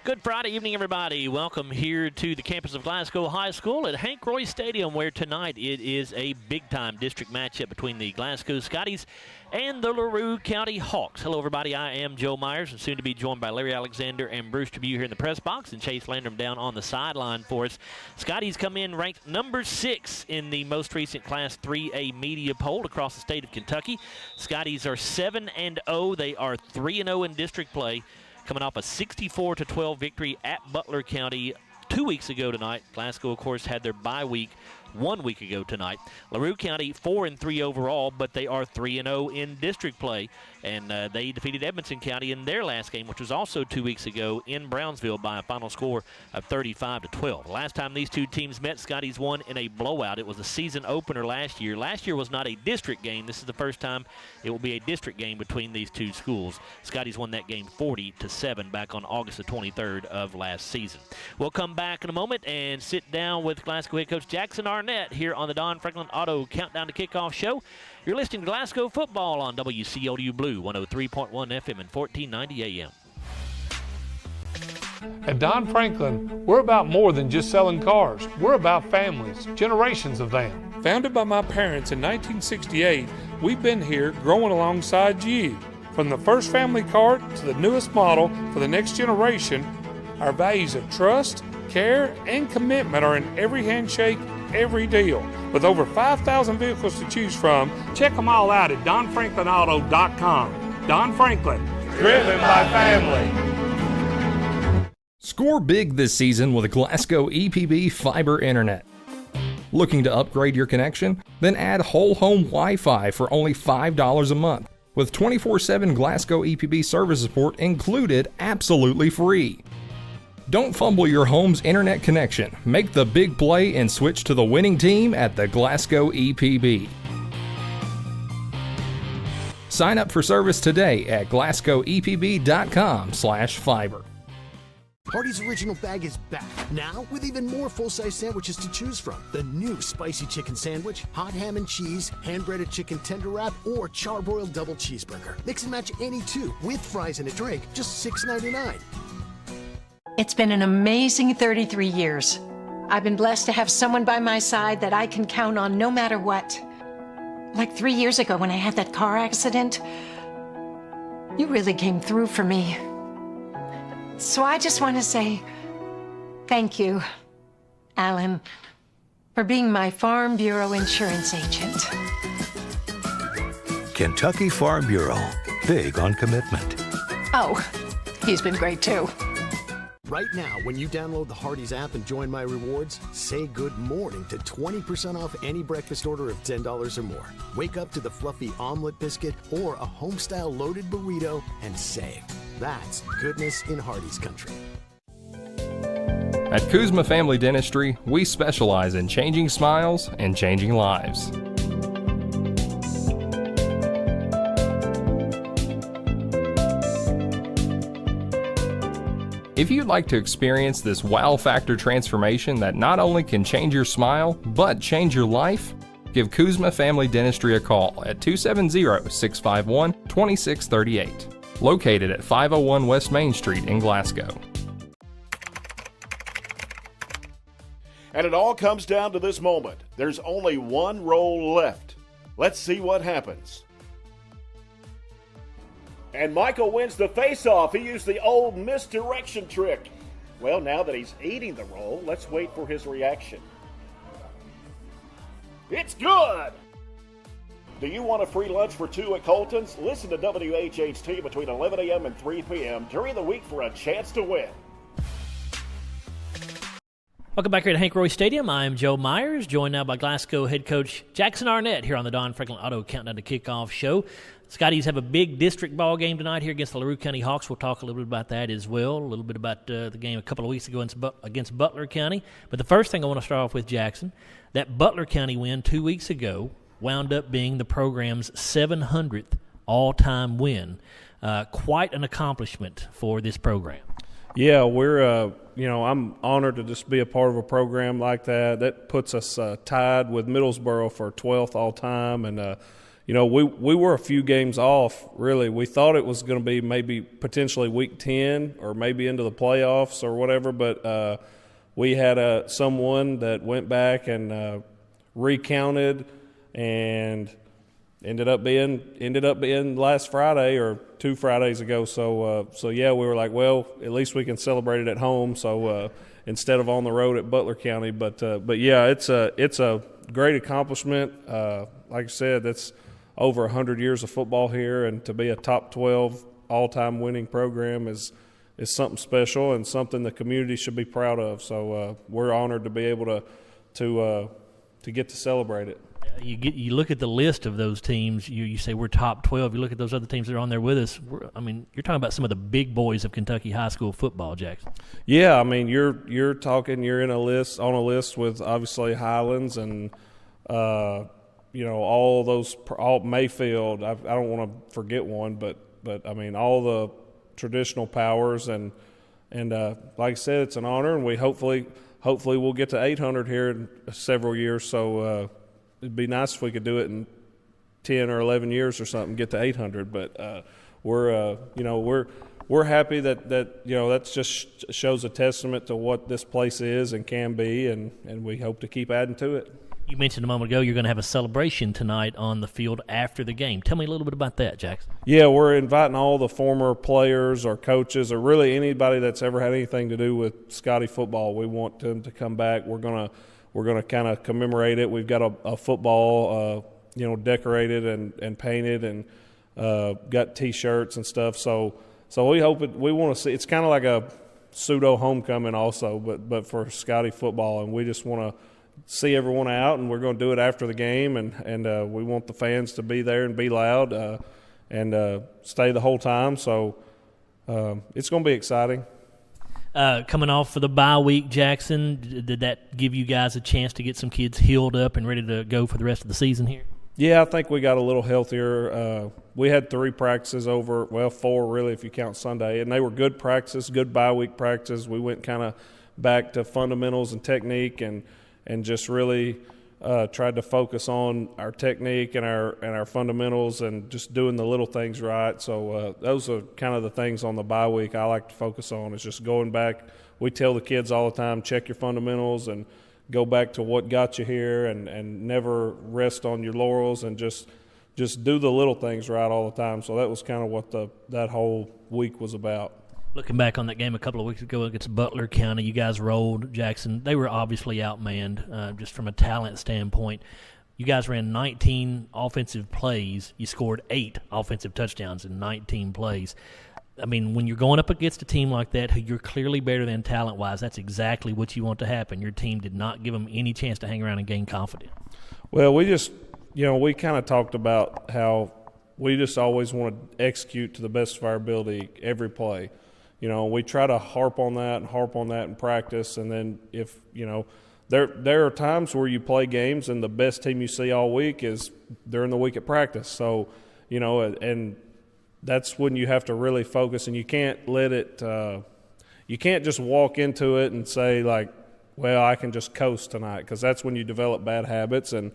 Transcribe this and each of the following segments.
Good Friday evening, everybody. Welcome here to the campus of Glasgow High School at Hank Roy Stadium, where tonight it is a big-time district matchup between the Glasgow Scotties and the LaRue County Hawks. Hello, everybody. I am Joe Myers, and soon to be joined by Larry Alexander and Bruce Tribune here in the press box, and Chase Landrum down on the sideline for us. Scotties come in ranked number 6 in the most recent Class 3A media poll across the state of Kentucky. Scotties are 7-0. They are 3-0 in district play, coming off a 64-12 victory at Butler County 2 weeks ago tonight. Glasgow, of course, had their bye week 1 week ago tonight. LaRue County 4-3 overall, but they are 3-0 in district play, and they defeated Edmonson County in their last game, which was also 2 weeks ago in Brownsville by a final score of 35-12. Last time these two teams met, Scotties won in a blowout. It was a season opener last year. Last year was not a district game. This is the first time it will be a district game between these two schools. Scotties won that game 40-7 back on August the 23rd of last season. We'll come back in a moment and sit down with Glasgow head coach Jackson Arnett here on the Don Franklin Auto Countdown to Kickoff show. You're listening to Glasgow football on WCLU Blue 103.1 FM and 1490 AM. At Don Franklin, we're about more than just selling cars. We're about families, generations of them. Founded by my parents in 1968, we've been here growing alongside you. From the first family car to the newest model for the next generation, our values of trust, care, and commitment are in every handshake, every deal. With over 5,000 vehicles to choose from, check them all out at donfranklinauto.com. Don Franklin, driven by family. Score big this season with a Glasgow EPB fiber internet. Looking to upgrade your connection? Then add whole home Wi-Fi for only $5 a month, with 24/7 Glasgow EPB service support included absolutely free. Don't fumble your home's internet connection. Make the big play and switch to the winning team at the Glasgow EPB. Sign up for service today at glasgowepb.com/fiber. Hardee's Original Bag is back, now with even more full-size sandwiches to choose from. The new spicy chicken sandwich, hot ham and cheese, hand-breaded chicken tender wrap, or charbroiled double cheeseburger. Mix and match any two, with fries and a drink, just $6.99. It's been an amazing 33 years. I've been blessed to have someone by my side that I can count on no matter what. Like 3 years ago when I had that car accident, you really came through for me. So I just want to say thank you, Alan, for being my Farm Bureau insurance agent. Kentucky Farm Bureau, big on commitment. Oh, he's been great too. Right now, when you download the Hardee's app and join My Rewards, say good morning to 20% off any breakfast order of $10 or more. Wake up to the fluffy omelet biscuit or a home-style loaded burrito and save. That's goodness in Hardee's country. At Kuzma Family Dentistry, we specialize in changing smiles and changing lives. If you'd like to experience this wow factor transformation that not only can change your smile, but change your life, give Kuzma Family Dentistry a call at 270-651-2638. Located at 501 West Main Street in Glasgow. And it all comes down to this moment. There's only one roll left. Let's see what happens. And Michael wins the face-off. He used the old misdirection trick. Well, now that he's eating the roll, let's wait for his reaction. It's good! Do you want a free lunch for two at Colton's? Listen to WHHT between 11 a.m. and 3 p.m. during the week for a chance to win. Welcome back here to Hank Roy Stadium. I'm Joe Myers, joined now by Glasgow head coach Jackson Arnett here on the Don Franklin Auto Countdown to Kickoff show. Scotties have a big district ball game tonight here against the LaRue County Hawks. We'll talk a little bit about that as well, a little bit about the game a couple of weeks ago against Butler County. But the first thing I want to start off with, Jackson, that Butler County win 2 weeks ago wound up being the program's 700th all-time win. Quite an accomplishment for this program. Yeah, we're, I'm honored to just be a part of a program like that. That puts us tied with Middlesboro for 12th all-time, and we were a few games off, really. We thought it was going to be maybe potentially week 10 or maybe into the playoffs or whatever, but we had someone that went back and recounted and ended up being last Friday or 2 Fridays ago. So yeah, we were like, well, at least we can celebrate it at home. So instead of on the road at Butler County, but yeah, it's a great accomplishment. Like I said, that's over 100 years of football here, and to be a top 12 all-time winning program is something special and something the community should be proud of. So we're honored to be able to get to celebrate it. You look at the list of those teams. You say we're top 12. You look at those other teams that are on there with us. You're talking about some of the big boys of Kentucky high school football, Jackson. Yeah, I mean you're talking. You're on a list with obviously Highlands and all Mayfield. I don't want to forget one, but I mean all the traditional powers and like I said, it's an honor, and we hopefully we'll get to 800 here in several years. So it'd be nice if we could do it in 10 or 11 years or something, get to 800. But we're happy that just shows a testament to what this place is and can be, and we hope to keep adding to it. You mentioned a moment ago you're going to have a celebration tonight on the field after the game. Tell me a little bit about that, Jackson. Yeah, we're inviting all the former players or coaches or really anybody that's ever had anything to do with Scotty football. We want them to come back. We're gonna kind of commemorate it. We've got a football, decorated and painted, and got T-shirts and stuff. So we want to see. It's kind of like a pseudo homecoming also, but for Scotty football, and we just want to see everyone out, and we're going to do it after the game, and we want the fans to be there and be loud and stay the whole time. So it's going to be exciting. Coming off for the bye week, Jackson, did that give you guys a chance to get some kids healed up and ready to go for the rest of the season here? Yeah, I think we got a little healthier. We had 3 practices 4 really if you count Sunday, and they were good practices, good bye week practices. We went kind of back to fundamentals and technique and just really tried to focus on our technique and our fundamentals and just doing the little things right. So those are kind of the things on the bye week I like to focus on, is just going back. We tell the kids all the time, check your fundamentals and go back to what got you here and never rest on your laurels, and just do the little things right all the time. So that was kind of what that whole week was about. Looking back on that game a couple of weeks ago against Butler County, you guys rolled Jackson. They were obviously outmanned just from a talent standpoint. You guys ran 19 offensive plays. You scored 8 offensive touchdowns in 19 plays. I mean, when you're going up against a team like that, who you're clearly better than talent-wise, that's exactly what you want to happen. Your team did not give them any chance to hang around and gain confidence. Well, we just, we kind of talked about how we just always want to execute to the best of our ability every play. We try to harp on that in practice, and then if, there are times where you play games and the best team you see all week is during the week at practice. So, and that's when you have to really focus, and you can't let it you can't just walk into it and say, like, well, I can just coast tonight, because that's when you develop bad habits. And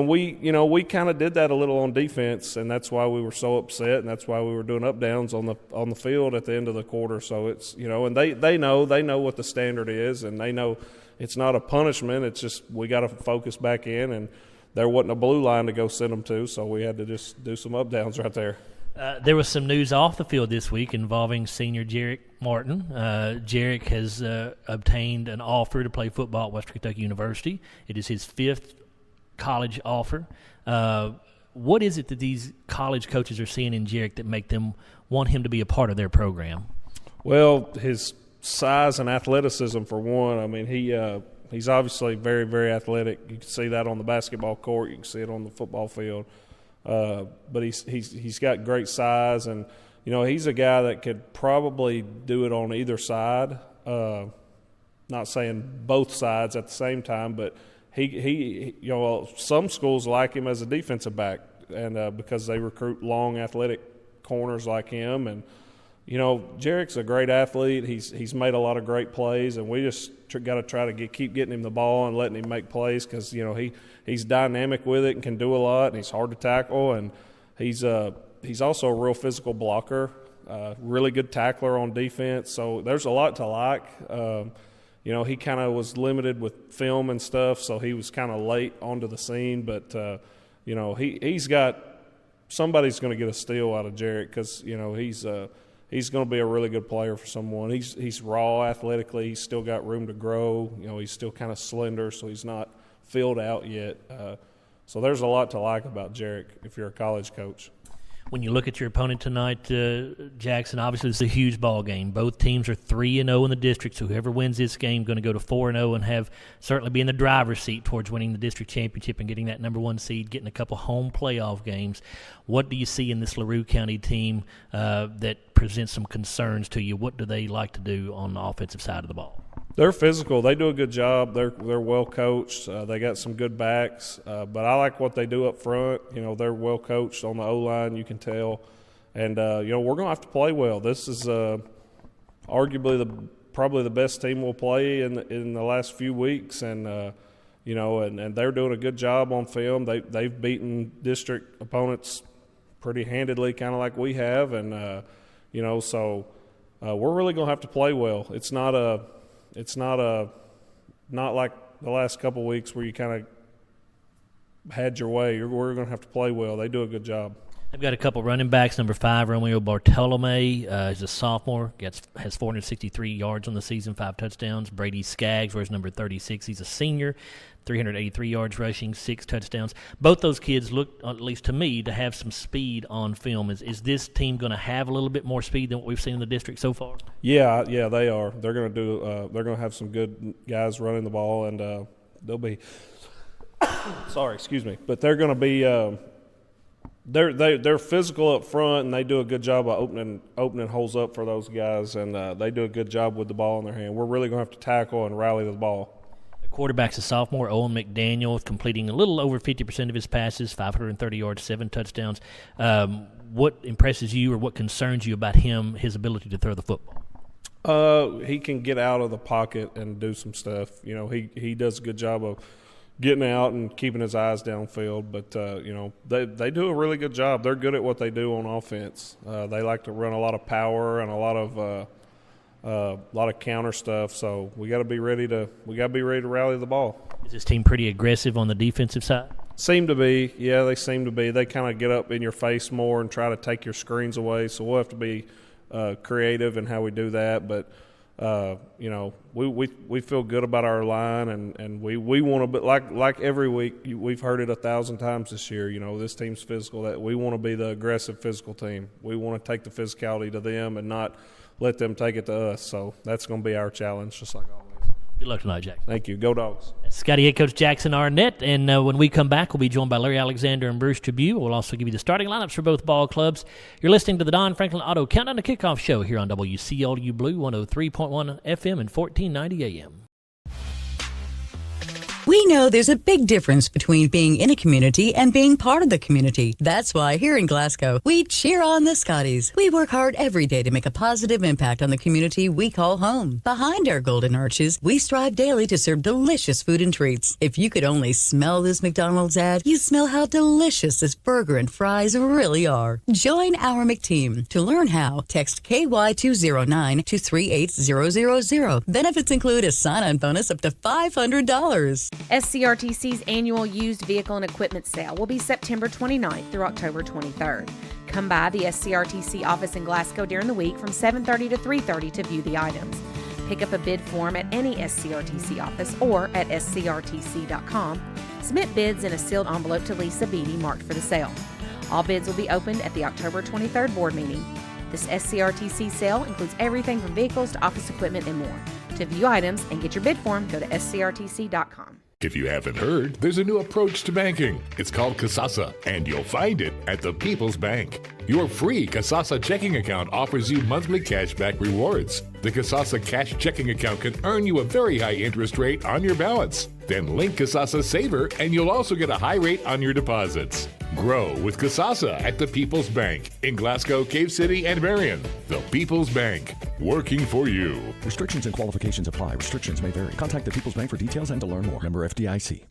we kind of did that a little on defense, and that's why we were so upset, and that's why we were doing up downs on the field at the end of the quarter. So it's and they know what the standard is, and they know it's not a punishment. It's just we got to focus back in, and there wasn't a blue line to go send them to, so we had to just do some up downs right there. There was some news off the field this week involving senior Jarek Martin. Jarek has obtained an offer to play football at Western Kentucky University. It is his 5th college offer. What is it that these college coaches are seeing in Jarek that make them want him to be a part of their program? Well, his size and athleticism, for one. I mean, he's obviously very, very athletic. You can see that on the basketball court. You can see it on the football field. But he's got great size, and he's a guy that could probably do it on either side. Not saying both sides at the same time, but he some schools like him as a defensive back, and because they recruit long, athletic corners like him, and Jarek's a great athlete. He's made a lot of great plays, and we just got to try to keep getting him the ball and letting him make plays because he's dynamic with it and can do a lot, and he's hard to tackle, and he's also a real physical blocker, really good tackler on defense. So there's a lot to like. He kind of was limited with film and stuff, so he was kind of late onto the scene. But he's got somebody's going to get a steal out of Jarek because he's going to be a really good player for someone. He's raw athletically. He's still got room to grow. He's still kind of slender, so he's not filled out yet. So there's a lot to like about Jarek if you're a college coach. When you look at your opponent tonight, Jackson, obviously it's a huge ball game. Both teams are 3-0 in the district, so whoever wins this game going to go to 4-0 and certainly be in the driver's seat towards winning the district championship and getting that number 1 seed, getting a couple home playoff games. What do you see in this LaRue County team that presents some concerns to you? What do they like to do on the offensive side of the ball? They're physical. They do a good job. They're well coached. They got some good backs. But I like what they do up front. They're well coached on the O-line, you can tell. And, we're going to have to play well. This is arguably probably the best team we'll play in the last few weeks. And, and they're doing a good job on film. They've beaten district opponents pretty handedly, kind of like we have. And, so we're really going to have to play well. It's not like the last couple of weeks where you kind of had your way. We're going to have to play well. They do a good job. They've got a couple running backs. Number 5, Romeo Bartolome, is a sophomore, has 463 yards on the season, 5 touchdowns. Brady Skaggs wears number 36. He's a senior, 383 yards rushing, 6 touchdowns. Both those kids look, at least to me, to have some speed on film. Is this team going to have a little bit more speed than what we've seen in the district so far? Yeah, they are. They're going to they're going to have some good guys running the ball, and they'll be. Sorry, excuse me, but they're going to be. They're physical up front, and they do a good job of opening holes up for those guys, and they do a good job with the ball in their hand. We're really going to have to tackle and rally the ball. The quarterback's a sophomore, Owen McDaniel, completing a little over 50% of his passes, 530 yards, 7 touchdowns. What impresses you or what concerns you about him, his ability to throw the football? He can get out of the pocket and do some stuff. He does a good job of getting out and keeping his eyes downfield, but they do a really good job. They're good at what they do on offense. They like to run a lot of power and a lot of counter stuff. So we got to be ready to rally the ball. Is this team pretty aggressive on the defensive side? Seem to be, yeah. They seem to be. They kind of get up in your face more and try to take your screens away. So we'll have to be creative in how we do that, but. We feel good about our line, and we want to be like every week. We've heard it 1,000 times this year. This team's physical. That we want to be the aggressive physical team. We want to take the physicality to them and not let them take it to us. So that's going to be our challenge, just like always. Good luck tonight, Jackson. Thank you. Go Dogs. Scotty head coach Jackson Arnett, and when we come back, we'll be joined by Larry Alexander and Bruce Tribune. We'll also give you the starting lineups for both ball clubs. You're listening to the Don Franklin Auto Countdown to Kickoff Show here on WCLU Blue 103.1 FM and 1490 AM. We know there's a big difference between being in a community and being part of the community. That's why here in Glasgow, we cheer on the Scotties. We work hard every day to make a positive impact on the community we call home. Behind our golden arches, we strive daily to serve delicious food and treats. If you could only smell this McDonald's ad, you'd smell how delicious this burger and fries really are. Join our McTeam. To learn how, text KY209 to 38000. Benefits include a sign-on bonus up to $500. SCRTC's annual used vehicle and equipment sale will be September 29th through October 23rd. Come by the SCRTC office in Glasgow during the week from 7:30 to 3:30 to view the items. Pick up a bid form at any SCRTC office or at scrtc.com. Submit bids in a sealed envelope to Lisa Beatty marked for the sale. All bids will be opened at the October 23rd board meeting. This SCRTC sale includes everything from vehicles to office equipment and more. To view items and get your bid form, go to scrtc.com. If you haven't heard, there's a new approach to banking. It's called Kasasa, and you'll find it at the People's Bank. Your free Kasasa checking account offers you monthly cashback rewards. The Kasasa cash checking account can earn you a very high interest rate on your balance. Then link Kasasa Saver, and you'll also get a high rate on your deposits. Grow with Kasasa at the People's Bank in Glasgow, Cave City, and Marion. The People's Bank, working for you. Restrictions and qualifications apply. Restrictions may vary. Contact the People's Bank for details and to learn more. Member FDIC.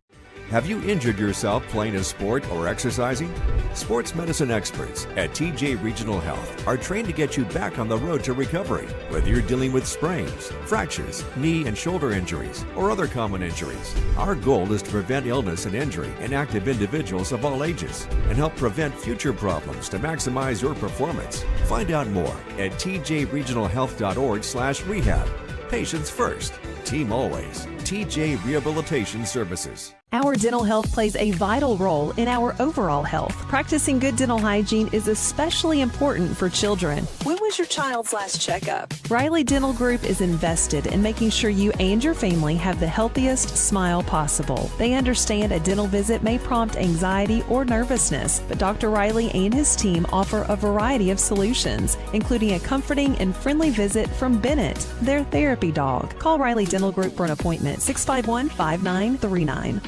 Have you injured yourself playing a sport or exercising? Sports medicine experts at TJ Regional Health are trained to get you back on the road to recovery, whether you're dealing with sprains, fractures, knee and shoulder injuries, or other common injuries. Our goal is to prevent illness and injury in active individuals of all ages and help prevent future problems to maximize your performance. Find out more at tjregionalhealth.org/rehab. Patients first, team always. TJ Rehabilitation Services. Our dental health plays a vital role in our overall health. Practicing good dental hygiene is especially important for children. When was your child's last checkup? Riley Dental Group is invested in making sure you and your family have the healthiest smile possible. They understand a dental visit may prompt anxiety or nervousness, but Dr. Riley and his team offer a variety of solutions, including a comforting and friendly visit from Bennett, their therapy dog. Call Riley Dental Group for an appointment, 651-5939.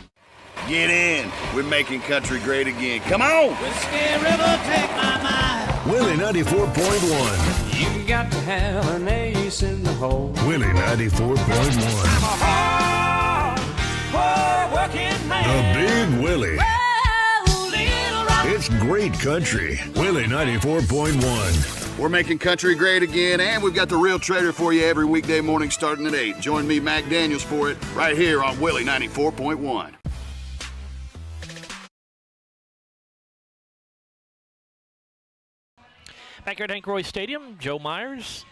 Get in. We're making country great again. Come on. Whiskey River, take my mind. Willie 94.1. You got to have an ace in the hole. Willie 94.1. I'm a hard working man. The Big Willie. Oh, little rock. It's great country. Willie 94.1. We're making country great again, and we've got the Real Trader for you every weekday morning starting at 8. Join me, Mac Daniels, for it right here on Willie 94.1. Back here at Hank Roy Stadium, Joe Myers,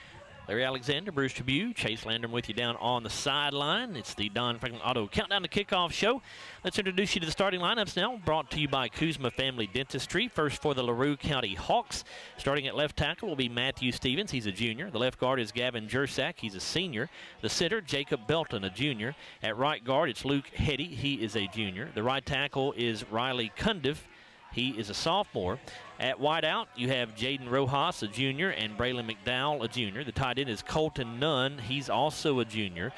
Larry Alexander, Bruce Tribune, Chase Landrum with you down on the sideline. It's the Don Franklin Auto Countdown to Kickoff show. Let's introduce you to the starting lineups now, brought to you by Kuzma Family Dentistry. First for the LaRue County Hawks. Starting at left tackle will be Matthew Stevens. He's a junior. The left guard is Gavin Jersak. He's a senior. The center, Jacob Belton, a junior. At right guard, it's Luke Hetty. He is a junior. The right tackle is Riley Cundiff. He is a sophomore. At wideout, you have Jaden Rojas, a junior, and Braylon McDowell, a junior. The tight end is Colton Nunn. He's also a junior.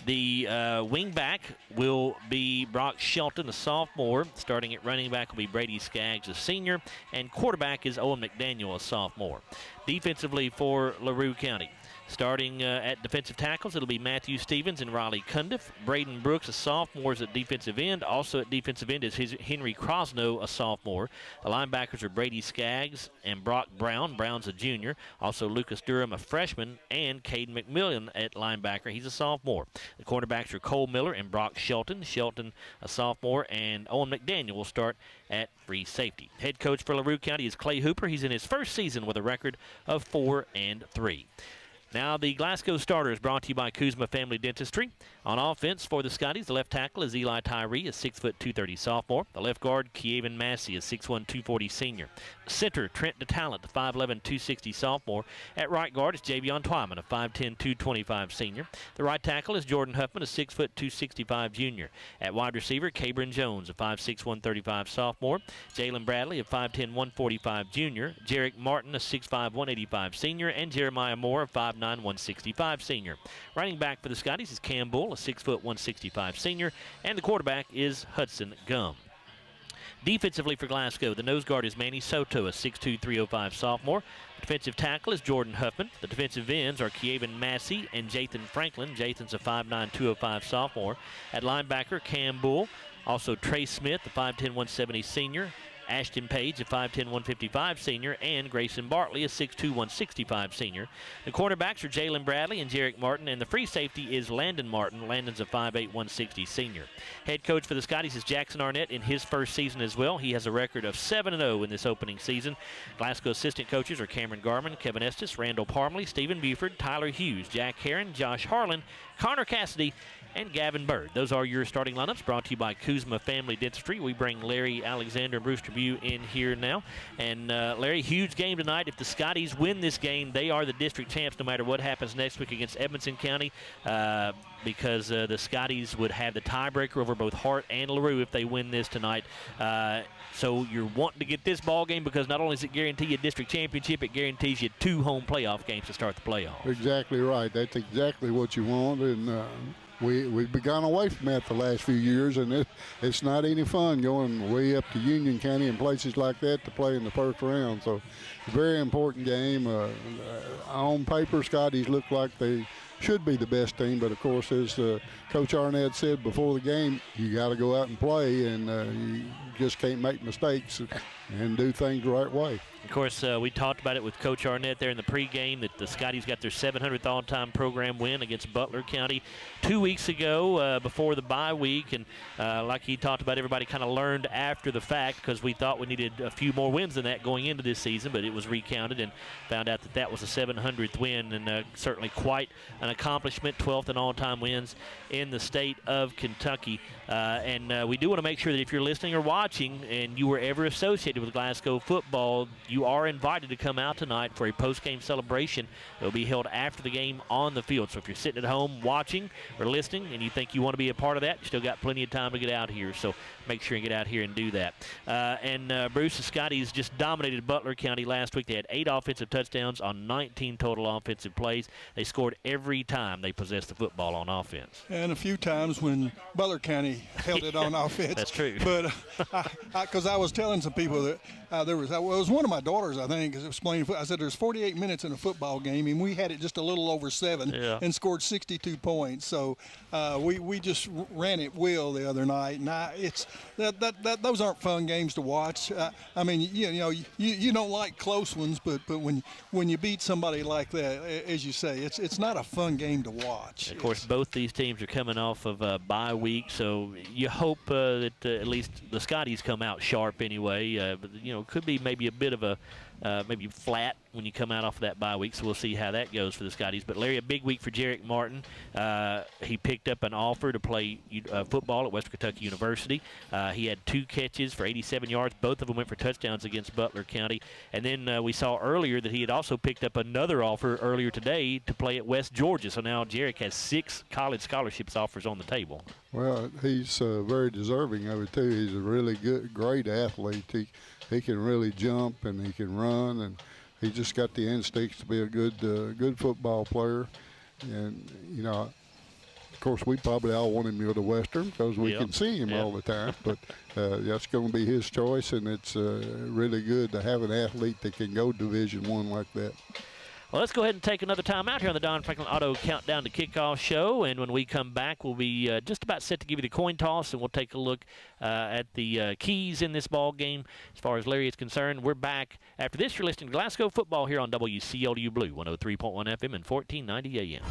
The wing back will be Brock Shelton, a sophomore. Starting at running back will be Brady Skaggs, a senior. And quarterback is Owen McDaniel, a sophomore. Defensively for LaRue County. Starting at defensive tackles, it'll be Matthew Stevens and Riley Cundiff. Braden Brooks, a sophomore, is at defensive end. Also at defensive end is Henry Crosno, a sophomore. The linebackers are Brady Skaggs and Brock Brown. Brown's a junior. Also Lucas Durham, a freshman, and Caden McMillian at linebacker. He's a sophomore. The cornerbacks are Cole Miller and Brock Shelton. Shelton, a sophomore, and Owen McDaniel will start at free safety. Head coach for LaRue County is Clay Hooper. He's in his first season with a record of 4-3. Now the Glasgow starters brought to you by Kuzma Family Dentistry. On offense for the Scotties, the left tackle is Eli Tyree, a 6'2", 230 sophomore. The left guard, Kievan Massey, a 6'1", 240 senior. Center, Trent DeTalent, a 5'11", 260 sophomore. At right guard is Javion Twyman, a 5'10", 225 senior. The right tackle is Jordan Huffman, a 6', 265 junior. At wide receiver, Cabron Jones, a 5'6", 135 sophomore. Jalen Bradley, a 5'10", 145 junior. Jarek Martin, a 6'5", 185 senior. And Jeremiah Moore, a 5'9", 165 senior. Running back for the Scotties is Cam Bull, a 6', 165 senior. And the quarterback is Hudson Gum. Defensively for Glasgow, the nose guard is Manny Soto, a 6'2", 305 sophomore. The defensive tackle is Jordan Huffman. The defensive ends are Kievan Massey and Jathan Franklin. Jathan's a 5'9", 205 sophomore. At linebacker, Cam Bull. Also Trey Smith, the 5'10", 170 senior. Ashton Page, a 5'10", 155 senior, and Grayson Bartley, a 6'2", 165 senior. The cornerbacks are Jalen Bradley and Jarek Martin, and the free safety is Landon Martin. Landon's a 5'8", 160 senior. Head coach for the Scotties is Jackson Arnett in his first season as well. He has a record of 7-0 in this opening season. Glasgow assistant coaches are Cameron Garman, Kevin Estes, Randall Parmley, Stephen Buford, Tyler Hughes, Jack Herron, Josh Harlan, Connor Cassidy, and Gavin Bird. Those are your starting lineups brought to you by Kuzma Family Dentistry. We bring Larry Alexander and Bruce Tribune in here now. And Larry, huge game tonight. If the Scotties win this game, they are the district champs no matter what happens next week against Edmonson County, because the Scotties would have the tiebreaker over both Hart and LaRue if they win this tonight. So you're wanting to get this ball game because not only does it guarantee you a district championship, it guarantees you 2 home playoff games to start the playoffs. Exactly right. That's exactly what you want. And we've gone away from that the last few years, and it's not any fun going way up to Union County and places like that to play in the first round. So, very important game. On paper, Scotties look like they should be the best team, but of course, as Coach Arnett said before the game, you got to go out and play, and you just can't make mistakes and do things the right way. Of course, we talked about it with Coach Arnett there in the pregame that the Scotties got their 700th all-time program win against Butler County 2 weeks ago before the bye week. And like he talked about, everybody kind of learned after the fact because we thought we needed a few more wins than that going into this season, but it was recounted and found out that that was a 700th win, and certainly quite an accomplishment, 12th in all-time wins in the state of Kentucky. And we do want to make sure that if you're listening or watching and you were ever associated with Glasgow football, you are invited to come out tonight for a post-game celebration. It will be held after the game on the field. So if you're sitting at home watching or listening and you think you want to be a part of that, you still got plenty of time to get out here. So make sure you get out here and do that. Bruce, the Scotties just dominated Butler County last week. They had 8 offensive touchdowns on 19 total offensive plays. They scored every time they possessed the football on offense. And a few times when Butler County held it on offense. That's true. But because I was telling some people that it was one of my daughters, I think, explaining. I said there's 48 minutes in a football game, and we had it just a little over 7 and scored 62 points. So we just ran it well the other night, and those aren't fun games to watch. I mean, you don't like close ones, but when you beat somebody like that, as you say, it's not a fun game to watch. Of course, both these teams are coming off of a bye week, so you hope that at least the Scotties come out sharp anyway. But could be maybe a bit of a maybe flat when you come out off of that bye week, so we'll see how that goes for the Scotties. But Larry, a big week for Jarek Martin. He picked up an offer to play football at Western Kentucky University. He had 2 catches for 87 yards. Both of them went for touchdowns against Butler County. And then we saw earlier that he had also picked up another offer earlier today to play at West Georgia. So now Jarek has 6 college scholarships offers on the table. Well, he's very deserving of it, too. He's a really great athlete. He can really jump and he can run, and he just got the instincts to be a good football player. And, of course, we probably all want him to go to Western because we can see him all the time. But that's going to be his choice, and it's really good to have an athlete that can go Division I like that. Well, let's go ahead and take another time out here on the Don Franklin Auto Countdown to Kickoff show. And when we come back, we'll be just about set to give you the coin toss, and we'll take a look at the keys in this ball game as far as Larry is concerned. We're back after this. You're listening to Glasgow Football here on WCLU Blue, 103.1 FM and 1490 AM.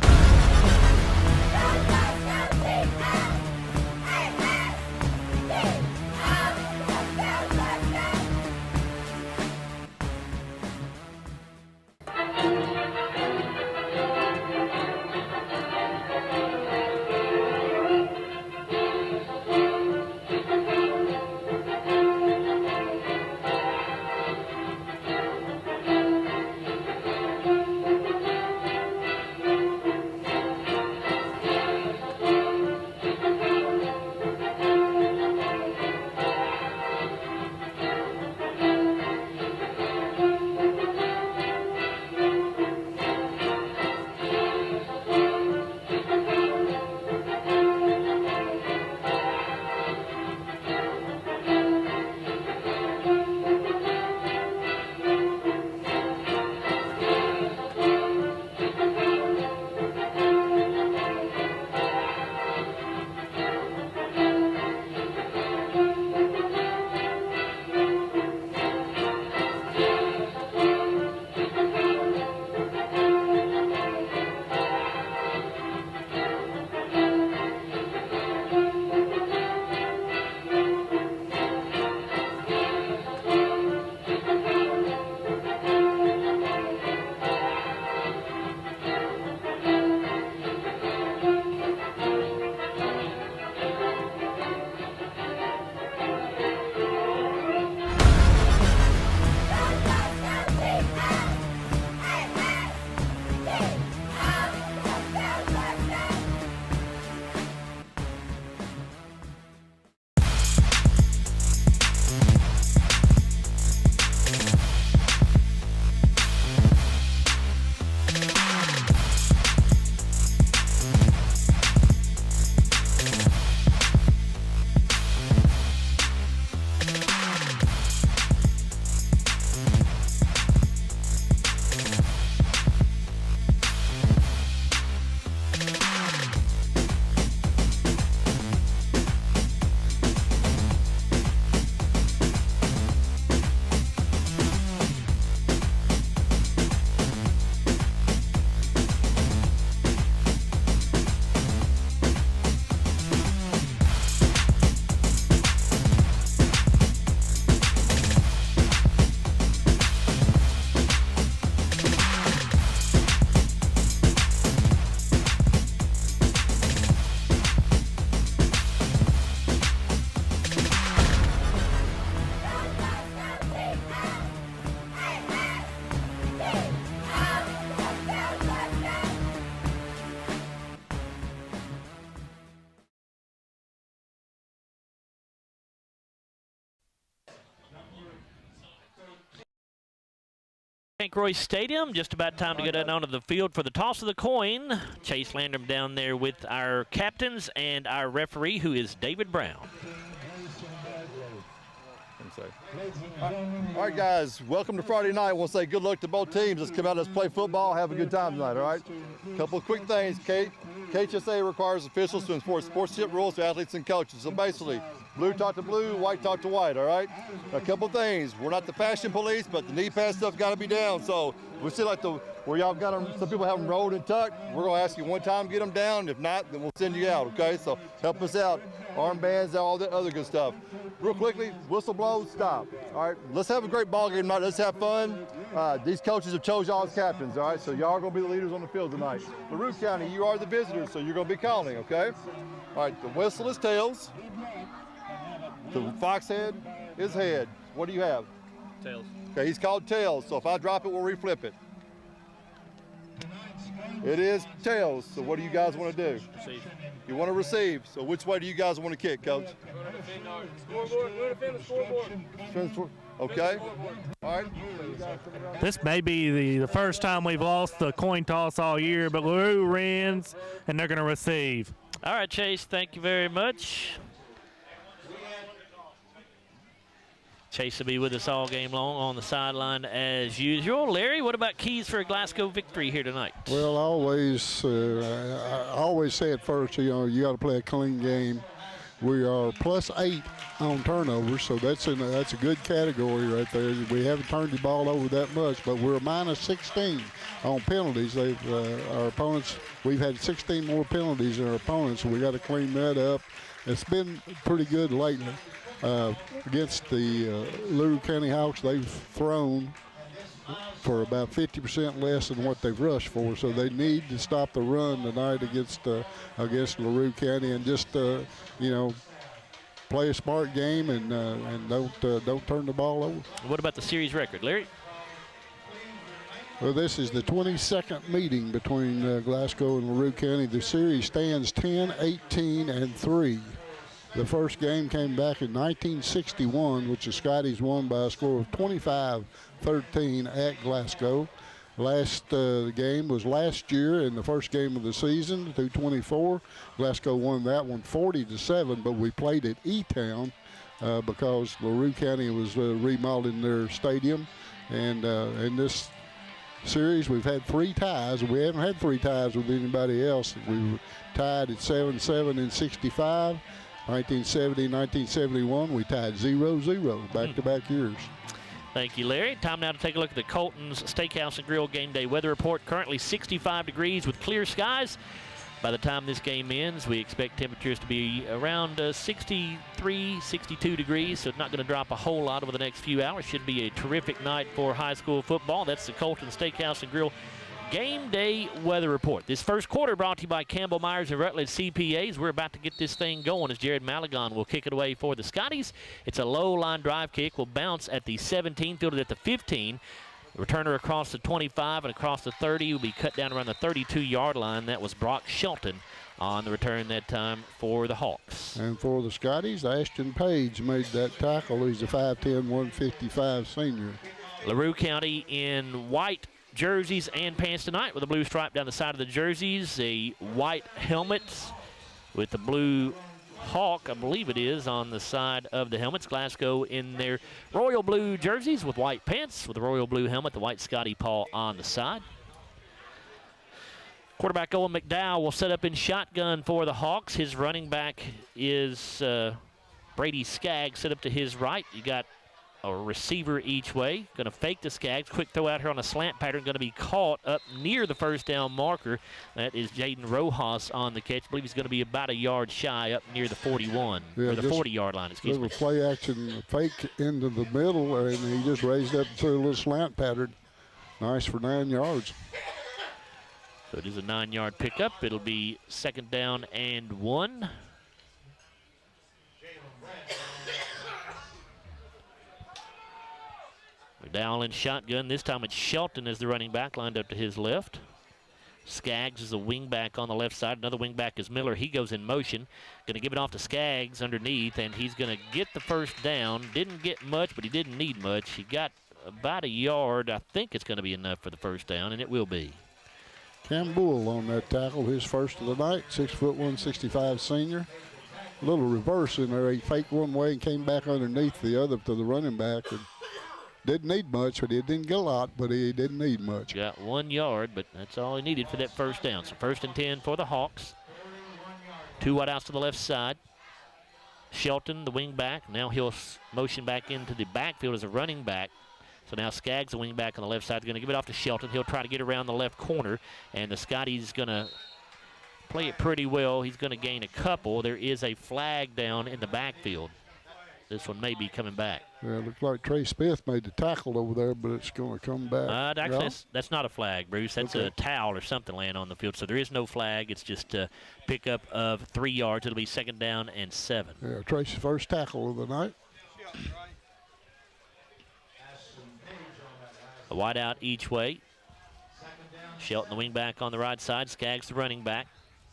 Hank Roy Stadium. Just about time to get onto the field for the toss of the coin. Chase Landrum down there with our captains and our referee, who is David Brown. All right, guys, welcome to Friday night. I want to say good luck to both teams. Let's come out, let's play football, have a good time tonight, all right? A couple of quick things. KHSA requires officials to enforce sportsmanship rules to athletes and coaches. So basically, blue talk to blue, white talk to white, all right? A couple of things. We're not the fashion police, but the knee pad stuff's got to be down. So we see like where y'all got them, some people have them rolled and tucked. We're going to ask you one time to get them down. If not, then we'll send you out, okay? So help us out. Armbands, all that other good stuff. Real quickly, whistle blows, stop. All right, let's have a great ball game tonight. Let's have fun. These coaches have chose y'all as captains, all right? So y'all are going to be the leaders on the field tonight. LaRue County, you are the visitors, so you're going to be calling, okay? All right, the whistle is tails. The fox head is head. What do you have? Tails. Okay, he's called tails, so if I drop it, we'll reflip it. It is tails, so what do you guys want to do? Receive. You want to receive, so which way do you guys want to kick, Coach? Scoreboard. We're going to defend the scoreboard. Okay. All right. This may be the first time we've lost the coin toss all year, but LaRue wins, and they're going to receive. All right, Chase, thank you very much. Chase will be with us all game long on the sideline as usual. Larry, what about keys for a Glasgow victory here tonight? Well, I always say it first, you got to play a clean game. We are +8 on turnovers, so that's a good category right there. We haven't turned the ball over that much, but we're -16 on penalties. Our opponents, we've had 16 more penalties than our opponents, so we got to clean that up. It's been pretty good lately. Against the LaRue County Hawks, they've thrown for about 50% less than what they've rushed for, so they need to stop the run tonight against LaRue County and just play a smart game and don't turn the ball over. What about the series record, Larry? Well, this is the 22nd meeting between Glasgow and LaRue County. The series stands 10-18-3. The first game came back in 1961, which the Scotties won by a score of 25-13 at Glasgow. Last game was last year in the first game of the season, 224. Glasgow won that one 40-7, but we played at E-Town because LaRue County was remodeling their stadium. And in this series, we've had 3 ties. We haven't had 3 ties with anybody else. We were tied at 7-7 in 65. 1970, 1971, we tied 0-0 back-to-back years. Thank you, Larry. Time now to take a look at the Colton's Steakhouse and Grill game day weather report. Currently 65 degrees with clear skies. By the time this game ends, we expect temperatures to be around 63, 62 degrees, so it's not going to drop a whole lot over the next few hours. Should be a terrific night for high school football. That's the Colton Steakhouse and Grill game day weather report. This first quarter brought to you by Campbell Myers and Rutledge CPAs. We're about to get this thing going as Jared Malagon will kick it away for the Scotties. It's a low line drive kick. Will bounce at the 17, fielded at the 15. Returner across the 25 and across the 30 will be cut down around the 32-yard line. That was Brock Shelton on the return that time for the Hawks. And for the Scotties, Ashton Page made that tackle. He's a 5'10", 155 senior. LaRue County in white jerseys and pants tonight with a blue stripe down the side of the jerseys, a white helmet with the blue hawk, I believe it is, on the side of the helmets. Glasgow in their royal blue jerseys with white pants with the royal blue helmet, the white Scotty paw on the side. Quarterback Owen McDowell will set up in shotgun for the Hawks. His running back is Brady Skaggs, set up to his right. You got a receiver each way. Going to fake the Skaggs. Quick throw out here on a slant pattern. Going to be caught up near the first down marker. That is Jaden Rojas on the catch. I believe he's going to be about a yard shy up near the 41, or the 40-yard line, excuse me. Little play action fake into the middle, and he just raised up to a little slant pattern. Nice for 9 yards. So it is a 9-yard pickup. It'll be 2nd down and 1. McDowell in shotgun. This time it's Shelton as the running back, lined up to his left. Skaggs is a wingback on the left side. Another wingback is Miller. He goes in motion. Going to give it off to Skaggs underneath, and he's going to get the first down. Didn't get much, but he didn't need much. He got about a yard. I think it's going to be enough for the first down, and it will be. Cam Bull on that tackle, his first of the night, 6'1", 165 senior. A little reverse in there. He faked one way and came back underneath the other to the running back. And didn't need much, but he didn't get a lot, but he didn't need much. Got 1 yard, but that's all he needed for that first down. So 1st and 10 for the Hawks. 2 wide outs to the left side. Shelton, the wing back. Now he'll motion back into the backfield as a running back. So now Skaggs, the wing back on the left side, is going to give it off to Shelton. He'll try to get around the left corner, and the Scotty's going to play it pretty well. He's going to gain a couple. There is a flag down in the backfield. This one may be coming back. Yeah, it looks like Trey Smith made the tackle over there, but it's going to come back. Actually, that's not a flag, Bruce. That's a towel or something laying on the field. So there is no flag. It's just a pickup of 3 yards. It'll be 2nd down and 7. Yeah, Tracy's first tackle of the night. A wide out each way. Shelton, the wing back on the right side. Skaggs, the running back.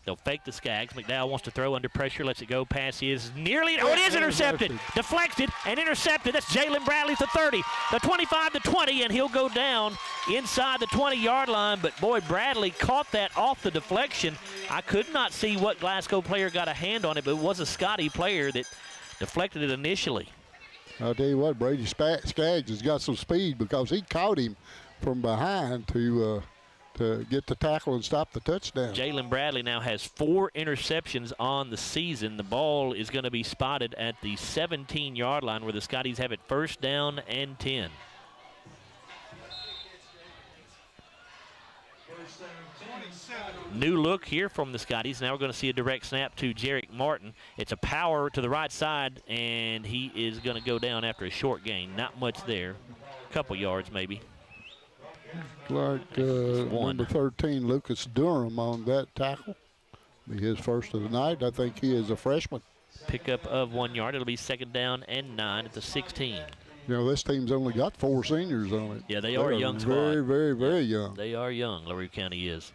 They'll fake the Skaggs. McDowell wants to throw under pressure, lets it go. Pass is nearly, it is intercepted. Deflected and intercepted. That's Jalen Bradley at the 30, the 25, the 20, and he'll go down inside the 20-yard line. But, boy, Bradley caught that off the deflection. I could not see what Glasgow player got a hand on it, but it was a Scotty player that deflected it initially. I'll tell you what, Brady Skaggs has got some speed because he caught him from behind to get the tackle and stop the touchdown. Jalen Bradley now has 4 interceptions on the season. The ball is going to be spotted at the 17-yard line where the Scotties have it 1st down and 10. New look here from the Scotties. Now we're going to see a direct snap to Jarek Martin. It's a power to the right side, and he is going to go down after a short gain. Not much there. A couple yards maybe. Like number 13, Lucas Durham on that tackle. Be his first of the night. I think he is a freshman. Pickup of 1 yard. It'll be 2nd down and 9 at the 16. You know, this team's only got 4 seniors on it. Yeah, they are a young squad. Very, very, very young. They are young, LaRue County is.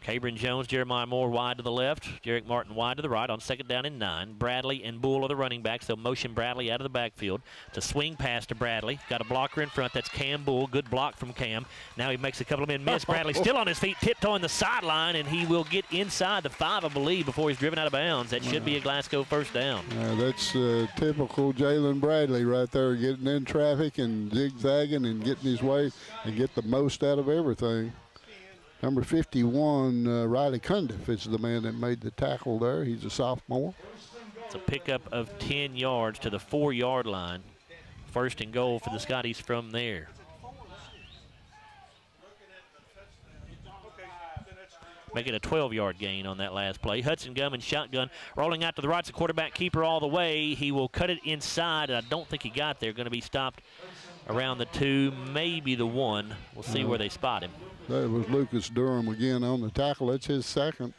Cabron Jones, Jeremiah Moore wide to the left. Jarek Martin wide to the right on 2nd down and 9. Bradley and Bull are the running backs. They'll motion Bradley out of the backfield. It's a swing pass to Bradley. Got a blocker in front. That's Cam Bull. Good block from Cam. Now he makes a couple of men miss. Bradley still on his feet, tiptoeing the sideline, and he will get inside the 5, I believe, before he's driven out of bounds. That should be a Glasgow 1st down. That's typical Jalen Bradley right there, getting in traffic and zigzagging and getting his way and get the most out of everything. Number 51, Riley Cundiff is the man that made the tackle there. He's a sophomore. It's a pickup of 10 yards to the 4-yard line. 1st and goal for the Scotties from there. Making a 12-yard gain on that last play. Hudson Gumman shotgun rolling out to the right. It's a quarterback keeper all the way. He will cut it inside. I don't think he got there. Going to be stopped around the 2, maybe the 1. We'll see where they spot him. That was Lucas Durham again on the tackle. That's his 2nd.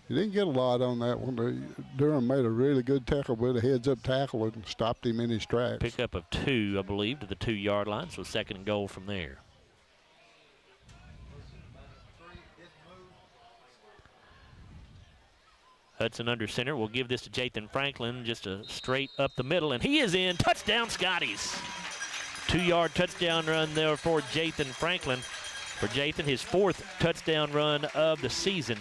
He didn't get a lot on that one. Durham made a really good tackle with a heads-up tackle and stopped him in his tracks. Pickup of 2, I believe, to the 2-yard line. So 2nd and goal from there. Hudson under center. We'll give this to Jathan Franklin, just a straight up the middle, and he is in. Touchdown, Scotties. 2-yard touchdown run there for Jathan Franklin. For Jathan, his 4th touchdown run of the season.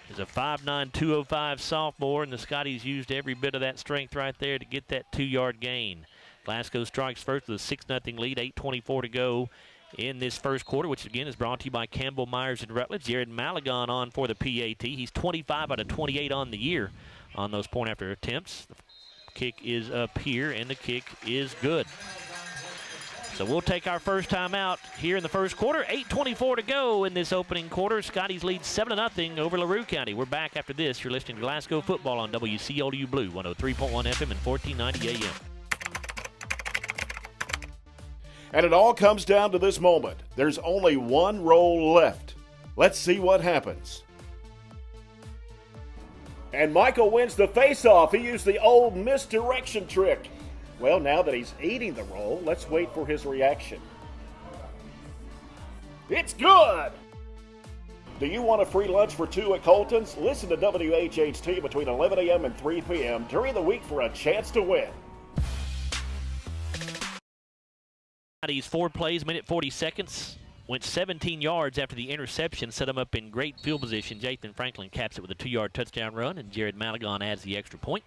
He's a 5'9", 205 sophomore, and the Scotties used every bit of that strength right there to get that 2-yard gain. Glasgow strikes first with a 6-0 lead, 8:24 to go in this first quarter, which again is brought to you by Campbell Myers and Rutledge. Jared Malagon on for the PAT. He's 25 out of 28 on the year on those point after attempts. The kick is up here, and the kick is good. So we'll take our first time out here in the first quarter. 8:24 to go in this opening quarter. Scotties lead 7-0 over LaRue County. We're back after this. You're listening to Glasgow Football on WCLU Blue, 103.1 FM and 1490 AM. And it all comes down to this moment. There's only one roll left. Let's see what happens. And Michael wins the face-off. He used the old misdirection trick. Well, now that he's eating the roll, let's wait for his reaction. It's good! Do you want a free lunch for 2 at Colton's? Listen to WHHT between 11 a.m. and 3 p.m. during the week for a chance to win. He's 4 plays, minute 40 seconds. Went 17 yards after the interception, set him up in great field position. Jathan Franklin caps it with a 2-yard touchdown run, and Jared Maligon adds the extra point.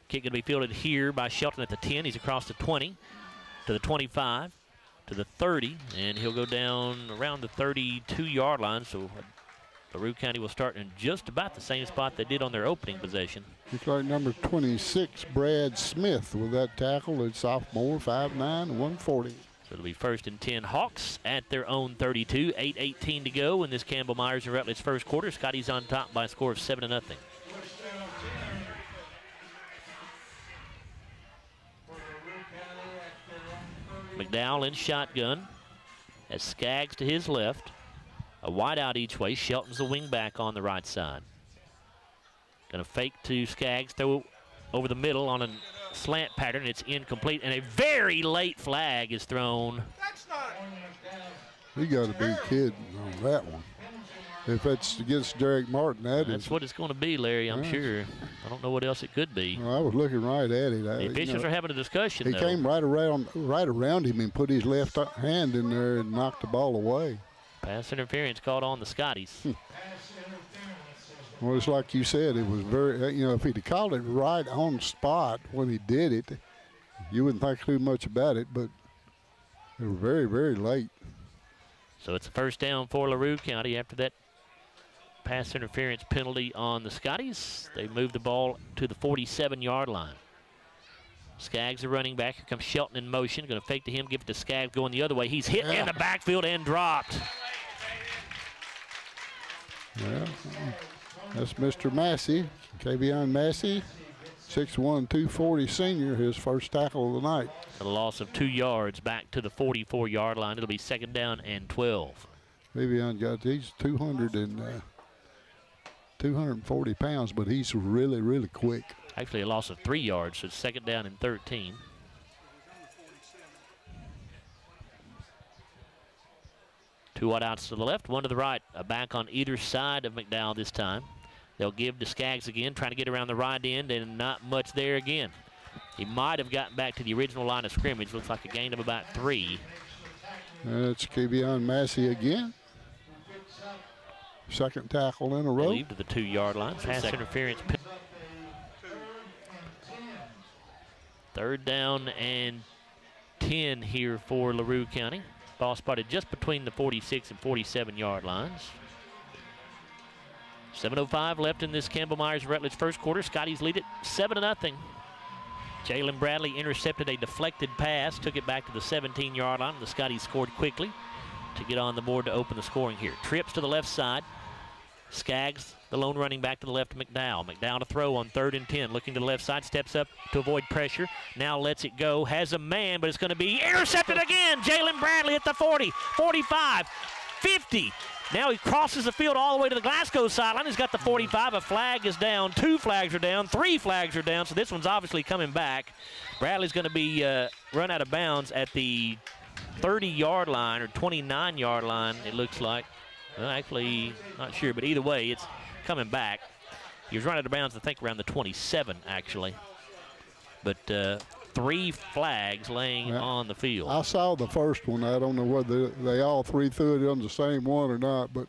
Kick going to be fielded here by Shelton at the 10. He's across the 20 to the 25 to the 30, and he'll go down around the 32-yard line. So LaRue County will start in just about the same spot they did on their opening possession. Looks like number 26, Brad Smith, with that tackle. It's sophomore, 5'9", 140. So it'll be 1st and 10 Hawks at their own 32. 8:18 to go in this Campbell Myers and Rutledge first quarter. Scotty's on top by a score of 7-0. McDowell in shotgun as Skaggs to his left. A wide out each way. Shelton's the wing back on the right side. Going to fake to Skaggs, throw over the middle on a slant pattern. It's incomplete, and a very late flag is thrown. You got to be kidding on that one. If it's against Derek Martin, that's what it's going to be, Larry, I'm sure. I don't know what else it could be. Well, I was looking right at it. The officials are having a discussion, He though. came right around him and put his left hand in there and knocked the ball away. Pass interference called on the Scotties. Well, it's like you said, it was very, if he'd called it right on spot when he did it, you wouldn't think too much about it, but it was very, very late. So it's a 1st down for LaRue County after that pass interference penalty on the Scotties. They move the ball to the 47-yard line. Skaggs the running back. Here comes Shelton in motion. Going to fake to him, give it to Skaggs going the other way. He's hit in the backfield and dropped. Yeah, that's Mr. Massey, Kavion Massey, 6'1", 240 senior, his first tackle of the night. A loss of 2 yards back to the 44-yard line. It'll be 2nd down and 12. Kavion he's 240 pounds, but he's really, really quick. Actually, a loss of 3 yards, so it's 2nd down and 13. Two wide outs to the left, one to the right. A back on either side of McDowell this time. They'll give to Skaggs again, trying to get around the right end, and not much there again. He might have gotten back to the original line of scrimmage. Looks like a gain of about 3. That's Kavion Massey again. 2nd tackle in a row. Leave to the 2-yard line. Pass interference. 3rd down and 10 here for LaRue County. Ball spotted just between the 46 and 47-yard lines. 7:05 left in this Campbell Myers Rutledge first quarter. Scotties lead it 7-0. Jalen Bradley intercepted a deflected pass, took it back to the 17-yard line. The Scotties scored quickly to get on the board to open the scoring here. Trips to the left side. Skaggs, the lone running back to the left of McDowell. McDowell to throw on 3rd and 10. Looking to the left side, steps up to avoid pressure. Now lets it go, has a man, but it's going to be intercepted again. Jalen Bradley at the 40, 45, 50. Now he crosses the field all the way to the Glasgow sideline. He's got the 45. A flag is down. 2 flags are down. 3 flags are down. So this one's obviously coming back. Bradley's going to be run out of bounds at the 30-yard line or 29-yard line, it looks like. Well, actually, not sure, but either way, it's coming back. He was run out of bounds, I think, around the 27, actually. But 3 flags laying on the field. I saw the first one. I don't know whether they all 3 threw it on the same one or not, but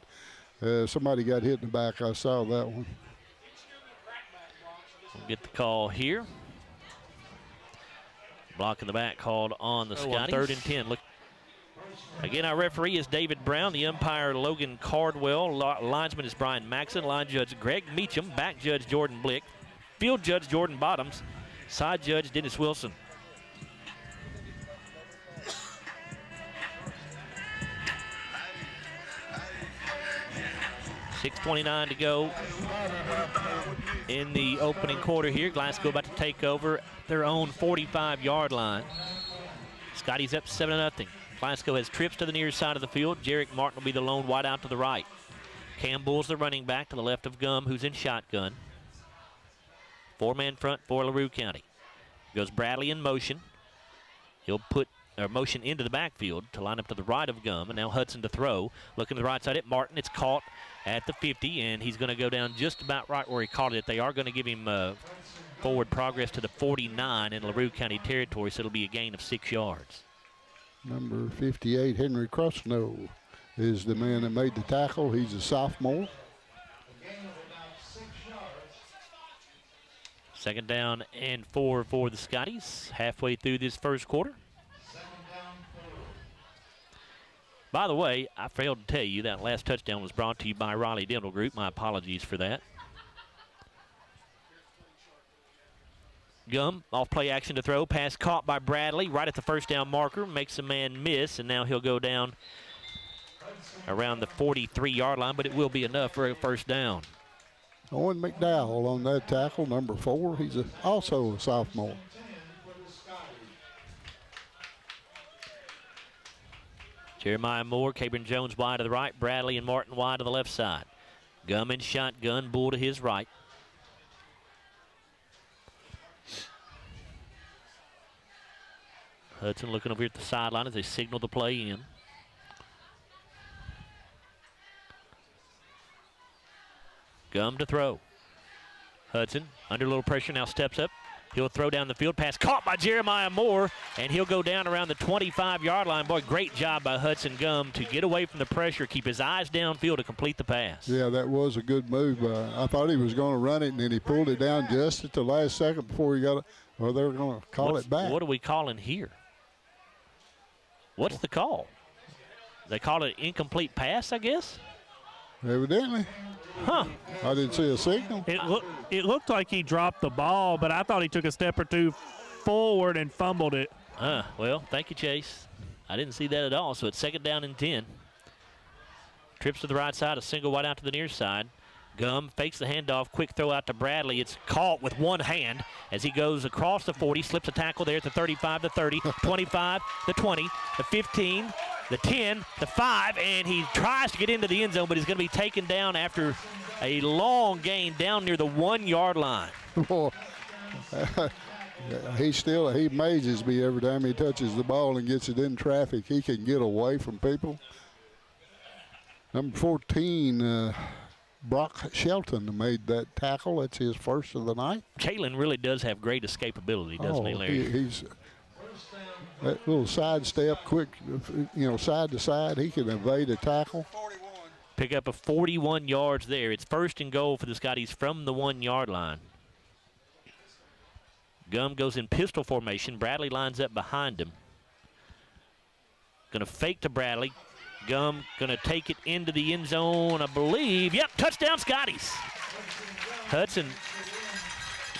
somebody got hit in the back. I saw that one. We'll get the call here. Block in the back called on the Scotties. 3rd and 10. Look. Again, our referee is David Brown. The umpire, Logan Cardwell. Linesman is Brian Maxson. Line judge, Greg Meacham. Back judge, Jordan Blick. Field judge, Jordan Bottoms. Side judge, Dennis Wilson. .6:29 to go in the opening quarter here. Glasgow about to take over their own 45-yard line. Scotty's up 7-0. Glasgow has trips to the near side of the field. Jarek Martin will be the lone wide out to the right. Campbell's the running back to the left of Gum, who's in shotgun. 4-man front for LaRue County. Goes Bradley in motion. He'll put motion into the backfield to line up to the right of Gum, and now Hudson to throw. Looking to the right side at Martin. It's caught at the 50, and he's going to go down just about right where he caught it. They are going to give him forward progress to the 49 in LaRue County territory, so it'll be a gain of 6 yards. Number 58, Henry Crosno, is the man that made the tackle. He's a sophomore. Second down and 4 for the Scotties, halfway through this first quarter. By the way, I failed to tell you that last touchdown was brought to you by Riley Dental Group. My apologies for that. Gum, off play action to throw. Pass caught by Bradley right at the first down marker. Makes a man miss, and now he'll go down around the 43-yard line, but it will be enough for a first down. Owen McDowell on that tackle, number 4. He's also a sophomore. Jeremiah Moore, Cabron Jones wide to the right, Bradley and Martin wide to the left side. Gum in shotgun, Bull to his right. Hudson looking over here at the sideline as they signal the play in. Gum to throw. Hudson under a little pressure now steps up. He'll throw down the field. Pass caught by Jeremiah Moore, and he'll go down around the 25-yard line. Boy, great job by Hudson Gum to get away from the pressure, keep his eyes downfield to complete the pass. Yeah, that was a good move. I thought he was going to run it, and then he pulled it down just at the last second before he got it. Or they were going to call it back. What are we calling here? What's the call? They call it incomplete pass, I guess? Evidently. Huh. I didn't see a signal. It looked like he dropped the ball, but I thought he took a step or two forward and fumbled it. Well, thank you, Chase. I didn't see that at all, so it's second down and 10. Trips to the right side, a single wide out to the near side. Gum fakes the handoff, quick throw out to Bradley. It's caught with one hand as he goes across the 40, slips a tackle there at the 35, the 30, 25, the 20, the 15, the 10, the 5, and he tries to get into the end zone, but he's going to be taken down after a long gain down near the 1-yard line. He amazes me every time he touches the ball and gets it in traffic. He can get away from people. Number 14, Brock Shelton made that tackle. That's his first of the night. Kalen really does have great escapability, doesn't he, Larry? He's that little side step, quick, side to side. He can evade a tackle. Pick up a 41 yards there. It's first and goal for the Scotties from the 1-yard line. Gum goes in pistol formation. Bradley lines up behind him. Going to fake to Bradley. Gum going to take it into the end zone, I believe. Yep, touchdown Scotties. Hudson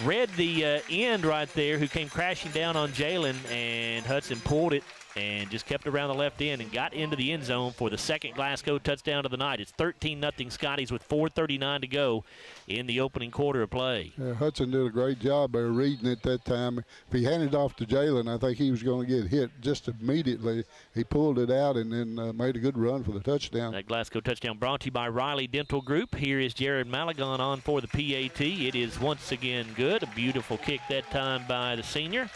read the end right there, who came crashing down on Jalen, and Hudson pulled it and just kept around the left end and got into the end zone for the second Glasgow touchdown of the night. It's 13-0 Scotties with 4:39 to go in the opening quarter of play. Yeah, Hudson did a great job by reading it that time. If he handed it off to Jalen, I think he was going to get hit just immediately. He pulled it out and then made a good run for the touchdown. That Glasgow touchdown brought to you by Riley Dental Group. Here is Jared Malagon on for the PAT. It is once again good. A beautiful kick that time by the senior.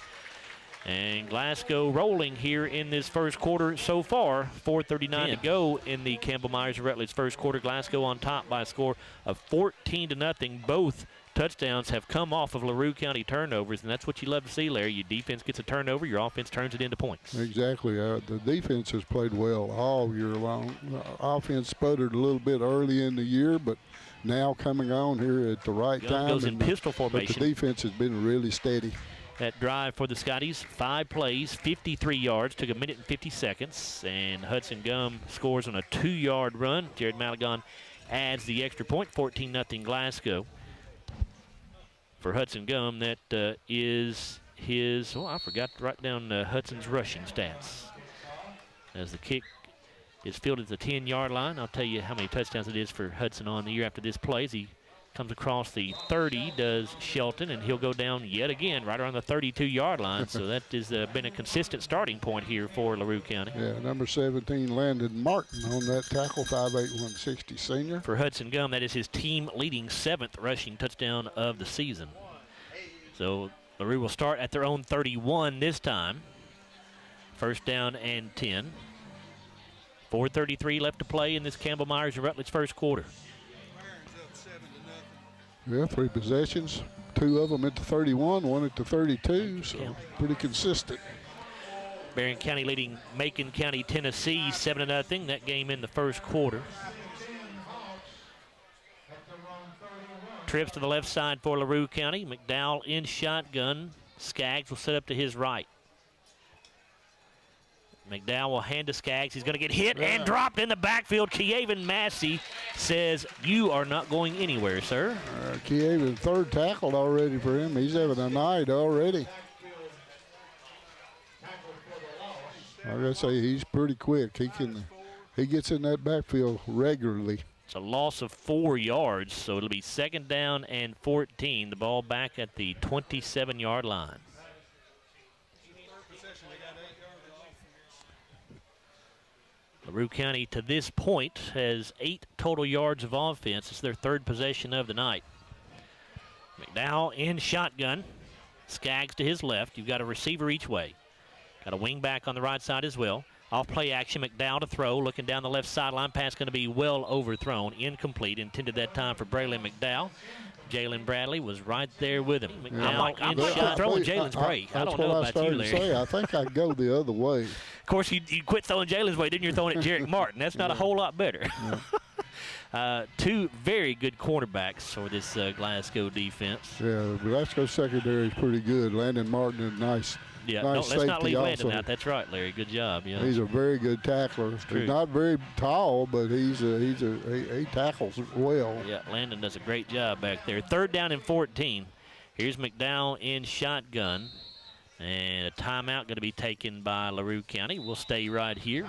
And Glasgow rolling here in this first quarter so far. 4:39 to go in the Campbell Myers Rutledge first quarter. Glasgow on top by a score of 14-0. Both touchdowns have come off of LaRue County turnovers, and that's what you love to see, Larry. Your defense gets a turnover, your offense turns it into points. Exactly. The defense has played well all year long. Offense sputtered a little bit early in the year, but now coming on here at the right time. Goes in pistol formation. But the defense has been really steady. That drive for the Scotties, 5 plays, 53 yards, took 1 minute and 50 seconds, and Hudson Gum scores on a 2-yard run. Jared Malagon adds the extra point, 14-0 Glasgow. For Hudson Gum, that is his, I forgot to write down Hudson's rushing stats. As the kick is fielded at the 10-yard line, I'll tell you how many touchdowns it is for Hudson on the year after this play. As he comes across the 30, does Shelton, and he'll go down yet again right around the 32-yard line. So that has been a consistent starting point here for LaRue County. Yeah, number 17, Landon Martin on that tackle, 5'8", 160 senior. For Hudson Gum, that is his team-leading 7th rushing touchdown of the season. So LaRue will start at their own 31 this time. First down and 10. 4:33 left to play in this Campbell Myers and Rutledge first quarter. Yeah, 3 possessions. 2 of them at the 31, 1 at the 32, so pretty consistent. Berrien County leading Macon County, Tennessee 7-0. That game in the first quarter. Trips to the left side for LaRue County. McDowell in shotgun. Skaggs will set up to his right. McDowell will hand to Skaggs. He's going to get hit and dropped in the backfield. Keaven Massey says, "You are not going anywhere, sir." Keaven, 3rd tackled already for him. He's having a night already. I gotta say, he's pretty quick. He gets in that backfield regularly. It's a loss of 4 yards, so it'll be 2nd down and 14. The ball back at the 27-yard line. LaRue County, to this point, has 8 total yards of offense. It's their 3rd possession of the night. McDowell in shotgun. Skaggs to his left. You've got a receiver each way. Got a wing back on the right side as well. Off play action, McDowell to throw. Looking down the left sideline. Pass going to be well overthrown. Incomplete. Intended that time for Braylon McDowell. Jalen Bradley was right there with him. McDowell I'm in shot. Throwing Jalen's break. I don't know about you, Larry. I think I'd go the other way. Of course, you quit throwing Jalen's way, then you're throwing at Jarek Martin. That's not a whole lot better. 2 very good cornerbacks for this Glasgow defense. Yeah, Glasgow secondary is pretty good. Landon Martin is nice. Yeah, nice let's not leave also. Landon out. That's right, Larry. Good job. Yeah, he's a very good tackler. He's not very tall, but he tackles well. Yeah, Landon does a great job back there. 3rd down and 14. Here's McDowell in shotgun. And a timeout going to be taken by LaRue County. We'll stay right here.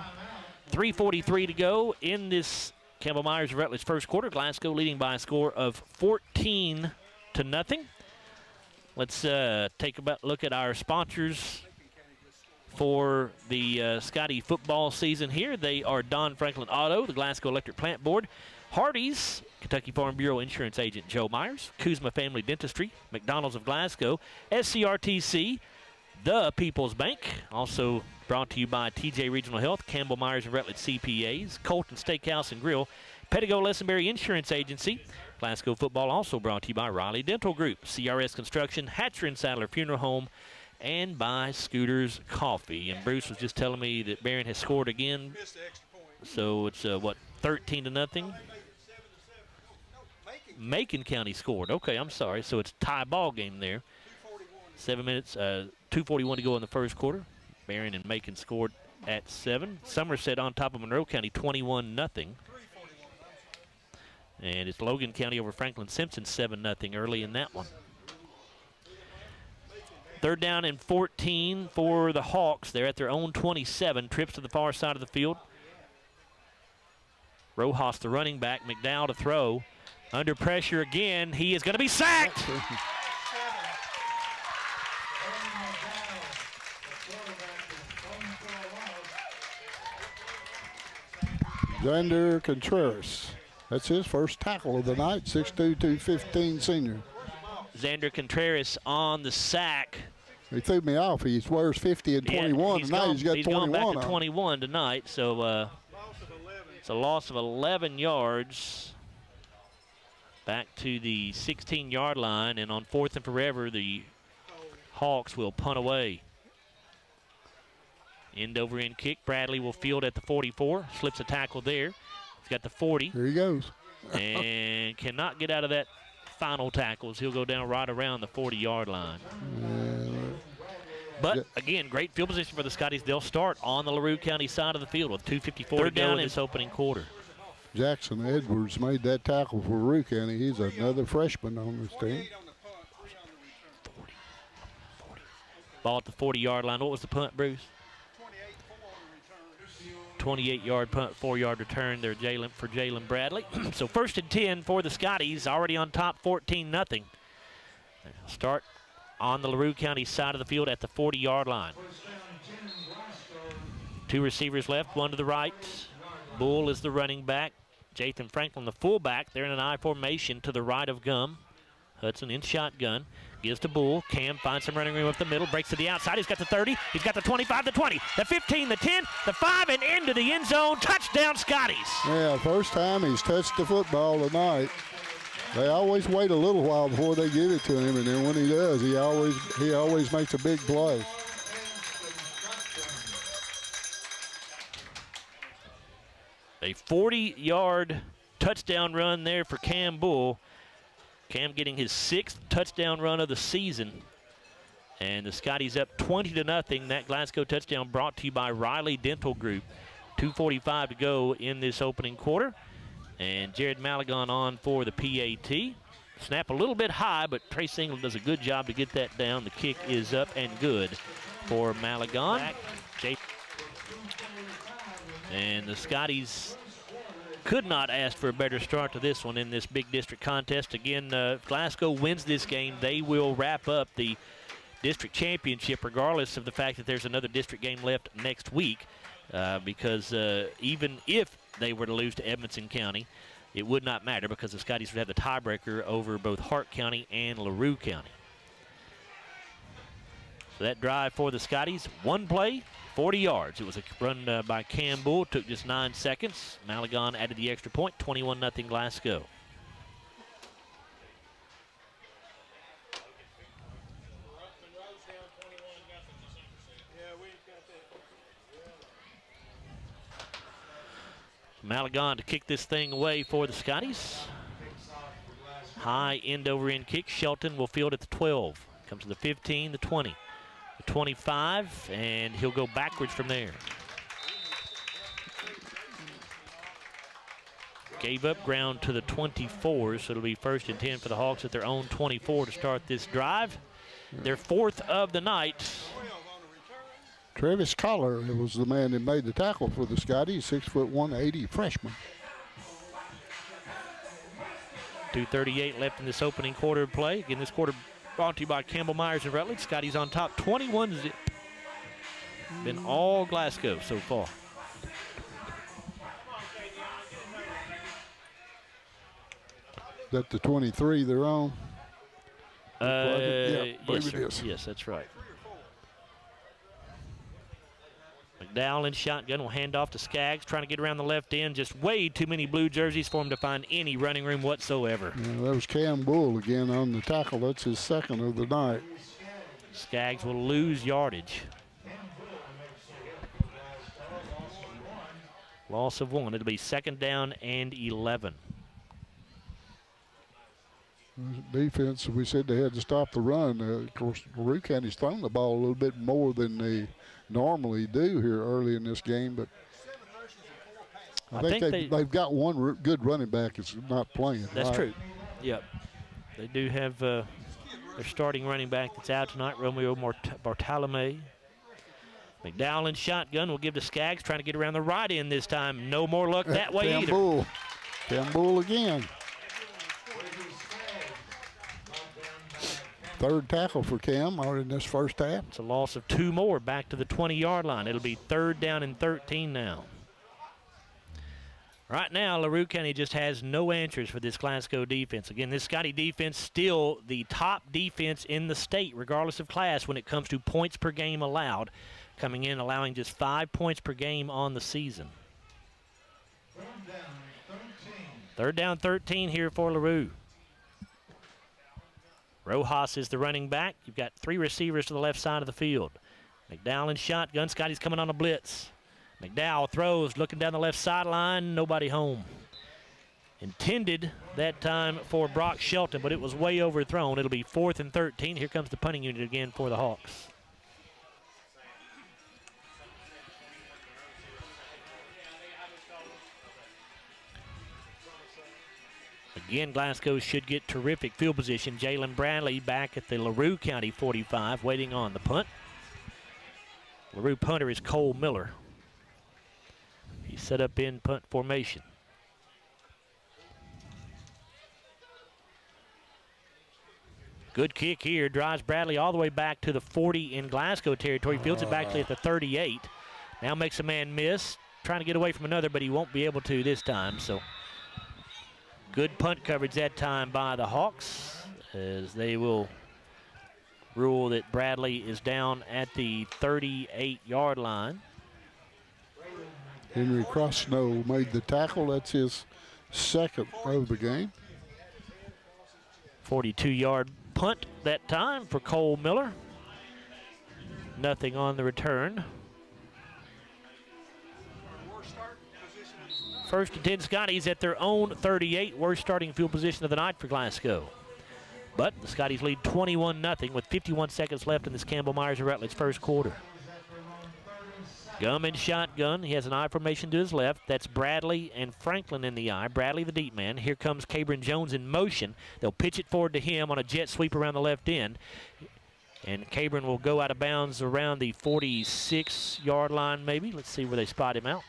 3:43 to go in this Campbell Myers Rutledge first quarter. Glasgow leading by a score of 14-0. Let's take a look at our sponsors for the Scotty football season here. They are Don Franklin Auto, the Glasgow Electric Plant Board, Hardee's, Kentucky Farm Bureau Insurance Agent Joe Myers, Kuzma Family Dentistry, McDonald's of Glasgow, SCRTC, The People's Bank, also brought to you by TJ Regional Health, Campbell Myers and Rutledge CPAs, Colton Steakhouse and Grill, Pettigo Lessenberry Insurance Agency. Glasgow football also brought to you by Riley Dental Group, CRS Construction, Hatcher and Sadler Funeral Home, and by Scooters Coffee. And Bruce was just telling me that Berrien has scored again. So it's, 13-0? Macon County scored. Okay, I'm sorry. So it's a tie ball game there. 7 minutes, 2:41 to go in the first quarter. Berrien and Macon scored at 7. Somerset on top of Monroe County, 21-0. And it's Logan County over Franklin Simpson, 7-0 early in that one. 3rd down and 14 for the Hawks. They're at their own 27. Trips to the far side of the field. Rojas, the running back. McDowell to throw. Under pressure again. He is going to be sacked. Xander Contreras. That's his first tackle of the night, 6'2", 215 senior. Xander Contreras on the sack. He threw me off. He wears 50 and 21, and now he's got 21 gone back on. to 21 tonight, so it's a loss of 11 yards. Back to the 16-yard line, and on 4th and forever, the Hawks will punt away. End over end kick. Bradley will field at the 44. Slips a tackle there. He's got the 40. There he goes. And cannot get out of that final tackles. He'll go down right around the 40-yard line. But, again, great field position for the Scotties. They'll start on the LaRue County side of the field with 2:54 to go in this opening quarter. Jackson Edwards made that tackle for LaRue County. He's another freshman on this team. Ball at the 40-yard line. What was the punt, Bruce? 28-yard punt, 4-yard return there for Jalen Bradley. So 1st and 10 for the Scotties, already on top 14-0. Start on the LaRue County side of the field at the 40-yard line. 2 receivers left, 1 to the right. Bull is the running back. Jathan Franklin, the fullback. They're in an I formation to the right of Gum. Hudson in shotgun. Gives to Bull. Cam finds some running room up the middle. Breaks to the outside. He's got the 30. He's got the 25, the 20, the 15, the 10, the 5, and into the end zone. Touchdown, Scotties. Yeah, first time he's touched the football tonight. They always wait a little while before they give it to him, and then when he does, he always makes a big play. A 40-yard touchdown run there for Cam Bull. Cam getting his 6th touchdown run of the season. And the Scotties up 20-0. That Glasgow touchdown brought to you by Riley Dental Group. 2:45 to go in this opening quarter. And Jared Malagon on for the PAT. Snap a little bit high, but Trace England does a good job to get that down. The kick is up and good for Malagon. And the Scotties could not ask for a better start to this one in this big district contest. Again, if Glasgow wins this game, they will wrap up the district championship regardless of the fact that there's another district game left next week because even if they were to lose to Edmonson County, it would not matter because the Scotties would have the tiebreaker over both Hart County and LaRue County. So that drive for the Scotties, one play, 40 yards. It was a run by Cam Bull, took just 9 seconds. Malagon added the extra point, 21-0 Glasgow. Malagon to kick this thing away for the Scotties. High end-over-end kick. Shelton will field at the 12. Comes to the 15, the 20, the 25, and he'll go backwards from there. Gave up ground to the 24, so it'll be 1st and 10 for the Hawks at their own 24 to start this drive. Their 4th of the night. Travis Collar was the man that made the tackle for the Scotties, 6'1", 80 freshman. 2:38 left in this opening quarter of play. Again, this quarter brought to you by Campbell Myers and Rutledge. Scotties on top, 21-0. Been all Glasgow so far. Is that the 23 they're on? Yeah, believe yes, it sir. is. Yes, that's right. McDowell in shotgun will hand off to Skaggs, trying to get around the left end. Just way too many blue jerseys for him to find any running room whatsoever. Yeah, that was Cam Bull again on the tackle. That's his 2nd of the night. Skaggs will lose yardage. Loss of 1. It'll be 2nd down and 11. Defense, we said they had to stop the run. Of course, LaRue County's thrown the ball a little bit more than they normally do here early in this game, but I think they've got one good running back that's not playing. That's right? true. Yep. They do have their starting running back that's out tonight, Romeo Bartolome. McDowell in shotgun will give to Skaggs, trying to get around the right end this time. No more luck that way either. Cam Bull again. 3rd tackle for Cam out in this first half. It's a loss of 2 more back to the 20-yard line. It'll be 3rd down and 13 now. Right now, LaRue County just has no answers for this Glasgow defense. Again, this Scotty defense still the top defense in the state, regardless of class, when it comes to points per game allowed. Coming in, allowing just 5 points per game on the season. 3rd down, 13 here for LaRue. Rojas is the running back. You've got 3 receivers to the left side of the field. McDowell in shotgun. Scotty's coming on a blitz. McDowell throws, looking down the left sideline. Nobody home. Intended that time for Brock Shelton, but it was way overthrown. It'll be 4th and 13. Here comes the punting unit again for the Hawks. Again, Glasgow should get terrific field position. Jalen Bradley back at the LaRue County 45, waiting on the punt. LaRue punter is Cole Miller. He's set up in punt formation. Good kick here. Drives Bradley all the way back to the 40 in Glasgow territory. Fields it back at the 38. Now makes a man miss. Trying to get away from another, but he won't be able to this time. So good punt coverage that time by the Hawks, as they will rule that Bradley is down at the 38-yard line. Henry Crossnow made the tackle. That's his second of the game. 42-yard punt that time for Cole Miller. Nothing on the return. First and 10 Scotties at their own 38. Worst starting field position of the night for Glasgow. But the Scotties lead 21-0 with 51 seconds left in this Campbell Myers and Rutledge first quarter. Gum in shotgun. He has an I formation to his left. That's Bradley and Franklin in the I. Bradley, the deep man. Here comes Cabron Jones in motion. They'll pitch it forward to him on a jet sweep around the left end. And Cabron will go out of bounds around the 46-yard line maybe. Let's see where they spot him out.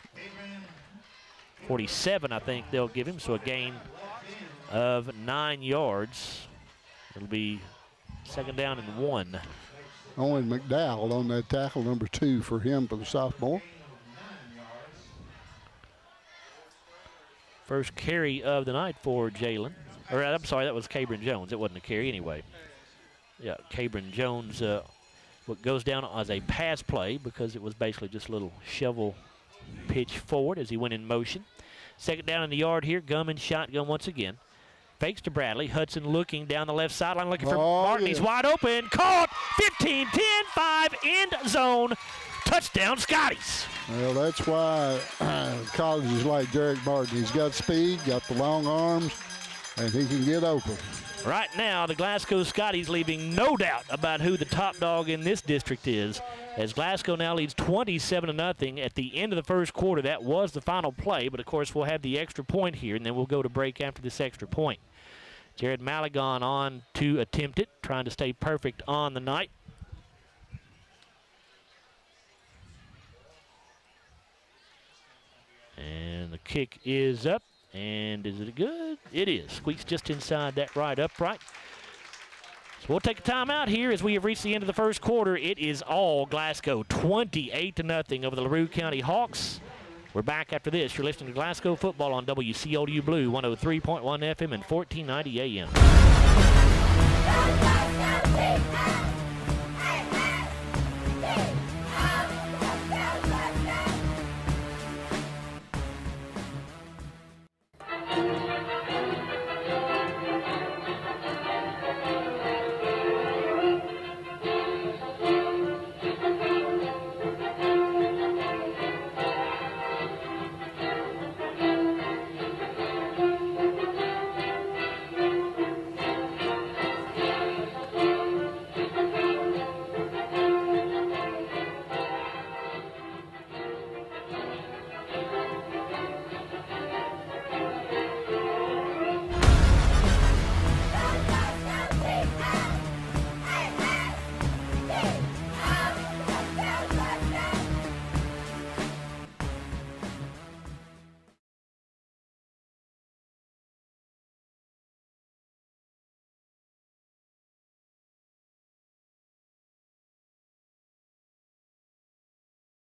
47, I think they'll give him, so a gain of 9 yards. It'll be second down and 1. Owen McDowell on that tackle, number 2 for him for the sophomore. First carry of the night for Jalen. Or I'm sorry, that was Cabron Jones. It wasn't a carry anyway. Yeah, Cabron Jones, what goes down as a pass play because it was basically just a little shovel pitch forward as he went in motion. Second down in the yard here. Gum in shotgun once again. Fakes to Bradley. Hudson looking down the left sideline looking for Martin. Yeah. He's wide open. Caught. 15, 10, 5, end zone. Touchdown, Scotties. Well, that's why colleges like Derek Martin. He's got speed, got the long arms, and he can get open. Right now, the Glasgow Scotties leaving no doubt about who the top dog in this district is, as Glasgow now leads 27-0 at the end of the first quarter. That was the final play, but of course we'll have the extra point here, and then we'll go to break after this extra point. Jared Maligon on to attempt it, trying to stay perfect on the night. And the kick is up. And is it good? It is. Squeaks just inside that right upright. So we'll take a timeout here as we have reached the end of the first quarter. It is all Glasgow, 28-0 over the LaRue County Hawks. We're back after this. You're listening to Glasgow football on WCOU Blue, 103.1 FM and 1490 AM.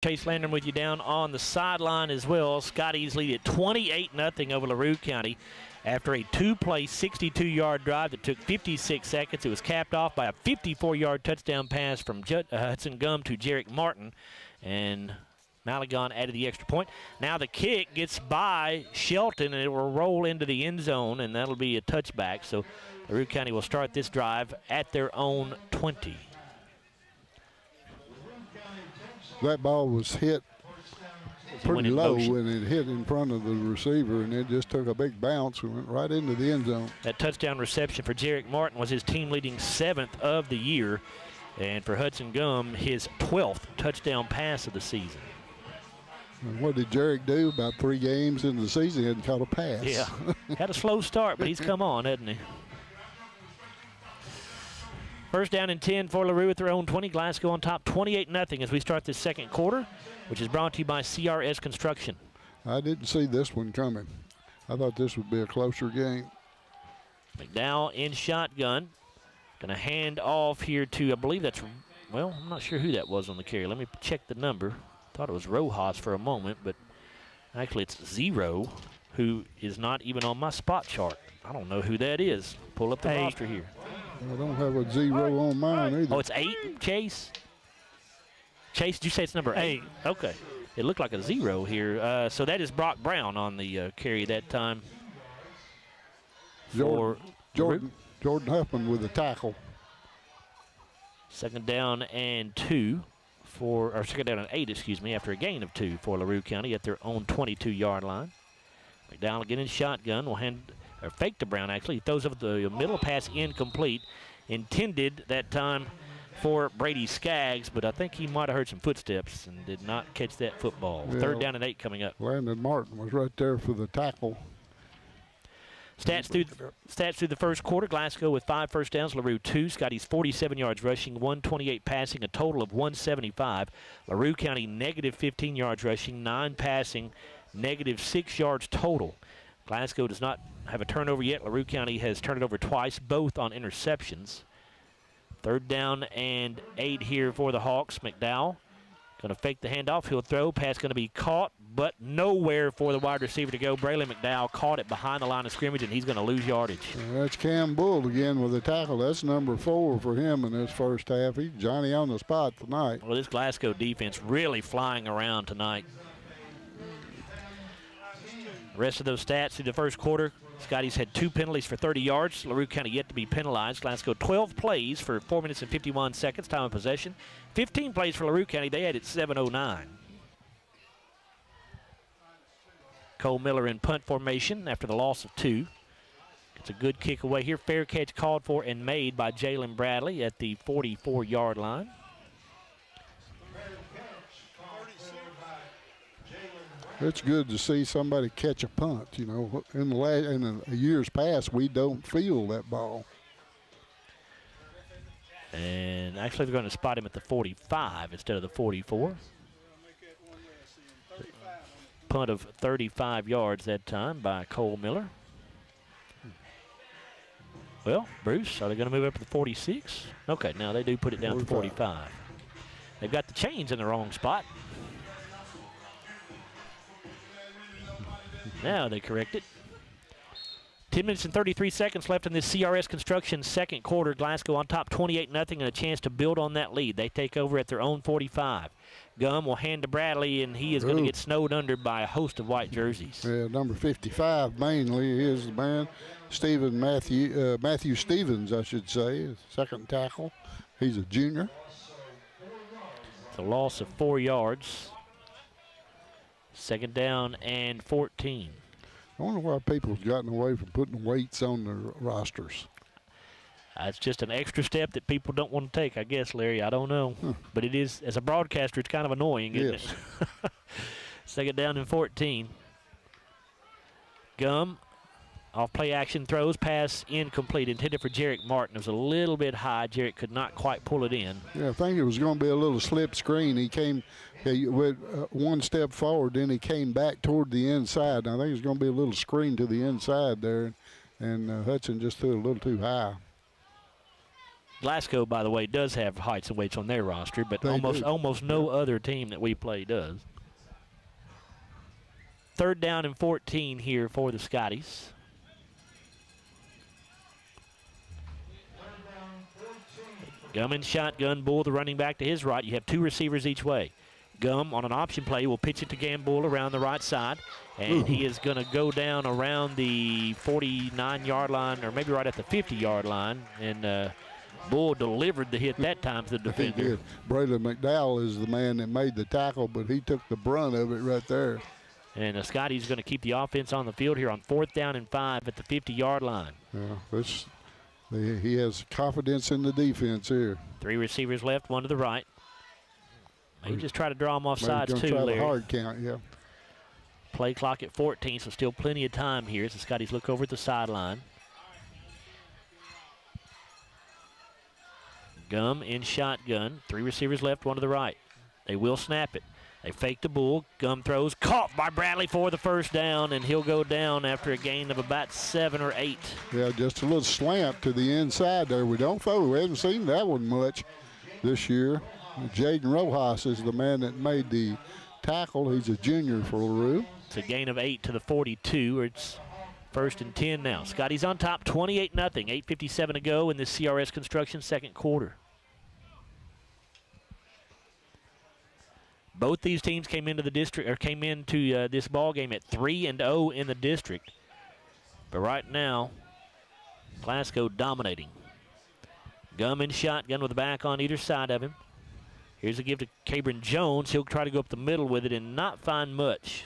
Chase Landrum with you down on the sideline as well. Scotties lead at 28-0 over LaRue County after a two-play 62-yard drive that took 56 seconds. It was capped off by a 54-yard touchdown pass from Hudson Gum to Jarek Martin, and Maligon added the extra point. Now the kick gets by Shelton, and it will roll into the end zone, and that'll be a touchback. So LaRue County will start this drive at their own 20. That ball was hit pretty low when it hit in front of the receiver, and it just took a big bounce and went right into the end zone. That touchdown reception for Jarek Martin was his team-leading 7th of the year, and for Hudson Gum, his 12th touchdown pass of the season. And what did Jarek do? About 3 games into the season, he hadn't caught a pass. Yeah, had a slow start, but he's come on, hasn't he? First down and 10 for LaRue at their own 20. Glasgow on top 28-0 as we start this second quarter, which is brought to you by CRS Construction. I didn't see this one coming. I thought this would be a closer game. McDowell in shotgun. Going to hand off here to, I believe that's, well, I'm not sure who that was on the carry. Let me check the number. Thought it was Rojas for a moment, but actually it's 0, who is not even on my spot chart. I don't know who that is. Pull up the roster here. I don't have a 0 on mine either. Oh, it's 8, Chase? Chase, did you say it's number 8? Okay. It looked like a 0 here. So that is Brock Brown on the carry that time. Jordan Huffman with a tackle. Second down and 2 second down and 8, excuse me, after a gain of 2 for LaRue County at their own 22-yard line. McDowell again in shotgun will fake to Brown actually. He throws over the middle, pass incomplete. Intended that time for Brady Skaggs, but I think he might have heard some footsteps and did not catch that football. Yeah, third down and 8 coming up. Landon Martin was right there for the tackle. Stats through the first quarter. Glasgow with 5 first downs. LaRue 2. Scotty's 47 yards rushing, 128 passing, a total of 175. LaRue County negative 15 yards rushing, 9 passing, negative 6 yards total. Glasgow does not have a turnover yet. LaRue County has turned it over twice, both on interceptions. Third down and 8 here for the Hawks. McDowell going to fake the handoff. He'll throw. Pass going to be caught, but nowhere for the wide receiver to go. Braylon McDowell caught it behind the line of scrimmage, and he's going to lose yardage. That's Cam Bull again with a tackle. That's number 4 for him in this first half. He's Johnny on the spot tonight. Well, this Glasgow defense really flying around tonight. The rest of those stats through the first quarter. Scotty's had 2 penalties for 30 yards. LaRue County yet to be penalized. Glasgow 12 plays for 4 minutes and 51 seconds, time of possession. 15 plays for LaRue County. They had it 7:09. Cole Miller in punt formation after the loss of 2. It's a good kick away here. Fair catch called for and made by Jalen Bradley at the 44-yard line. It's good to see somebody catch a punt. You know, in the years past, we don't feel that ball. And actually, they're going to spot him at the 45 instead of the 44. Punt of 35 yards that time by Cole Miller. Well, Bruce, are they going to move up to the 46? Okay, now they do put it down to 45. They've got the chains in the wrong spot. Now they correct it. 10 minutes and 33 seconds left in this CRS Construction second quarter. Glasgow on top 28-0 and a chance to build on that lead. They take over at their own 45. Gum will hand to Bradley, and he is going to get snowed under by a host of white jerseys. Yeah, number 55 mainly is the man. Matthew Stevens, I should say, second tackle. He's a junior. It's a loss of 4 yards. Second down and 14. I wonder why people have gotten away from putting weights on their rosters. It's just an extra step that people don't want to take, I guess, Larry. I don't know. But it is, as a broadcaster, it's kind of annoying, isn't it? Second down and 14. Gum, off play action, throws, pass incomplete. Intended for Jarek Martin. It was a little bit high. Jarek could not quite pull it in. Yeah, I think it was going to be a little slip screen. He went one step forward, then he came back toward the inside. And I think it was going to be a little screen to the inside there, and Hudson just threw it a little too high. Glasgow, by the way, does have heights and weights on their roster, but almost no other team that we play does. Third down and 14 here for the Scotties. Gum in shotgun, Bull the running back to his right. You have 2 receivers each way. Gum on an option play will pitch it to Gambull around the right side, and he is going to go down around the 49-yard line, or maybe right at the 50-yard line, and Bull delivered the hit that time to the defender. He did. Braylon McDowell is the man that made the tackle, but he took the brunt of it right there. And Scotty's going to keep the offense on the field here on 4th down and 5 at the 50-yard line. Yeah, he has confidence in the defense here. 3 receivers left, 1 to the right. Maybe just try to draw them off sides too, try Larry. The hard count, yeah. Play clock at 14, so still plenty of time here as the Scotties look over at the sideline. Gum in shotgun. 3 receivers left, 1 to the right. They will snap it. They fake the Bull. Gum throws. Caught by Bradley for the first down, and he'll go down after a gain of about 7 or 8. Yeah, just a little slant to the inside there. We haven't seen that one much this year. Jaden Rojas is the man that made the tackle. He's a junior for LaRue. It's a gain of 8 to the 42. It's First and 10 now. Scotty's on top, 28-0. 8:57 to go in this CRS Construction second quarter. Both these teams came into the district, or came into this ball game at 3-0 in the district. But right now, Glasgow dominating. Gum in shotgun with the back on either side of him. Here's a give to Cabron Jones. He'll try to go up the middle with it and not find much.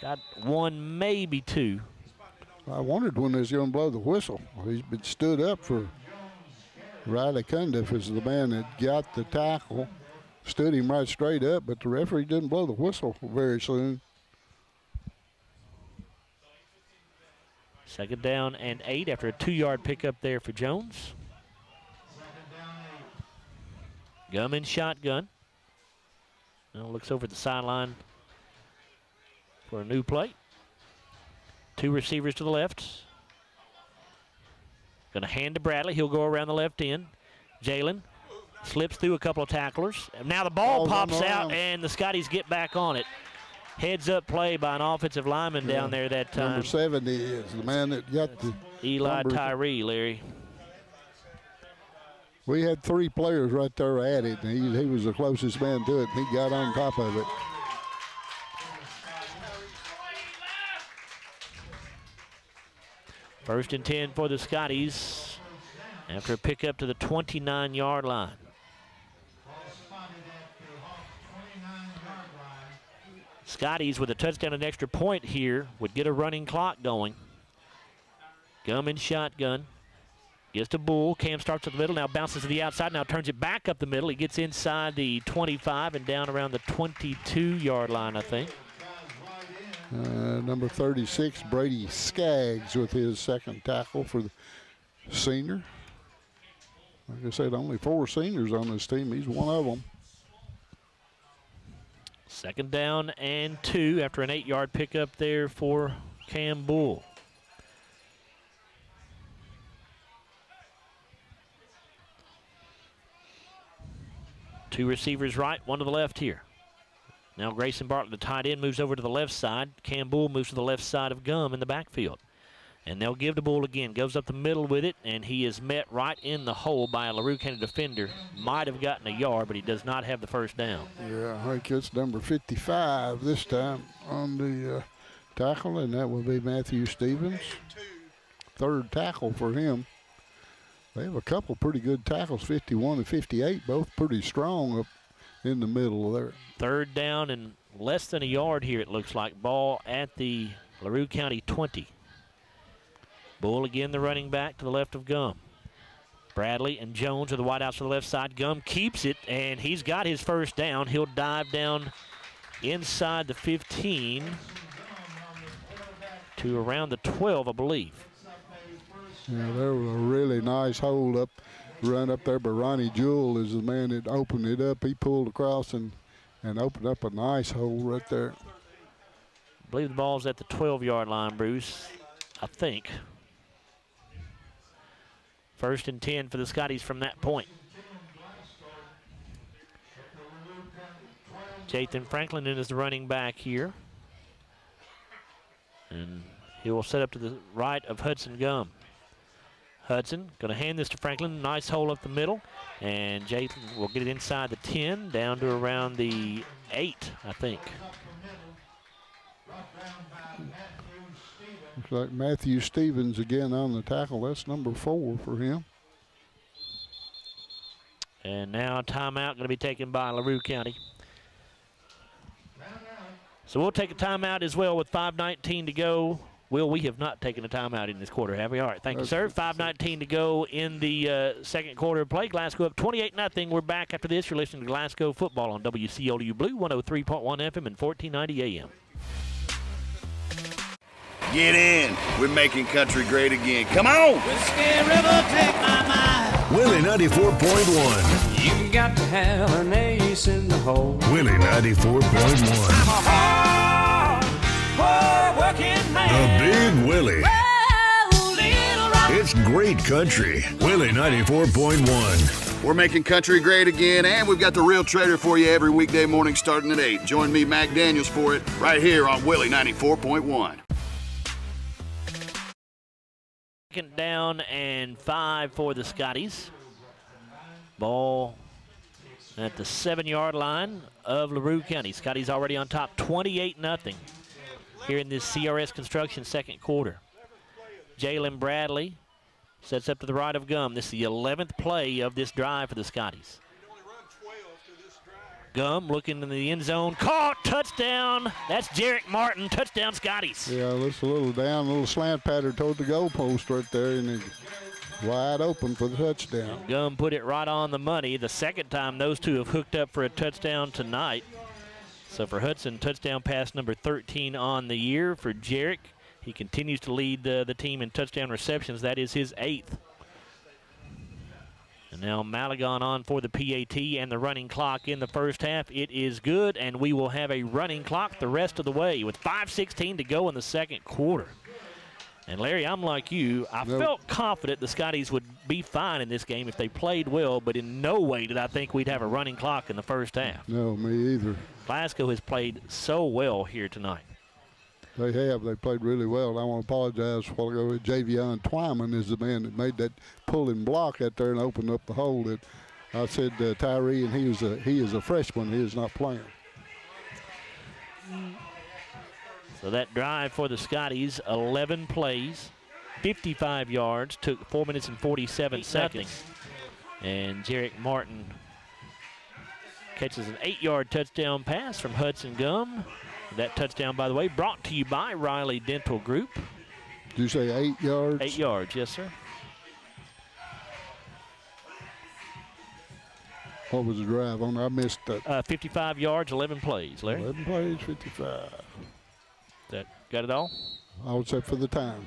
Got one, maybe two. I wondered when they was going to blow the whistle. He's been stood up for Riley Cundiff is the man that got the tackle. Stood him right straight up, but the referee didn't blow the whistle very soon. Second down and 8 after a 2-yard pickup there for Jones. Gum in shotgun. Now looks over the sideline for a new play. 2 receivers to the left. Going to hand to Bradley. He'll go around the left end. Jalen slips through a couple of tacklers. Now the ball pops out, and the Scotties get back on it. Heads up play by an offensive lineman down there that time. Number 70 is the man that got the Eli numbers. Tyree, Larry. We had 3 players right there at it, and he was the closest man to it, and he got on top of it. First and 10 for the Scotties after a pickup to the 29-yard line. Scotties with a touchdown and extra point here would get a running clock going. Gum in shotgun. Gets to Bull. Cam starts at the middle, now bounces to the outside, now turns it back up the middle. He gets inside the 25 and down around the 22-yard line, I think. Number 36, Brady Skaggs with his second tackle for the senior. Like I said, only 4 seniors on this team. He's one of them. Second down and 2 after an 8-yard pickup there for Cam Bull. Two receivers right, one to the left here. Now Grayson Bartlett, the tight end, moves over to the left side. Cam Bull moves to the left side of Gum in the backfield. And they'll give to Bull again. Goes up the middle with it, and he is met right in the hole by a LaRue County defender. Might have gotten a yard, but he does not have the first down. Yeah, I think it's number 55 this time on the tackle, and that will be Matthew Stevens. Third tackle for him. They have a couple pretty good tackles, 51 and 58, both pretty strong up in the middle there. Third down and less than a yard here, it looks like. Ball at the LaRue County 20. Bull again, the running back to the left of Gum. Bradley and Jones are the wideouts to the left side. Gum keeps it, and he's got his first down. He'll dive down inside the 15 to around the 12, I believe. Yeah, there was a really nice hold up, run up there, but Ronnie Jewell is the man that opened it up. He pulled across and opened up a nice hole right there. I believe the ball's at the 12-yard line, Bruce, I think. First and 10 for the Scotties from that point. Jathan Franklin is the running back here. And he will set up to the right of Hudson Gum. Hudson going to hand this to Franklin. Nice hole up the middle. And Jathan will get it inside the 10, down to around the 8, I think. Looks like Matthew Stevens again on the tackle. That's number 4 for him. And now a timeout going to be taken by LaRue County. So we'll take a timeout as well with 5:19 to go. Will, we have not taken a timeout in this quarter, have we? All right, thank you, sir. 5:19 to go in the second quarter of play. Glasgow up 28-0. We're back after this. You're listening to Glasgow football on WCOU Blue, 103.1 FM and 1490 AM. Get in. We're making country great again. Come on. Whiskey River, take my mind. Willie 94.1. You got to have an ace in the hole. Willie 94.1. I'm a hard working man. The Big Willie. Oh, little rock. It's great country. Willie 94.1. We're making country great again, and we've got the Real Trader for you every weekday morning starting at 8. Join me, Mac Daniels, for it right here on Willie 94.1. second down and 5 for the Scotties. Ball at the 7-yard line of LaRue County. Scotties already on top, 28-0 here in this CRS Construction second quarter. Jalen Bradley sets up to the right of Gum. This is the 11th play of this drive for the Scotties. Gum looking in the end zone. Caught. Touchdown. That's Jarek Martin. Touchdown, Scotties. Yeah, it's a little down, a little slant pattern toward the goalpost right there, and it's wide open for the touchdown. Gum put it right on the money. The second time those two have hooked up for a touchdown tonight. So for Hudson, touchdown pass number 13 on the year. For Jarek, he continues to lead the team in touchdown receptions. That is his 8th. And now Malagon on for the PAT and the running clock in the first half. It is good, and we will have a running clock the rest of the way with 5:16 to go in the second quarter. And, Larry, I'm like you. I felt confident the Scotties would be fine in this game if they played well, but in no way did I think we'd have a running clock in the first half. No, me either. Glasgow has played so well here tonight. They have. They played really well. And I want to apologize for a while ago. Javion Twyman is the man that made that pulling block out there and opened up the hole. That I said Tyree, and he is a freshman. He is not playing. So that drive for the Scotties, 11 plays, 55 yards, took 4 minutes and 47 seconds. And Jarek Martin catches an 8-yard touchdown pass from Hudson Gum. That touchdown, by the way, brought to you by Riley Dental Group. Did you say 8 yards? 8 yards, yes, sir. What was the drive on? I missed that. 55 yards, 11 plays, Larry. 11 plays, 55. That got it all? I would say for the time.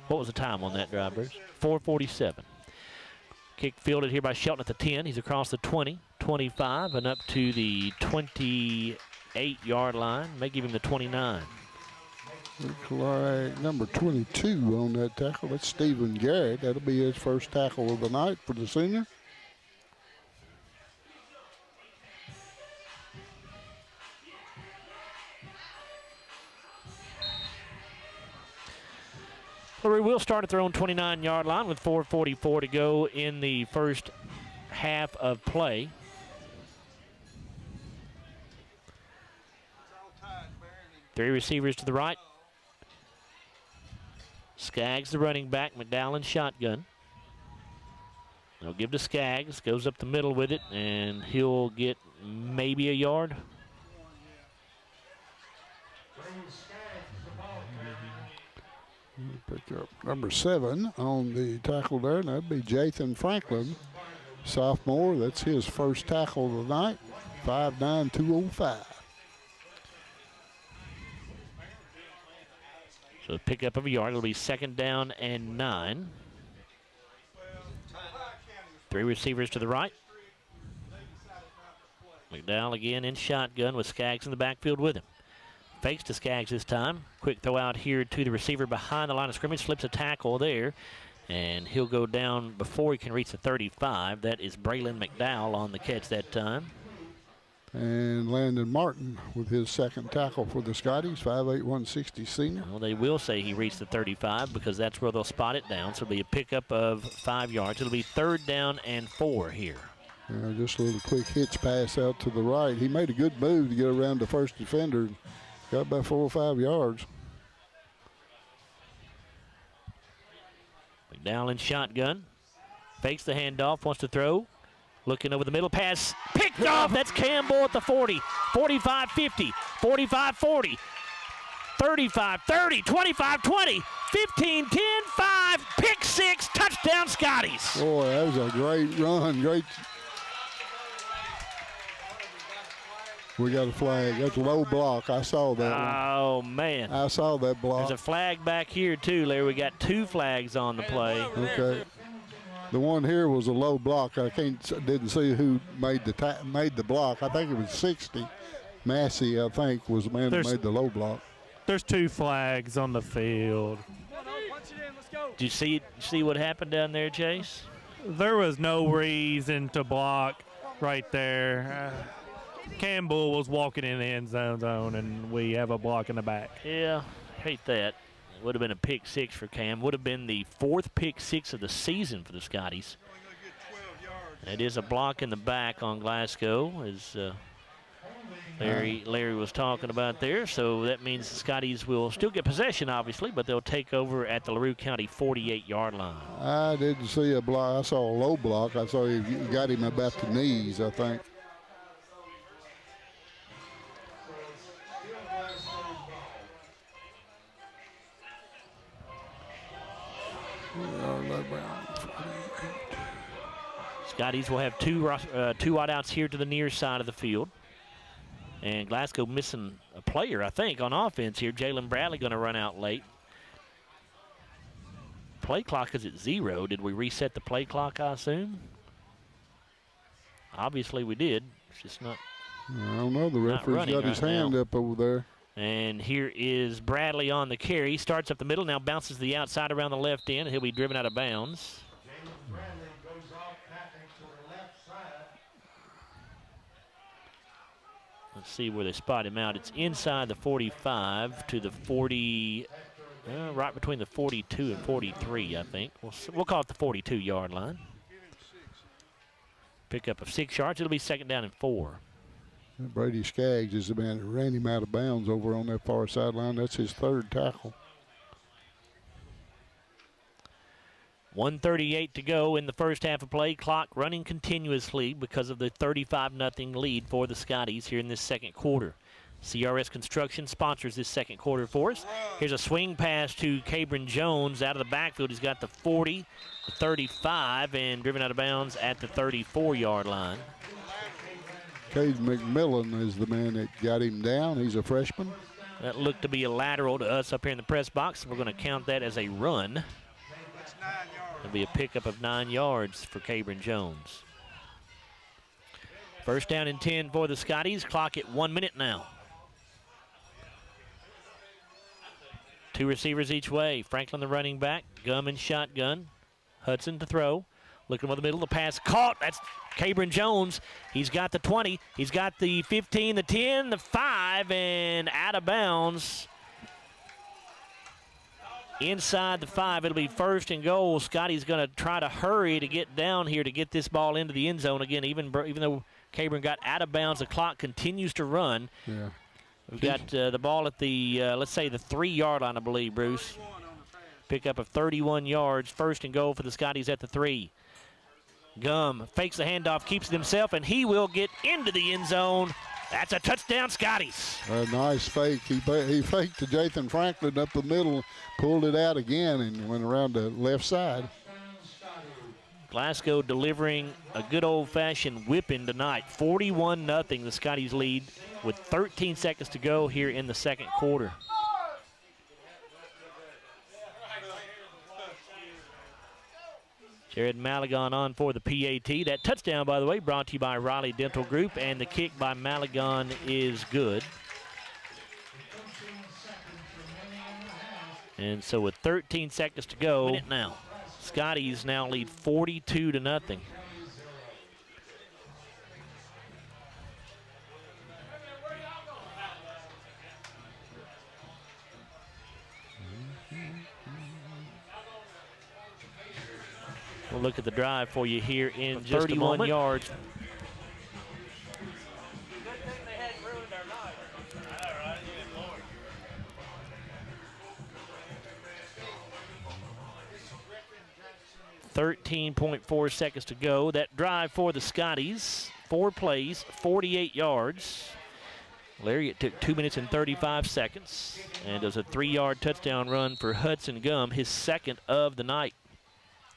What was the time on that drive, Bruce? 4:47. Kick fielded here by Shelton at the 10. He's across the 20, 25, and up to the 28-yard line. May give him the 29. Looks like number 22 on that tackle. That's Stephen Garrett. That'll be his first tackle of the night for the senior. LaRue will start at their own 29-yard line with 4:44 to go in the first half of play. Three receivers to the right. Skaggs, the running back. McDowell shotgun. They'll give to Skaggs. Goes up the middle with it, and he'll get maybe a yard. Pick up number 7 on the tackle there, and that'd be Jathan Franklin, sophomore. That's his first tackle of the night, 5'9", 205. So a pickup of a yard. It'll be second down and 9. Three receivers to the right. McDowell again in shotgun with Skaggs in the backfield with him. Fakes to Skaggs this time. Quick throw out here to the receiver behind the line of scrimmage. Slips a tackle there. And he'll go down before he can reach the 35. That is Braylon McDowell on the catch that time. And Landon Martin with his second tackle for the Scotties, 5'8", 160 senior. Well, they will say he reached the 35 because that's where they'll spot it down. So it'll be a pickup of 5 yards. It'll be third down and 4 here. Yeah, just a little quick hitch pass out to the right. He made a good move to get around the first defender. Got about 4 or 5 yards. McDowell in shotgun. Fakes the handoff, wants to throw. Looking over the middle, pass picked off. That's Campbell at the 40, 45-50, 45-40, 35-30, 25-20, 15-10, 5, pick 6, touchdown Scotties. Boy, that was a great run, great. We got a flag. That's a low block. I saw that one. Oh, man. I saw that block. There's a flag back here, too, Larry. We got 2 flags on the play. Okay. The one here was a low block. I didn't see who made the block. I think it was 60. Massey, I think, was the man that made the low block. There's 2 flags on the field. Did you see what happened down there, Chase? There was no reason to block right there. Campbell was walking in the end zone, and we have a block in the back. Yeah, hate that. Would have been a pick six for Cam. Would have been the 4th pick six of the season for the Scotties. It is a block in the back on Glasgow, as Larry was talking about there. So that means the Scotties will still get possession, obviously, but they'll take over at the LaRue County 48-yard line. I didn't see a block. I saw a low block. I saw he got him about the knees, I think. Scotties will have two wideouts here to the near side of the field. And Glasgow missing a player, I think, on offense here. Jalen Bradley going to run out late. Play clock is at 0. Did we reset the play clock, I assume? Obviously we did. It's just not. I don't know. The referee's got his hand up over there. And here is Bradley on the carry. Starts up the middle, now bounces the outside around the left end. He'll be driven out of bounds. Let's see where they spot him out. It's inside the 45 to the 40, right between the 42 and 43, I think. We'll call it the 42-yard line. Pickup of 6 yards. It'll be 2nd down and 4. Brady Skaggs is the man that ran him out of bounds over on that far sideline. That's his 3rd tackle. 1:38 to go in the first half of play. Clock running continuously because of the 35-0 lead for the Scotties here in this second quarter. CRS Construction sponsors this second quarter for us. Here's a swing pass to Cabron Jones out of the backfield. He's got the 40, the 35, and driven out of bounds at the 34-yard line. Cade McMillan is the man that got him down. He's a freshman. That looked to be a lateral to us up here in the press box. We're going to count that as a run. It'll be a pickup of 9 yards for Cabron Jones. First down and 10 for the Scotties. Clock at 1 minute now. 2 receivers each way. Franklin the running back. Gum in shotgun. Hudson to throw. Looking over the middle. The pass caught. That's Cabron Jones. He's got the 20. He's got the 15, the 10, the 5, and out of bounds. Inside the 5, it'll be 1st and goal. Scotty's going to try to hurry to get down here to get this ball into the end zone again. Even though Cabron got out of bounds, the clock continues to run. Yeah. We've got the ball at the, let's say, the 3-yard line, I believe, Bruce. Pickup of 31 yards. 1st and goal for the Scotties at the 3. Gum fakes the handoff, keeps it himself, and he will get into the end zone. That's a touchdown, Scotties. A nice fake. He faked to Jathan Franklin up the middle, pulled it out again, and went around the left side. Glasgow delivering a good old-fashioned whipping tonight. 41-0, the Scotties lead with 13 seconds to go here in the second quarter. Jared Maligon on for the PAT. That touchdown, by the way, brought to you by Riley Dental Group, and the kick by Maligon is good. And so with 13 seconds to go now, Scotties now lead 42-0. We'll look at the drive for you here in just 31 yards. .4 seconds to go. That drive for the Scotties, 4 plays, 48 yards. Larry, it took 2 minutes and 35 seconds, and does a 3-yard touchdown run for Hudson Gum, his 2nd of the night.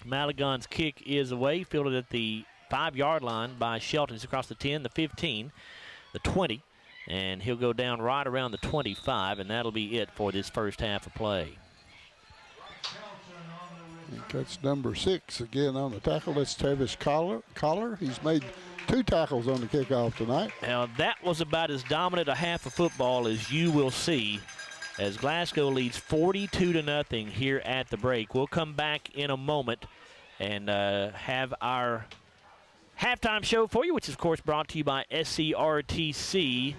Maligon's kick is away, fielded at the 5-yard line by Shelton. He's across the 10, the 15, the 20, and he'll go down right around the 25, and that'll be it for this first half of play. That's number 6 again on the tackle. That's Travis Collar. He's made 2 tackles on the kickoff tonight. Now, that was about as dominant a half of football as you will see, as Glasgow leads 42-0 here at the break. We'll come back in a moment and have our halftime show for you, which is, of course, brought to you by SCRTC.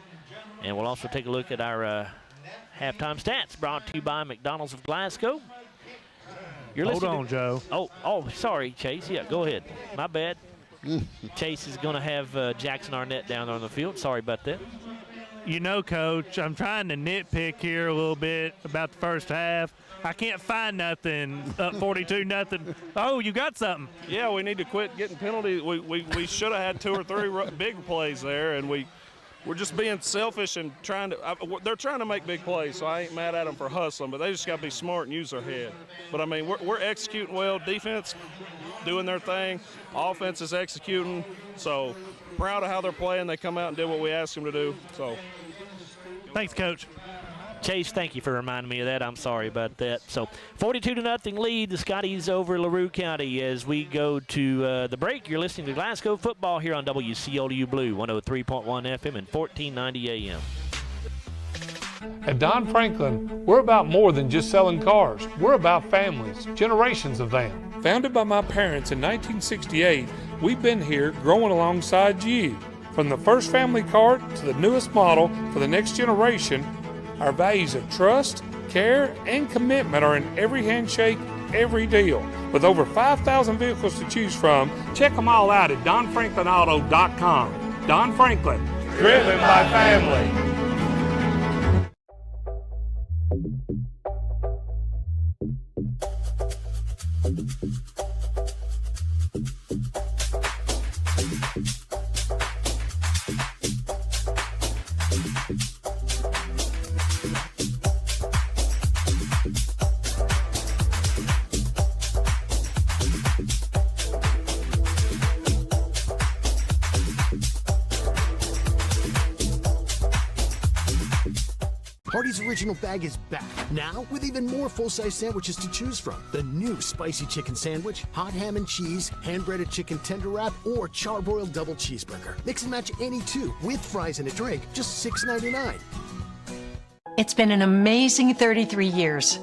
And we'll also take a look at our Halftime stats brought to you by McDonald's of Glasgow. Hold on, Joe. Oh, sorry, Chase. Yeah, go ahead. My bad. Chase is going to have Jackson Arnett down there on the field. Sorry about that. You know, Coach, I'm trying to nitpick here a little bit about the first half. I can't find nothing. Up 42-0. Oh, you got something. Yeah, we need to quit getting penalties. We should have had 2 or 3 big plays there, and we're just being selfish and trying to they're trying to make big plays, so I ain't mad at them for hustling, but they just got to be smart and use their head. But, I mean, we're executing well. Defense doing their thing. Offense is executing. So, proud of how they're playing. They come out and did what we asked them to do. So, thanks, Coach. Chase, thank you for reminding me of that. I'm sorry about that. So 42-0 lead, the Scotties over LaRue County. As we go to the break, you're listening to Glasgow football here on WCLU Blue, 103.1 FM and 1490 AM. At Don Franklin, we're about more than just selling cars. We're about families, generations of them. Founded by my parents in 1968, we've been here growing alongside you. From the first family car to the newest model for the next generation, our values of trust, care, and commitment are in every handshake, every deal. With over 5,000 vehicles to choose from, check them all out at DonFranklinAuto.com. Don Franklin, driven by family. Hardee's Original Bag is back, now with even more full-size sandwiches to choose from. The new spicy chicken sandwich, hot ham and cheese, hand-breaded chicken tender wrap, or charbroiled double cheeseburger. Mix and match any two, with fries and a drink, just $6.99. It's been an amazing 33 years.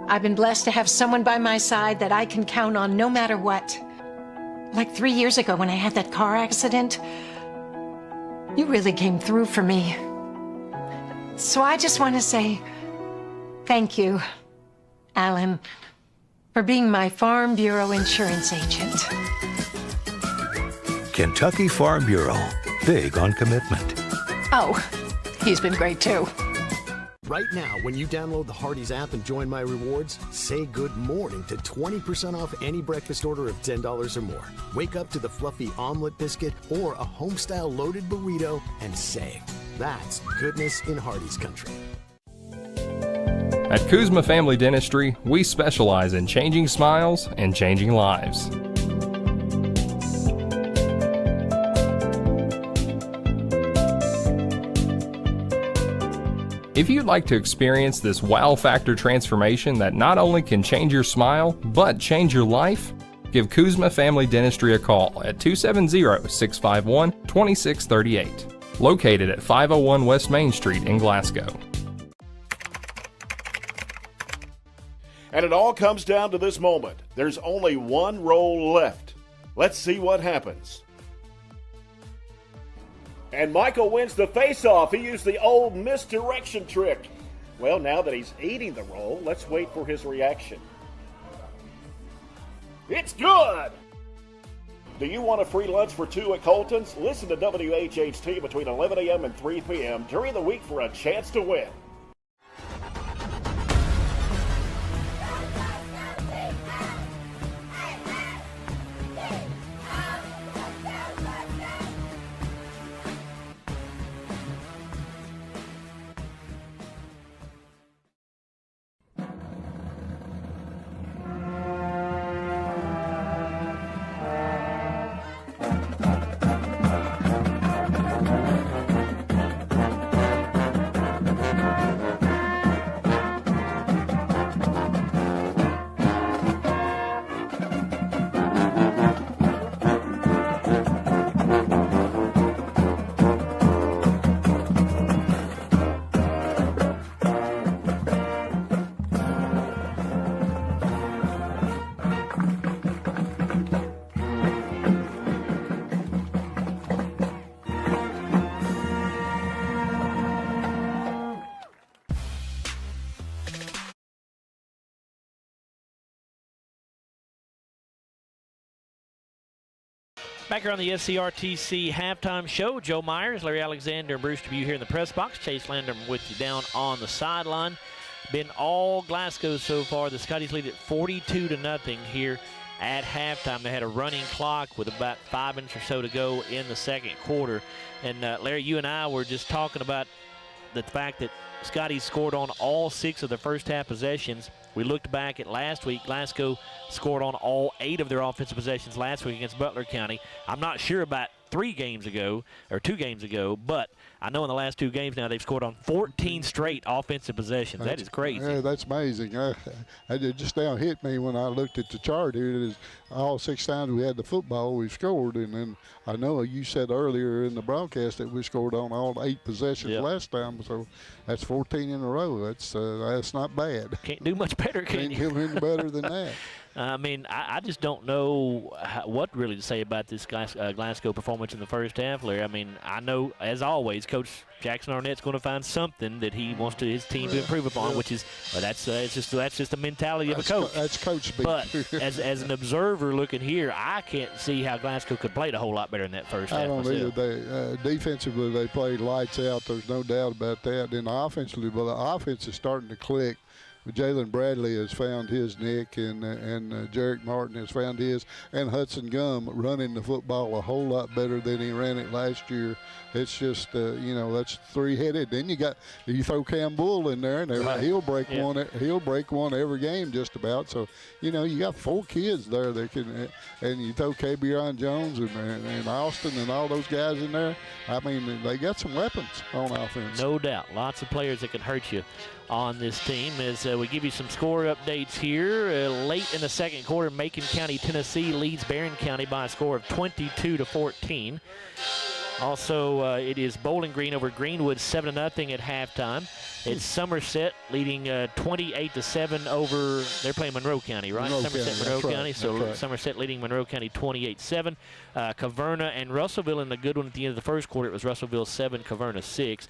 I've been blessed to have someone by my side that I can count on no matter what. Like 3 years ago when I had that car accident, you really came through for me. So I just want to say thank you, Alan, for being my Farm Bureau insurance agent. Kentucky Farm Bureau, big on commitment. Oh, he's been great too. Right now, when you download the Hardee's app and join My Rewards, say good morning to 20% off any breakfast order of $10 or more. Wake up to the fluffy omelet biscuit or a home-style loaded burrito and save. That's goodness in Hardee's country. At Kuzma Family Dentistry, we specialize in changing smiles and changing lives. If you'd like to experience this wow factor transformation that not only can change your smile, but change your life, give Kuzma Family Dentistry a call at 270-651-2638. Located at 501 West Main Street in Glasgow. And it all comes down to this moment. There's only one roll left. Let's see what happens. And Michael wins the face-off. He used the old misdirection trick. Well, now that he's eating the roll, let's wait for his reaction. It's good! Do you want a free lunch for two at Colton's? Listen to WHHT between 11 a.m. and 3 p.m. during the week for a chance to win. Back here on the SCRTC halftime show, Joe Myers, Larry Alexander, and Bruce Dubuque here in the press box. Chase Landrum with you down on the sideline. Been all Glasgow so far. The Scotties lead at 42-0 here at halftime. They had a running clock with about 5 minutes or so to go in the second quarter. And Larry, you and I were just talking about the fact that Scotties scored on all 6 of their first half possessions. We looked back at last week. Glasgow scored on all 8 of their offensive possessions last week against Butler County. I'm not sure about 2 games ago, but I know in the last 2 games now they've scored on 14 straight offensive possessions. That is crazy. Yeah, that's amazing. It just now hit me when I looked at the chart here. It is all 6 times we had the football, we scored. And then I know you said earlier in the broadcast that we scored on all 8 possessions last time. So that's 14 in a row. That's not bad. Can't do much better, can you? Can't do any better than that. I mean, I just don't know what really to say about this Glasgow performance in the first half, Larry. I mean, I know, as always, Coach Jackson Arnett's going to find something that he wants his team to improve upon, which is that's just the mentality of a coach. That's coach speak. But as an observer looking here, I can't see how Glasgow could play a whole lot better in that first half. I don't either. Defensively, they played lights out. There's no doubt about that. Then offensively, the offense is starting to click. Jalen Bradley has found his nick, and Jarek Martin has found his, and Hudson Gum running the football a whole lot better than he ran it last year. It's just, that's 3-headed. Then you throw Cam Bull in there, and he'll break one. He'll break one every game just about. So, you got 4 kids there that can, and you throw Kabion Jones and Austin and all those guys in there. I mean, they got some weapons on offense. No doubt, lots of players that can hurt you on this team. As we give you some score updates here. Late in the second quarter, Macon County, Tennessee leads Barron County by a score of 22-14. Also, it is Bowling Green over Greenwood 7-0 at halftime. It's Somerset leading 28-7 over. They're playing Monroe County, right? Monroe County. So Somerset leading Monroe County 28-7. Caverna and Russellville in the good one at the end of the first quarter. It was Russellville 7, Caverna 6.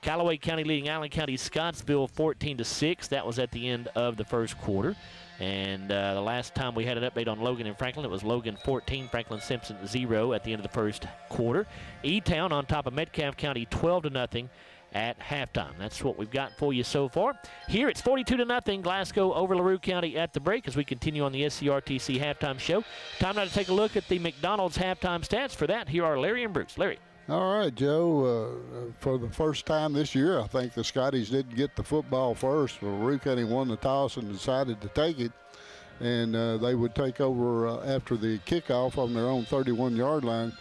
Callaway County leading Allen County Scottsville 14-6. That was at the end of the first quarter. And the last time we had an update on Logan and Franklin, it was Logan 14, Franklin Simpson 0 at the end of the first quarter. E-Town on top of Metcalfe County 12-0 at halftime. That's what we've got for you so far. Here it's 42-0 Glasgow over LaRue County at the break as we continue on the SCRTC halftime show. Time now to take a look at the McDonald's halftime stats. For that, here are Larry and Bruce. Larry. All right, Joe. For the first time this year, I think the Scotties didn't get the football first. LaRue County won the toss and decided to take it. And they would take over after the kickoff on their own 31-yard line.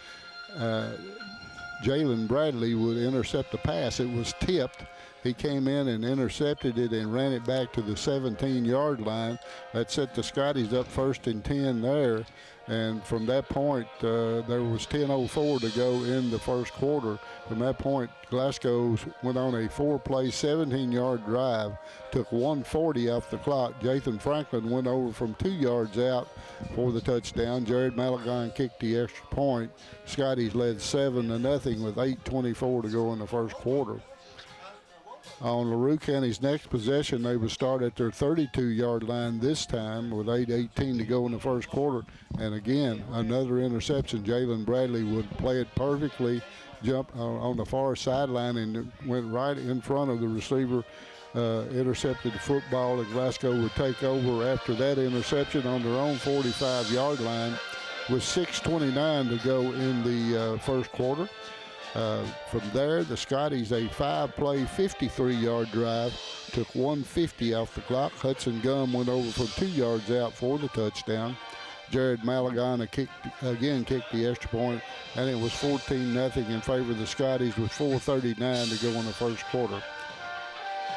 Jalen Bradley would intercept the pass. It was tipped. He came in and intercepted it and ran it back to the 17-yard line. That set the Scotties up 1st and 10 there. And from that point, there was 10:04 to go in the first quarter. From that point, Glasgow went on a 4-play, 17-yard drive, took 1:40 off the clock. Jathan Franklin went over from 2 yards out for the touchdown. Jared Malagon kicked the extra point. Scotties led 7-0 with 8:24 to go in the first quarter. On LaRue County's next possession, they would start at their 32-yard line this time with 8:18 to go in the first quarter. And again, another interception. Jalen Bradley would play it perfectly, jump on the far sideline and went right in front of the receiver, intercepted the football, and Glasgow would take over after that interception on their own 45-yard line with 6:29 to go in the first quarter. From there, the Scotties, a 5-play, 53-yard drive, took 1:50 off the clock. Hudson Gum went over from 2 yards out for the touchdown. Jared Malagana kicked the extra point, and it was 14-0 in favor of the Scotties with 4:39 to go in the first quarter.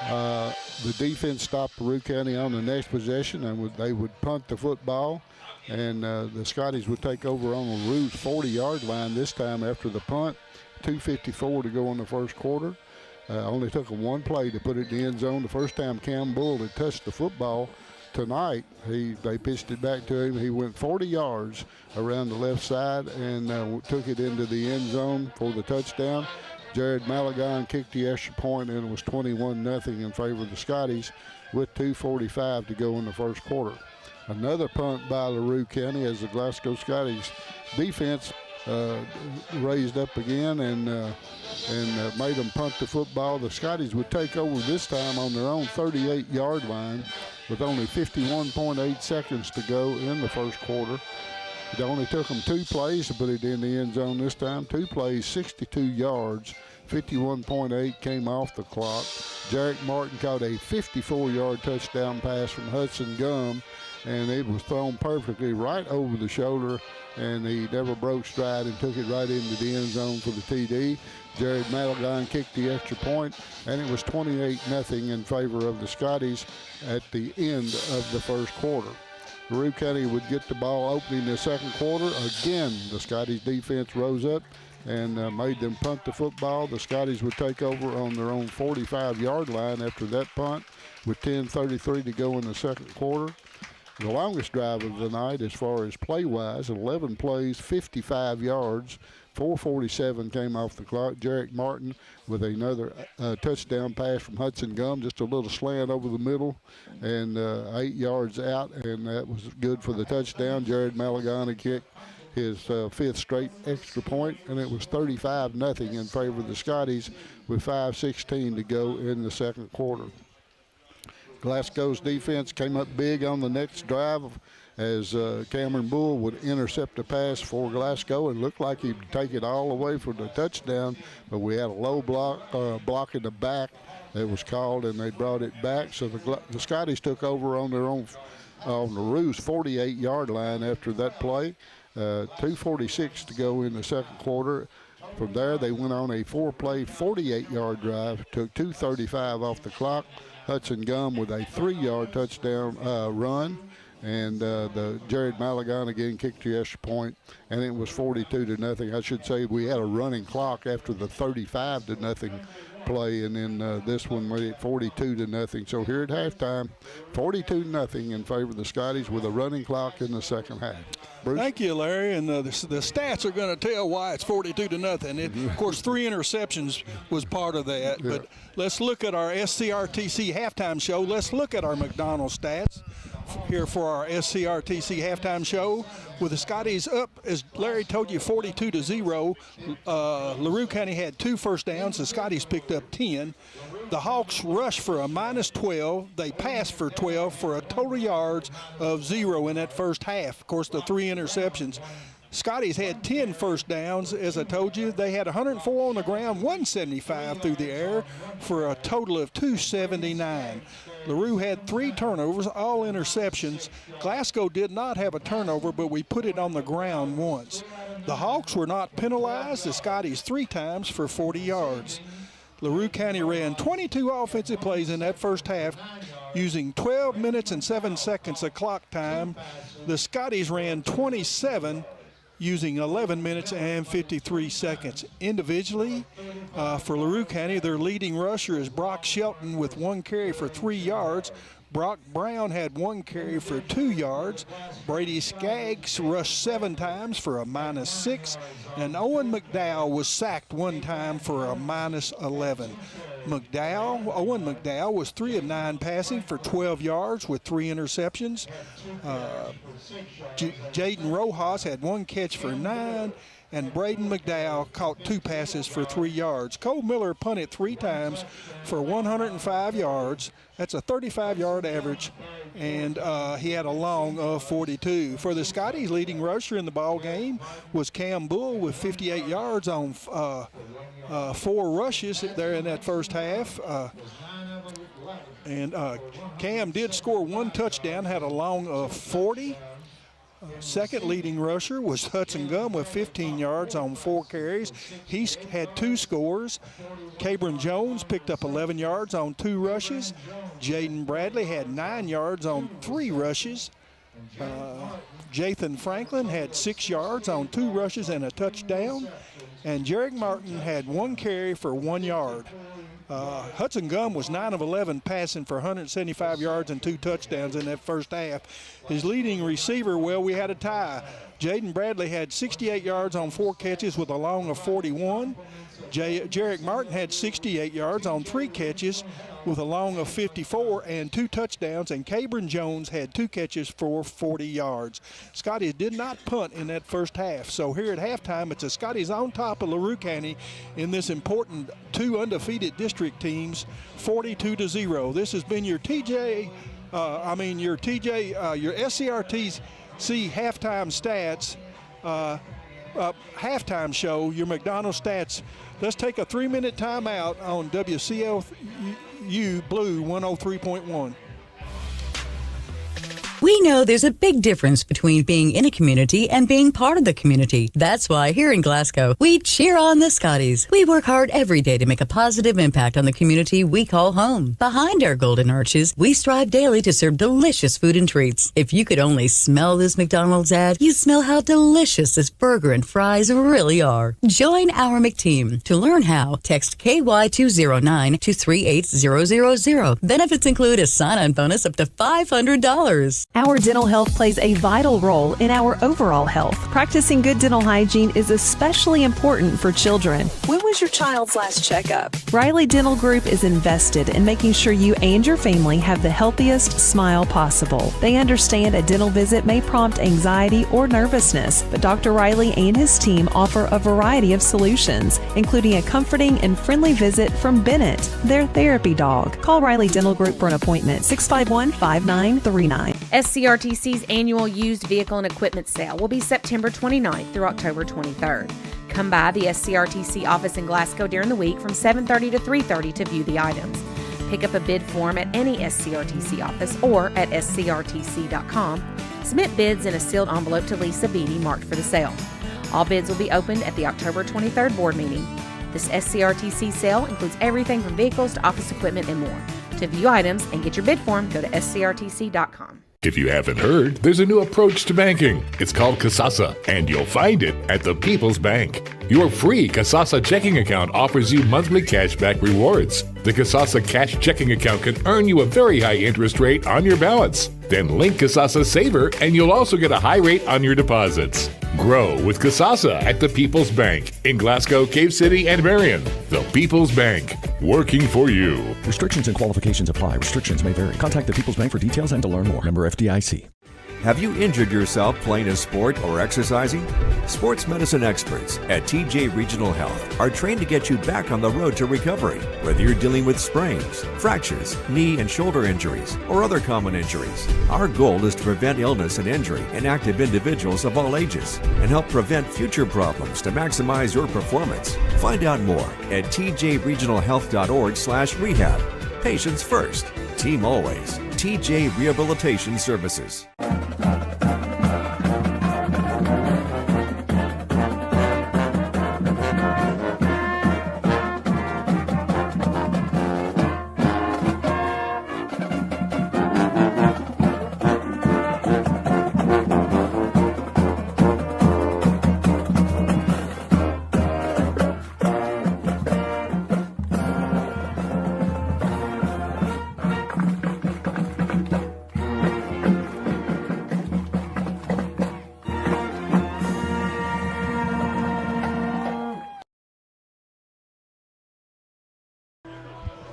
The defense stopped LaRue County on the next possession, and they would punt the football, and the Scotties would take over on LaRue's 40-yard line this time after the punt. 2:54 to go in the first quarter. Only took them 1 play to put it in the end zone. The first time Cam Bull had touched the football tonight, they pitched it back to him. He went 40 yards around the left side and took it into the end zone for the touchdown. Jared Malagon kicked the extra point, and it was 21-0 in favor of the Scotties with 2:45 to go in the first quarter. Another punt by LaRue County as the Glasgow Scotties defense raised up again and made them punt the football. The Scotties would take over this time on their own 38-yard line with only 51.8 seconds to go in the first quarter. It only took them 2 plays to put it in the end zone this time. 2 plays, 62 yards. 51.8 came off the clock. Jarek Martin caught a 54-yard touchdown pass from Hudson Gum, and it was thrown perfectly right over the shoulder, and he never broke stride and took it right into the end zone for the TD. Jared Malagon kicked the extra point, and it was 28-0 in favor of the Scotties at the end of the first quarter. LaRue County would get the ball opening the second quarter. Again, the Scotties defense rose up and made them punt the football. The Scotties would take over on their own 45-yard line after that punt with 10:33 to go in the second quarter. The longest drive of the night as far as play-wise, 11 plays, 55 yards. 4:47 came off the clock. Jarek Martin with another touchdown pass from Hudson Gum, just a little slant over the middle and 8 yards out, and that was good for the touchdown. Jared Malagana kicked his 5th straight extra point, and it was 35-0 in favor of the Scotties with 5:16 to go in the second quarter. Glasgow's defense came up big on the next drive as Cameron Bull would intercept a pass for Glasgow and looked like he'd take it all the way for the touchdown, but we had a low block in the back that was called, and they brought it back. So the Scotties took over on their own on the LaRue's 48-yard line after that play. 2:46 to go in the second quarter. From there, they went on a 4-play, 48-yard drive, took 2:35 off the clock. Hudson Gum with a 3-yard touchdown run, and the Jared Malagon again kicked the extra point, and it was 42-0. I should say we had a running clock after the 35-0 play, and then this one made it 42-0. So here at halftime, 42-0 in favor of the Scotties with a running clock in the second half. Bruce? Thank you, Larry. And the stats are going to tell why it's 42-0. Of course, 3 interceptions was part of that. Yeah. But let's look at our SCRTC halftime show. Let's look at our McDonald's stats here for our SCRTC halftime show. With the Scotties up, as Larry told you, 42-0. LaRue County had 2 first downs. The Scotties picked up 10. The Hawks rushed for a -12. They passed for 12 for a total yards of 0 in that first half. Of course, the 3 interceptions. Scotties had 10 first downs, as I told you. They had 104 on the ground, 175 through the air for a total of 279. LaRue had 3 turnovers, all interceptions. Glasgow did not have a turnover, but we put it on the ground once. The Hawks were not penalized. The Scotties 3 times for 40 yards. LaRue County ran 22 offensive plays in that first half using 12 minutes and 7 seconds of clock time. The Scotties ran 27 using 11 minutes and 53 seconds. Individually, for LaRue County, their leading rusher is Brock Shelton with 1 carry for 3 yards. Brock Brown had 1 carry for 2 yards. Brady Skaggs rushed 7 times for a -6. And Owen McDowell was sacked 1 time for a -11. Owen McDowell was 3 of 9 passing for 12 yards with 3 interceptions. Jaden Rojas had 1 catch for 9. And Braden McDowell caught 2 passes for 3 yards. Cole Miller punted 3 times for 105 yards. That's a 35-yard average, and he had a long of 42. For the Scotties, leading rusher in the ball game was Cam Bull with 58 yards on 4 rushes there in that first half. Cam did score 1 touchdown, had a long of 40. Second leading rusher was Hudson Gum with 15 yards on 4 carries. He had 2 scores. Cabron Jones picked up 11 yards on 2 rushes. Jaden Bradley had 9 yards on 3 rushes. Jathan Franklin had 6 yards on 2 rushes and a touchdown. And Jarek Martin had 1 carry for 1 yard. Hudson Gum was 9 of 11 passing for 175 yards and 2 touchdowns in that first half. His leading receiver, well, we had a tie. Jaden Bradley had 68 yards on 4 catches with a long of 41. Jarek Martin had 68 yards on 3 catches with a long of 54 and 2 touchdowns, and Cabron Jones had 2 catches for 40 yards. Scotty did not punt in that first half, so here at halftime, it's a Scotty's on top of LaRue County in this important 2 undefeated district teams, 42-0. This has been your your SCRTC halftime stats, halftime show, your McDonald's stats. Let's take a 3-minute timeout on WCLU Blue 103.1. We know there's a big difference between being in a community and being part of the community. That's why here in Glasgow, we cheer on the Scotties. We work hard every day to make a positive impact on the community we call home. Behind our golden arches, we strive daily to serve delicious food and treats. If you could only smell this McDonald's ad, you'd smell how delicious this burger and fries really are. Join our McTeam. To learn how, text KY209 to 38000. Benefits include a sign-on bonus up to $500. Our dental health plays a vital role in our overall health. Practicing good dental hygiene is especially important for children. When was your child's last checkup? Riley Dental Group is invested in making sure you and your family have the healthiest smile possible. They understand a dental visit may prompt anxiety or nervousness, but Dr. Riley and his team offer a variety of solutions, including a comforting and friendly visit from Bennett, their therapy dog. Call Riley Dental Group for an appointment, 651-5939. SCRTC's annual used vehicle and equipment sale will be September 29th through October 23rd. Come by the SCRTC office in Glasgow during the week from 7:30 to 3:30 to view the items. Pick up a bid form at any SCRTC office or at scrtc.com. Submit bids in a sealed envelope to Lisa Beatty marked for the sale. All bids will be opened at the October 23rd board meeting. This SCRTC sale includes everything from vehicles to office equipment and more. To view items and get your bid form, go to scrtc.com. If you haven't heard, there's a new approach to banking. It's called Kasasa, and you'll find it at the People's Bank. Your free Kasasa checking account offers you monthly cashback rewards. The Kasasa cash checking account can earn you a very high interest rate on your balance. Then link Kasasa Saver, and you'll also get a high rate on your deposits. Grow with Kasasa at the People's Bank in Glasgow, Cave City, and Marion. The People's Bank, working for you. Restrictions and qualifications apply. Restrictions may vary. Contact the People's Bank for details and to learn more. Member FDIC. Have you injured yourself playing a sport or exercising? Sports medicine experts at TJ Regional Health are trained to get you back on the road to recovery, whether you're dealing with sprains, fractures, knee and shoulder injuries, or other common injuries. Our goal is to prevent illness and injury in active individuals of all ages and help prevent future problems to maximize your performance. Find out more at tjregionalhealth.org/rehab. Patients first, team always. TJ Rehabilitation Services.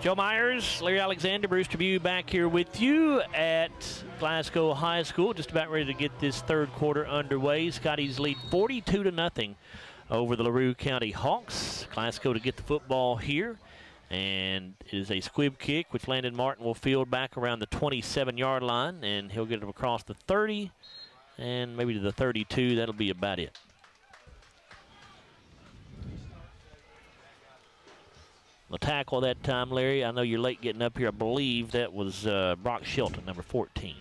Joe Myers, Larry Alexander, Bruce Tribune back here with you at Glasgow High School. Just about ready to get this third quarter underway. Scotties lead 42-0 over the LaRue County Hawks. Glasgow to get the football here. And it is a squib kick, which Landon Martin will field back around the 27-yard line. And he'll get it across the 30 and maybe to the 32. That'll be about it. The tackle that time, Larry, I know you're late getting up here. I believe that was Brock Shelton, number 14.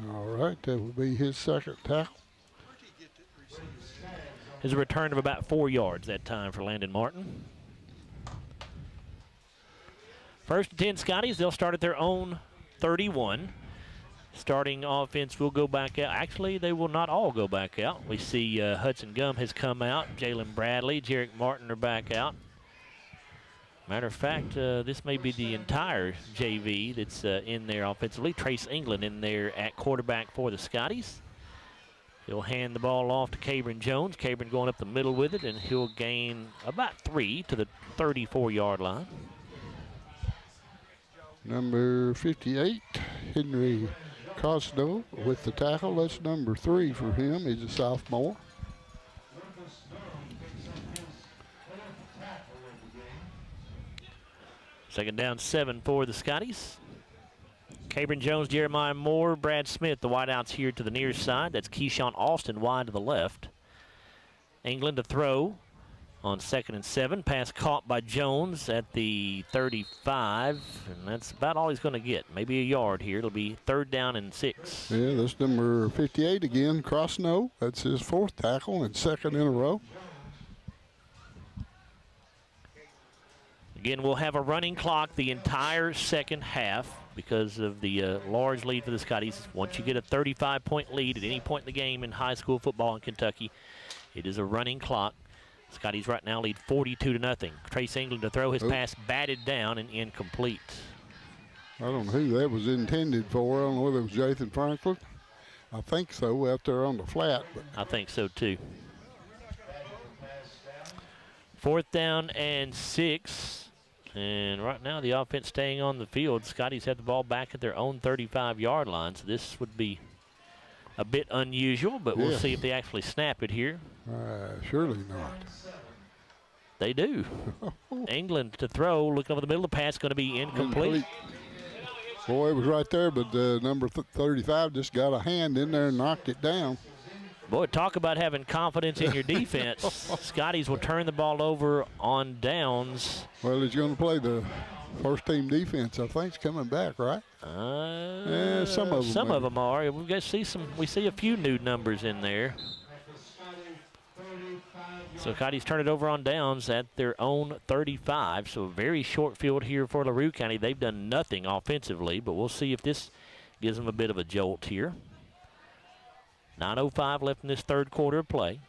All right, that would be his second tackle. His return of about 4 yards that time for Landon Martin. First and 10 Scotties, they'll start at their own 31. Starting offense will go back out. Actually, they will not all go back out. We see Hudson Gum has come out. Jalen Bradley, Jarek Martin are back out. Matter of fact, this may be the entire JV that's in there offensively. Trace England in there at quarterback for the Scotties. He'll hand the ball off to Cabron Jones. Cabron going up the middle with it, and he'll gain about 3 to the 34-yard line. Number 58, Henry Cosno with the tackle. That's number 3 for him. He's a sophomore. Second down 7 for the Scotties. Cabron Jones, Jeremiah Moore, Brad Smith, the wideouts here to the near side. That's Keyshawn Austin wide to the left. England to throw on 2nd and 7. Pass caught by Jones at the 35, and that's about all he's going to get. Maybe a yard here. It'll be 3rd down and 6. Yeah, that's number 58 again, Crossno. That's his 4th tackle and 2nd in a row. Again, we'll have a running clock the entire second half because of the large lead for the Scotties. Once you get a 35-point lead at any point in the game in high school football in Kentucky, it is a running clock. Scotties right now lead 42-0. Trace England to throw. His pass batted down and incomplete. I don't know who that was intended for. I don't know whether it was Jathan Franklin. I think so, out there on the flat. But I think so, too. 4th down and 6. And right now the offense staying on the field. Scotties have the ball back at their own 35-yard line, so this would be a bit unusual, but we'll see if they actually snap it here. Surely not. They do. England to throw, looking over the middle. The pass going to be incomplete. Boy, it was right there, but number 35 just got a hand in there and knocked it down. Boy, talk about having confidence in your defense. Scotties will turn the ball over on downs. Well, he's going to play the first-team defense. I think it's coming back, right? Some of them. Some of them are. We see a few new numbers in there. So Scotties turn it over on downs at their own 35. So a very short field here for LaRue County. They've done nothing offensively, but we'll see if this gives them a bit of a jolt here. 9:05 left in this 3rd quarter of play.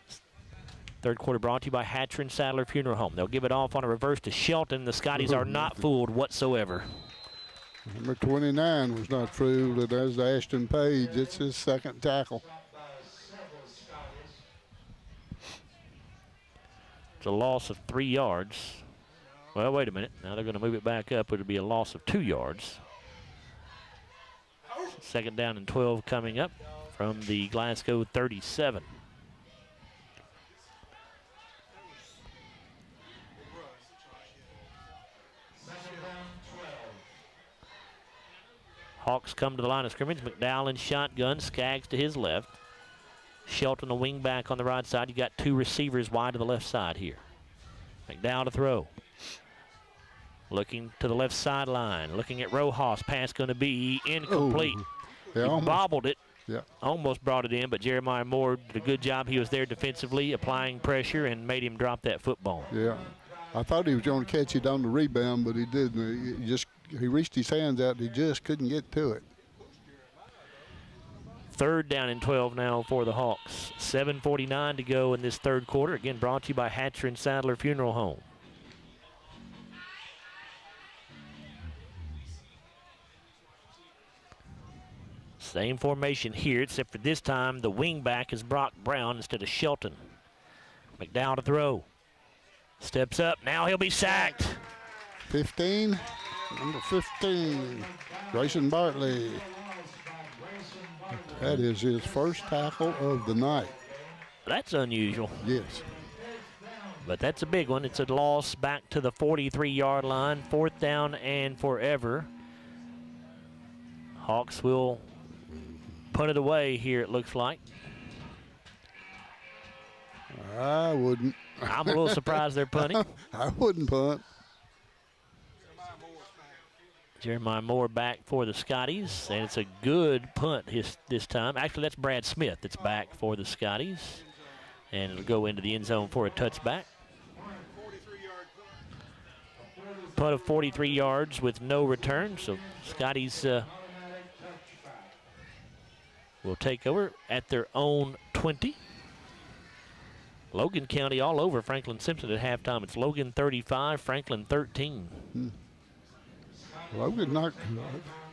3rd quarter brought to you by Hatcher and Sadler Funeral Home. They'll give it off on a reverse to Shelton. The Scotties are not fooled whatsoever. Number 29 was not fooled. As Ashton Page, it's his 2nd tackle. It's a loss of 3 yards. Well, wait a minute. Now they're going to move it back up. It'll be a loss of 2 yards. 2nd down and 12 coming up from the Glasgow 37. Hawks come to the line of scrimmage. McDowell in shotgun. Skaggs to his left. Shelton, the wing back on the right side. You got 2 receivers wide to the left side here. McDowell to throw. Looking to the left sideline. Looking at Rojas. Pass going to be incomplete. He bobbled it. Yeah. Almost brought it in, but Jeremiah Moore did a good job. He was there defensively, applying pressure, and made him drop that football. Yeah. I thought he was going to catch it on the rebound, but he didn't. He reached his hands out, and he just couldn't get to it. 3rd down and 12 now for the Hawks. 7:49 to go in this 3rd quarter. Again, brought to you by Hatcher and Sadler Funeral Home. Same formation here, except for this time the wing back is Brock Brown instead of Shelton. McDowell to throw. Steps up. Now he'll be sacked. 15. Number 15. Grayson Bartley. That is his 1st tackle of the night. That's unusual. Yes. But that's a big one. It's a loss back to the 43-yard line. 4th down and forever. Hawks will punt it away here, it looks like. I wouldn't. I'm a little surprised they're punting. I wouldn't punt. Jeremiah Moore back for the Scotties, and it's a good punt this time. Actually, that's Brad Smith that's back for the Scotties, and it'll go into the end zone for a touchback. Punt of 43 yards with no return, so Scotties will take over at their own 20. Logan County all over Franklin Simpson at halftime. It's Logan 35, Franklin 13. Logan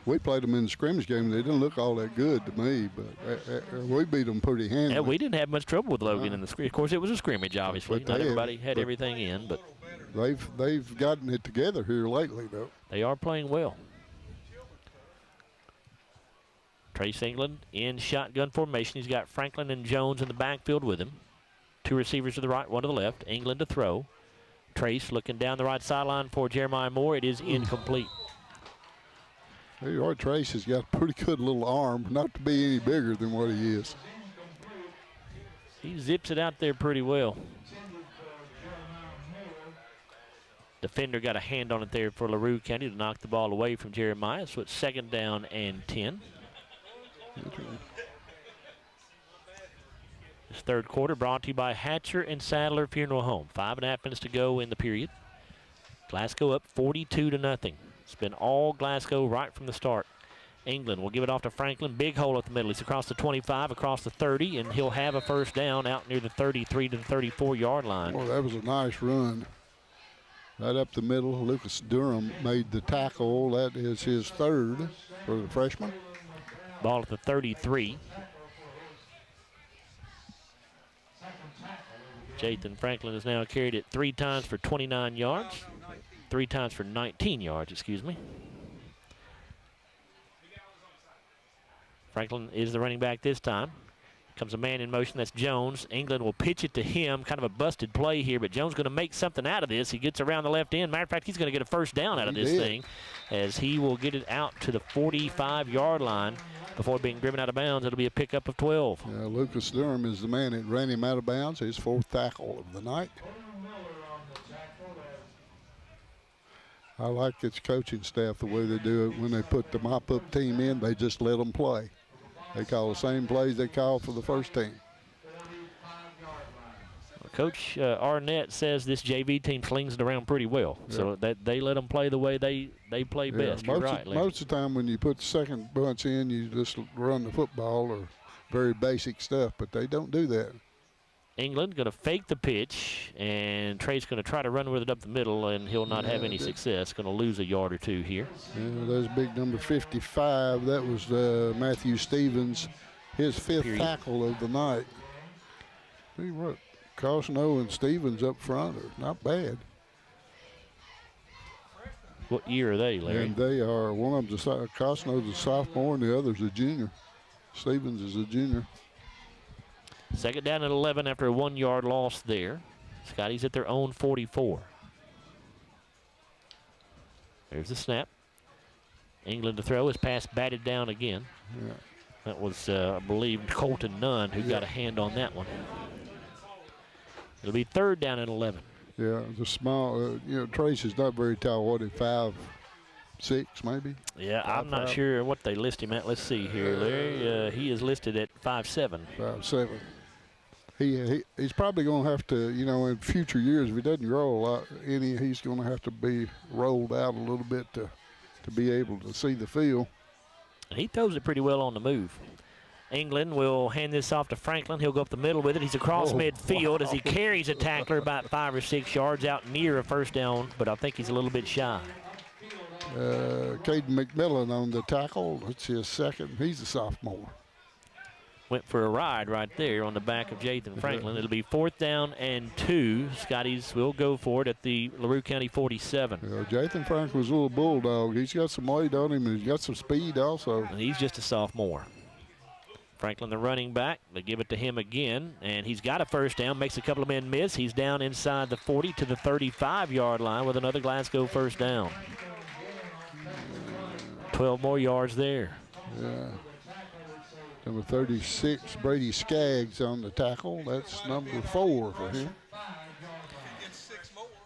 we played them in the scrimmage game. They didn't look all that good to me, but we beat them pretty handily. Yeah, we didn't have much trouble with Logan in the scrimmage. Of course, it was a scrimmage, obviously. Not everybody had everything in, but they've gotten it together here lately, though. They are playing well. Trace England in shotgun formation. He's got Franklin and Jones in the backfield with him. 2 receivers to the right, 1 to the left. England to throw. Trace looking down the right sideline for Jeremiah Moore. It is incomplete. There you are. Trace has got a pretty good little arm, not to be any bigger than what he is. He zips it out there pretty well. Defender got a hand on it there for LaRue County to knock the ball away from Jeremiah. So it's 2nd down and 10. This third quarter brought to you by Hatcher and Sadler Funeral Home. 5.5 minutes to go in the period. Glasgow up 42-0. It's been all Glasgow right from the start. England will give it off to Franklin. Big hole at the middle. He's across the 25, across the 30, and he'll have a first down out near the 33 to the 34-yard line. Oh, that was a nice run. Right up the middle. Lucas Durham made the tackle. That is his 3rd for the freshman. Ball at the 33. Jathan Franklin has now carried it 3 times for 29 yards. 3 times for 19 yards, excuse me. Franklin is the running back this time. Comes a man in motion, that's Jones. England will pitch it to him, kind of a busted play here, but Jones going to make something out of this. He gets around the left end. Matter of fact, he's going to get a first down out of this thing as he will get it out to the 45-yard line before being driven out of bounds. It'll be a pickup of 12. Lucas Durham is the man that ran him out of bounds, his 4th tackle of the night. I like its coaching staff, the way they do it. When they put the mop-up team in, they just let them play. They call the same plays they call for the first team. Coach Arnett says this JV team slings it around pretty well, so that they let them play the way they play best. You're right, most of the time when you put the second bunch in, you just run the football or very basic stuff, but they don't do that. England going to fake the pitch, and Trey's going to try to run with it up the middle, and he'll not have any success. Going to lose a yard or 2 here. Yeah, there's big number 55. That was Matthew Stevens, his 5th tackle of the night. See what, Cosno and Stevens up front are not bad. What year are they, Larry? And they are, one of them's Cosno's a sophomore, and the other's a junior. Stevens is a junior. 2nd down at 11 after a 1-yard loss there. Scotty's at their own 44. There's the snap. England to throw. His pass batted down again. Yeah. That was, I believe, Colton Nunn who got a hand on that one. It'll be 3rd down and 11. Yeah, the small, Trace is not very tall. What, 5'6", maybe? Yeah, I'm not sure what they list him at. Let's see here, Larry. He is listed at 5'7". 5'7". He's probably going to have to, in future years, if he doesn't grow a lot, he's going to have to be rolled out a little bit to be able to see the field. He throws it pretty well on the move. England will hand this off to Franklin. He'll go up the middle with it. He's across midfield as he carries a tackler about 5 or 6 yards out near a first down, but I think he's a little bit shy. Caden McMillan on the tackle. It's his 2nd. He's a sophomore. Went for a ride right there on the back of Jathan Franklin. It'll be 4th down and 2. Scotties will go for it at the LaRue County 47. Jathan Franklin's a little bulldog. He's got some weight on him, and he's got some speed also. And he's just a sophomore. Franklin, the running back, they give it to him again, and he's got a first down, makes a couple of men miss. He's down inside the 40 to the 35-yard line with another Glasgow first down. 12 more yards there. Yeah. Number 36, Brady Skaggs on the tackle. That's number 4 for him.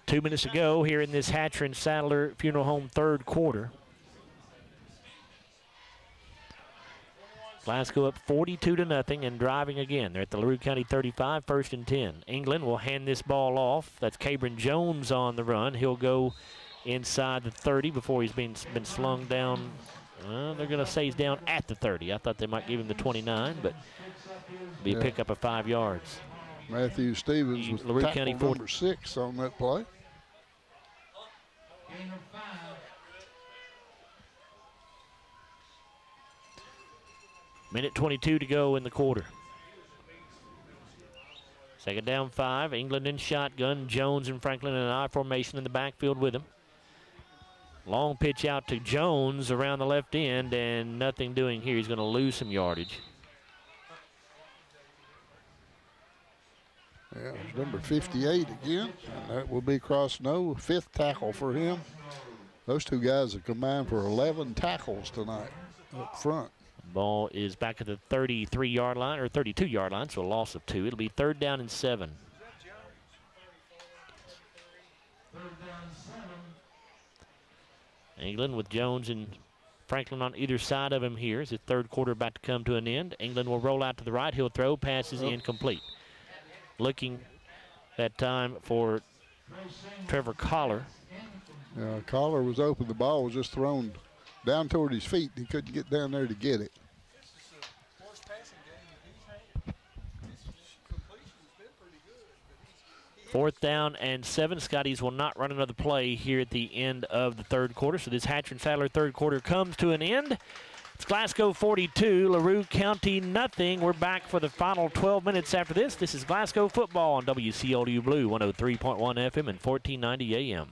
2 minutes to go here in this Hatcher and Sadler Funeral Home 3rd quarter. Glasgow up 42-0 and driving again. They're at the LaRue County 35, 1st and 10. England will hand this ball off. That's Cabron Jones on the run. He'll go inside the 30 before he's been slung down. They're going to say he's down at the 30. I thought they might give him the 29, but be a pickup of 5 yards. Matthew Stevens with LaRue tackle County number 6 on that play. Minute 22 to go in the quarter. Second down 5. England in shotgun. Jones and Franklin in an I formation in the backfield with him. Long pitch out to Jones around the left end, and nothing doing here. He's going to lose some yardage. Yeah, it's number 58 again. And that will be crossing over. 5th tackle for him. Those two guys have combined for 11 tackles tonight up front. Ball is back at the 33-yard line, or 32-yard line, so a loss of 2. It'll be 3rd down and 7. England with Jones and Franklin on either side of him here. As the third quarter about to come to an end. England will roll out to the right. He'll throw. Passes incomplete. Looking that time for Trevor Collar. Collar was open. The ball was just thrown down toward his feet. He couldn't get down there to get it. Fourth down and 7. Scotties will not run another play here at the end of the third quarter. So this Hatcher and Sadler third quarter comes to an end. It's Glasgow 42, LaRue County nothing. We're back for the final 12 minutes after this. This is Glasgow football on WCLU Blue, 103.1 FM and 1490 AM.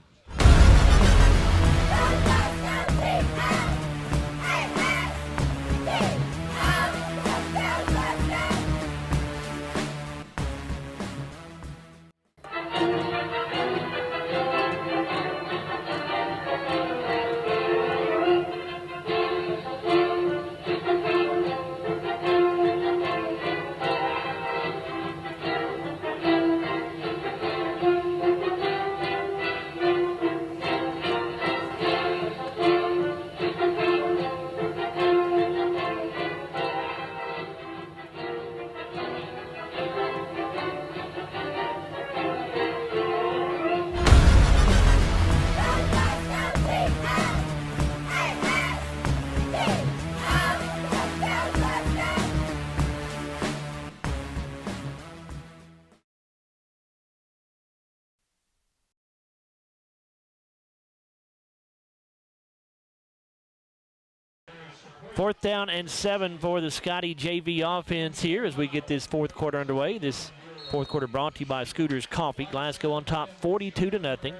Fourth down and 7 for the Scotty JV offense here as we get this fourth quarter underway. This fourth quarter brought to you by Scooters Coffee. Glasgow on top 42-0.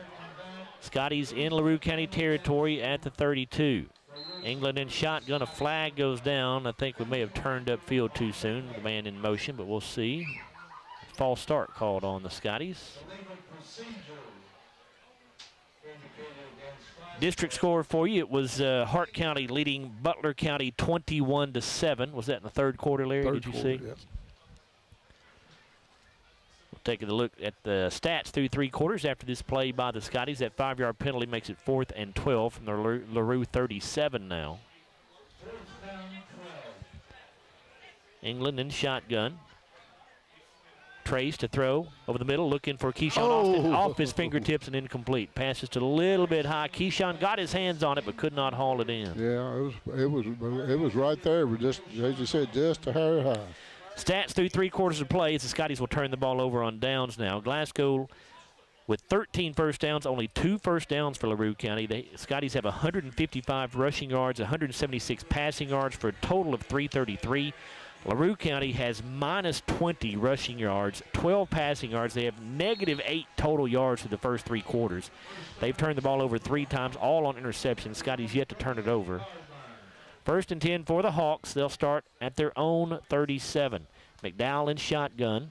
Scotty's in LaRue County territory at the 32. England in shotgun. A flag goes down. I think we may have turned up field too soon. The man in motion, but we'll see. False start called on the Scotties. District score for you, it was Hart County leading Butler County 21-7. Was that in the third quarter, Larry? Did you see? Yes. We'll take a look at the stats through 3 quarters after this play by the Scotties. That 5-yard penalty makes it 4th and 12 from the LaRue 37 now. England in shotgun. Trace to throw over the middle, looking for Keyshawn off his fingertips and incomplete. Passes to a little bit high. Keyshawn got his hands on it but could not haul it in. Yeah, it was right there. Just as you said, just a hair high. Stats through 3 quarters of play as the Scotties will turn the ball over on downs now. Glasgow with 13 first downs, only 2 first downs for LaRue County. The Scotties have 155 rushing yards, 176 passing yards for a total of 333. LaRue County has minus 20 rushing yards, 12 passing yards. They have negative 8 total yards for the first 3 quarters. They've turned the ball over 3 times, all on interceptions. Scotty's yet to turn it over. 1st and 10 for the Hawks. They'll start at their own 37. McDowell in shotgun.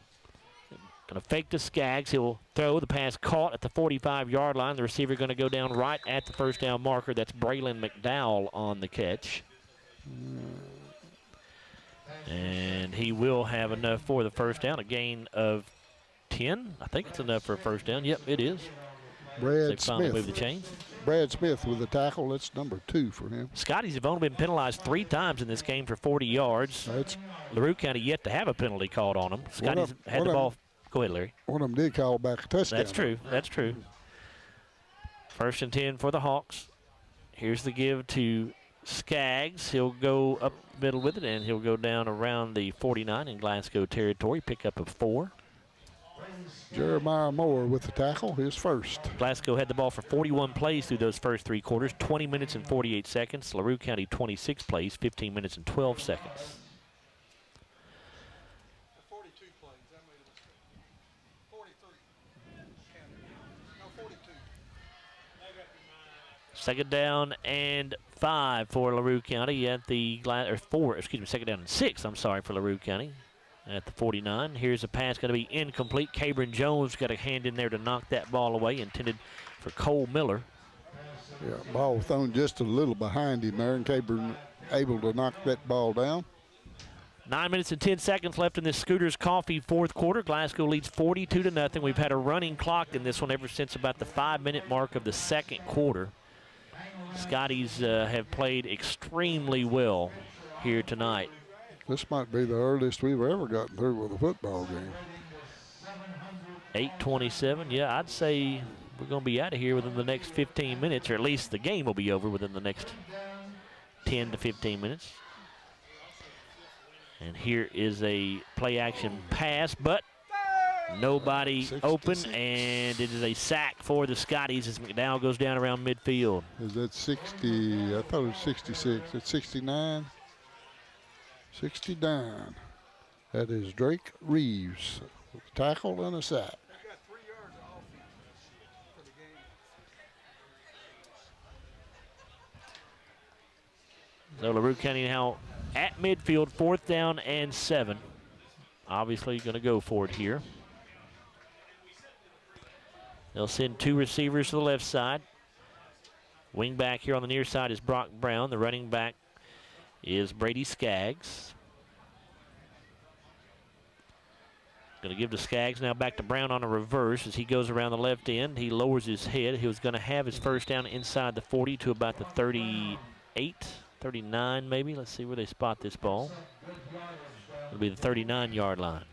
Going to fake to Skaggs. He'll throw. The pass caught at the 45-yard line. The receiver going to go down right at the first down marker. That's Braylon McDowell on the catch. And he will have enough for the first down, a gain of 10. I think it's enough for a first down. Yep, it is. Brad Smith. Move the chains. Brad Smith with the tackle. That's number 2 for him. Scotties have only been penalized 3 times in this game for 40 yards. LaRue County yet to have a penalty called on them. Scotties had the ball. Go ahead, Larry. One of them did call back a touchdown. That's true. That's true. 1st and 10 for the Hawks. Here's the give to Skaggs. He'll go up middle with it, and he'll go down around the 49 in Glasgow territory. Pickup of 4. Jeremiah Moore with the tackle, his first. Glasgow had the ball for 41 plays through those first 3 quarters, 20 minutes and 48 seconds. LaRue County 26 plays, 15 minutes and 12 seconds. Second down and 5 for LaRue County at the second down and 6, I'm sorry, for LaRue County at the 49. Here's a pass going to be incomplete. Cabron Jones got a hand in there to knock that ball away, intended for Cole Miller. Yeah, ball thrown just a little behind him there, and Cabron able to knock that ball down. 9 minutes and 10 seconds left in this Scooters Coffee fourth quarter. Glasgow leads 42-0. We've had a running clock in this one ever since about the 5-minute mark of the second quarter. Scotties have played extremely well here tonight. This might be the earliest we've ever gotten through with a football game. 8:27, yeah, I'd say we're going to be out of here within the next 15 minutes, or at least the game will be over within the next 10 to 15 minutes. And here is a play-action pass, but nobody 66. open, and it is a sack for the Scotties as McDowell goes down around midfield. Is that 60? I thought it was 66. It's 69. 69. That is Drake Reeves. Tackle and a sack. So LaRue County now at midfield, 4th down and 7. Obviously going to go for it here. They'll send 2 receivers to the left side. Wing back here on the near side is Brock Brown. The running back is Brady Skaggs. Going to give to Skaggs, now back to Brown on a reverse as he goes around the left end. He lowers his head. He was going to have his first down inside the 40 to about the 38, 39 maybe. Let's see where they spot this ball. It'll be the 39-yard line.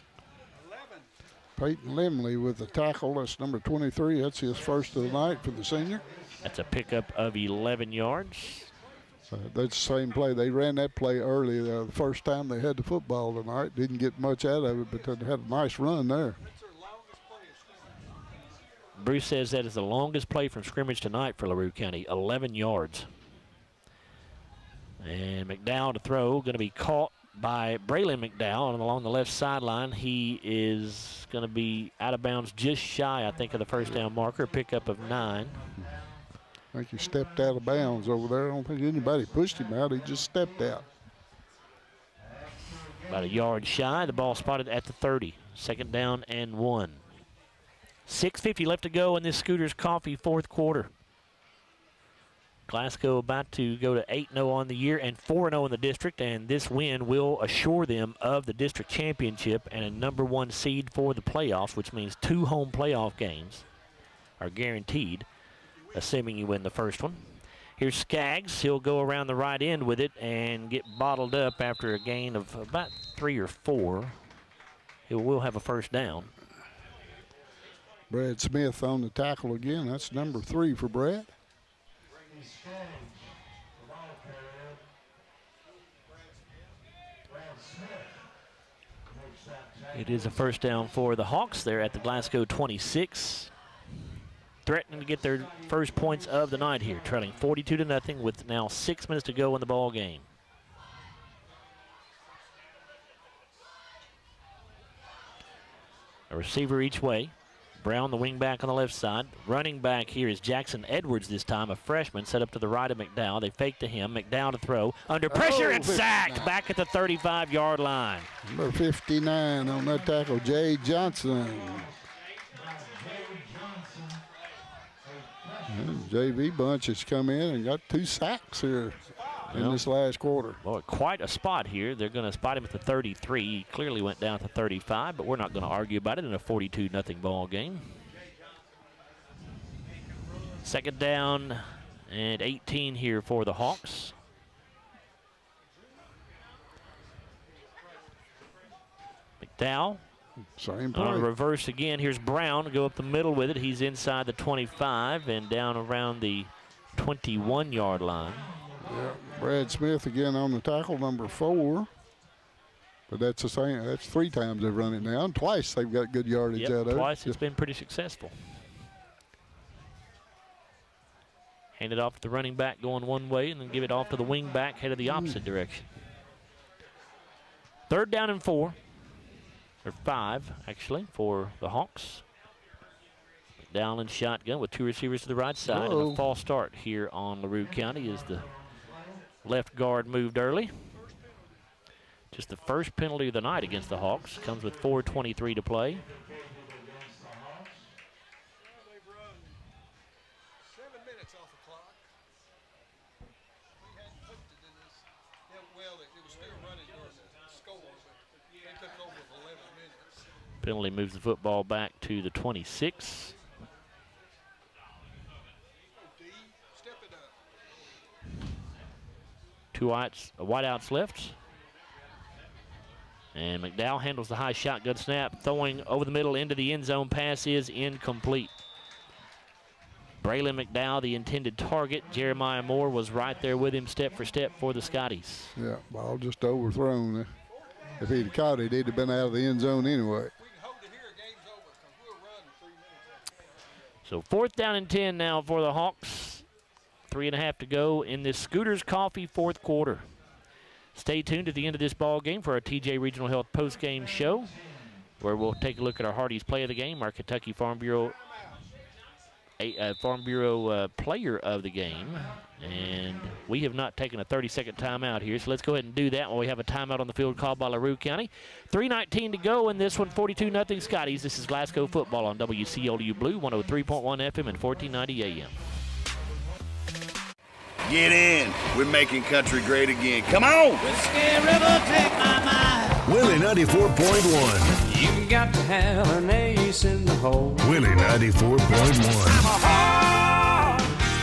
Peyton Limley with the tackle. That's number 23. That's his first of the night for the senior. That's a pickup of 11 yards. That's the same play. They ran that play early the first time they had the football tonight. Didn't get much out of it, but they had a nice run there. Bruce says that is the longest play from scrimmage tonight for LaRue County, 11 yards. And McDowell to throw, going to be caught by Braylon McDowell and along the left sideline. He is going to be out of bounds just shy, I think, of the first down marker, pickup of 9. I think he stepped out of bounds over there. I don't think anybody pushed him out. He just stepped out. About a yard shy. The ball spotted at the 30. 2nd down and 1. 6:50 left to go in this Scooters Coffee fourth quarter. Glasgow about to go to 8-0 on the year and 4-0 in the district, and this win will assure them of the district championship and a #1 seed for the playoffs, which means 2 home playoff games are guaranteed, assuming you win the first one. Here's Skaggs. He'll go around the right end with it and get bottled up after a gain of about 3 or 4. He will have a first down. Brad Smith on the tackle again. That's number 3 for Brad. It is a first down for the Hawks there at the Glasgow 26. Threatening to get their first points of the night here, trailing 42-0 with now 6 minutes to go in the ball game. A receiver each way. Brown, the wing back on the left side. Running back here is Jackson Edwards this time, a freshman, set up to the right of McDowell. They fake to him. McDowell to throw. Under pressure and sacked back at the 35-yard line. Number 59 on that tackle, Jay Johnson. JV bunch has come in and got 2 sacks here in this last quarter. Well, quite a spot here. They're going to spot him at the 33. He clearly went down to 35, but we're not going to argue about it in a 42-0 ball game. 2nd down and 18 here for the Hawks. McDowell. Same play. On a reverse again. Here's Brown. Go up the middle with it. He's inside the 25 and down around the 21-yard line. Yeah, Brad Smith again on the tackle, number 4. But that's the same. That's 3 times they've run it now, and twice they've got good yardage out of it. Twice it's been pretty successful. Hand it off to the running back going one way, and then give it off to the wing back headed the opposite direction. 3rd down and 4, or 5 actually, for the Hawks. Down in shotgun with 2 receivers to the right side, and a false start here on LaRue County as the left guard moved early. Just the first penalty of the night against the Hawks. Comes with 4:23 to play. Penalty moves the football back to the 26. Two wideouts left. And McDowell handles the high shotgun snap, throwing over the middle into the end zone. Pass is incomplete. Braylon McDowell, the intended target. Jeremiah Moore was right there with him, step for step for the Scotties. Yeah, ball just overthrown. If he'd caught it, he'd have been out of the end zone anyway. So 4th down and 10 now for the Hawks. 3.5 to go in this Scooters Coffee 4th quarter. Stay tuned at the end of this ball game for our TJ Regional Health post-game show, where we'll take a look at our Hardee's play of the game, our Kentucky Farm Bureau player of the game. And we have not taken a 30-second timeout here, so let's go ahead and do that while we have a timeout on the field called by LaRue County. 3:19 to go in this one, 42-0 Scotties. This is Glasgow football on WCLU Blue, 103.1 FM and 1490 AM. Get in. We're making country great again. Come on. Whiskey River, take my mind. Willie 94.1. You got to have an ace in the hole. Willie 94.1. I'm a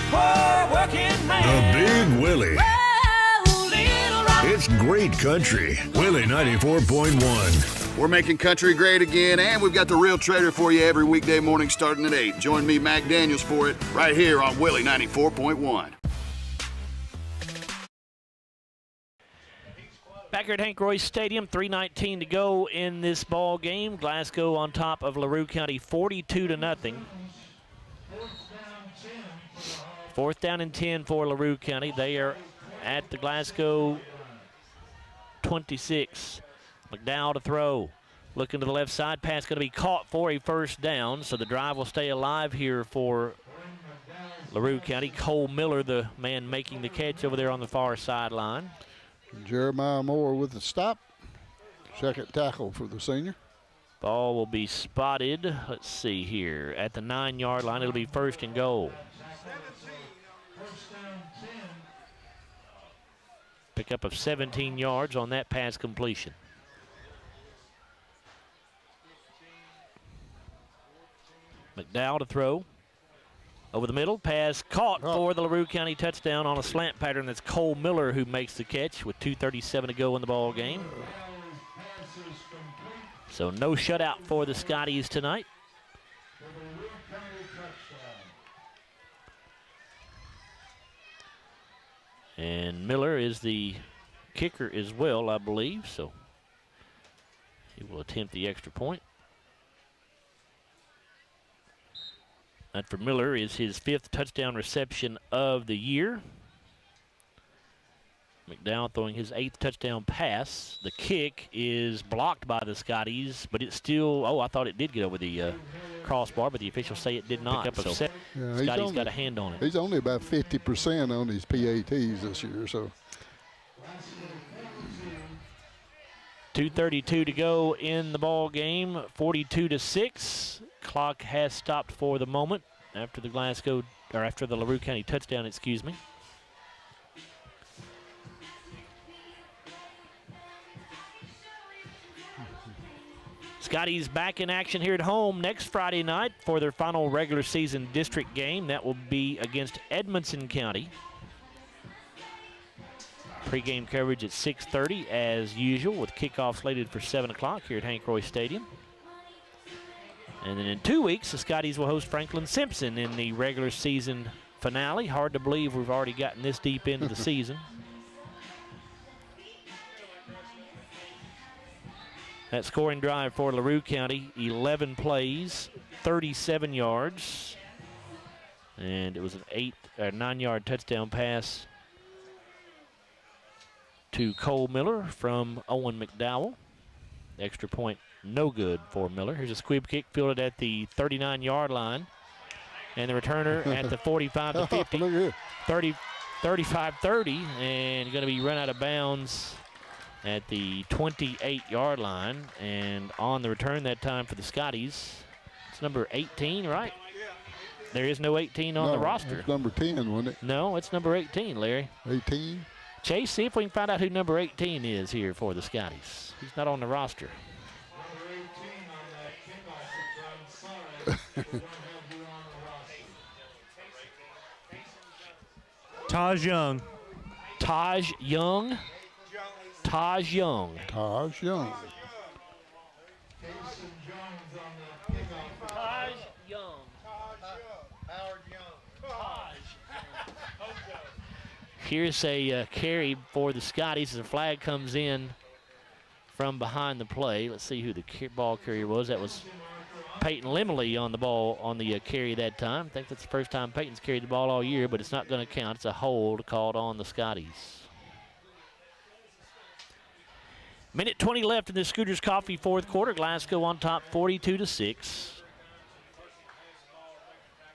hard working man. The Big Willie. Whoa, little rock. It's great country. Willie 94.1. We're making country great again, and we've got the real trader for you every weekday morning starting at 8. Join me, Mac Daniels, for it right here on Willie 94.1. Back here at Hank Royce Stadium, 3:19 to go in this ball game. Glasgow on top of LaRue County, 42-0. 4th down and 10 for LaRue County. They are at the Glasgow 26. McDowell to throw. Looking to the left side. Pass going to be caught for a 1st down, so the drive will stay alive here for LaRue County. Cole Miller, the man making the catch over there on the far sideline. Jeremiah Moore with the stop. 2nd tackle for the senior. Ball will be spotted, let's see here, at the 9-yard line. It'll be 1st and goal. Pickup of 17 yards on that pass completion. McDowell to throw. Over the middle, pass caught for the LaRue County touchdown on a slant pattern. That's Cole Miller who makes the catch with 2:37 to go in the ball game. So no shutout for the Scotties tonight. And Miller is the kicker as well, I believe, so he will attempt the extra point. That for Miller is his 5th touchdown reception of the year. McDowell throwing his 8th touchdown pass. The kick is blocked by the Scotties, but it's still, I thought it did get over the crossbar, but the officials say it did not. So Scotties got a hand on it. He's only about 50% on his PATs this year, so. 2:32 to go in the ball game, 42-6. Clock has stopped for the moment after the after the LaRue County touchdown, excuse me. Scotties back in action here at home next Friday night for their final regular season district game. That will be against Edmonson County. Pre-game coverage at 6:30 as usual, with kickoff slated for 7 o'clock here at Hank Royce Stadium. And then in 2 weeks, the Scotties will host Franklin Simpson in the regular season finale. Hard to believe we've already gotten this deep into the season. That scoring drive for LaRue County, 11 plays, 37 yards. And it was an 9-yard touchdown pass to Cole Miller from Owen McDowell. Extra point, no good for Miller. Here's a squib kick fielded at the 39-yard line. And the returner at the 45 to 50, 35-30, and going to be run out of bounds at the 28-yard line. And on the return that time for the Scotties, it's number 18, right? There is no 18 on the roster. It's number 10, wasn't it? No, it's number 18, Larry. 18? Chase, see if we can find out who number 18 is here for the Scotties. He's not on the roster. Taj Young. Taj Young. Taj Young. Taj Young. Taj Young. Here's a carry for the Scotties as a flag comes in from behind the play. Let's see who the ball carrier was. That was Peyton Limley on the ball on the carry that time. I think that's the first time Peyton's carried the ball all year, but it's not going to count. It's a hold called on the Scotties. Minute 20 left in the Scooters Coffee fourth quarter. Glasgow on top 42-6.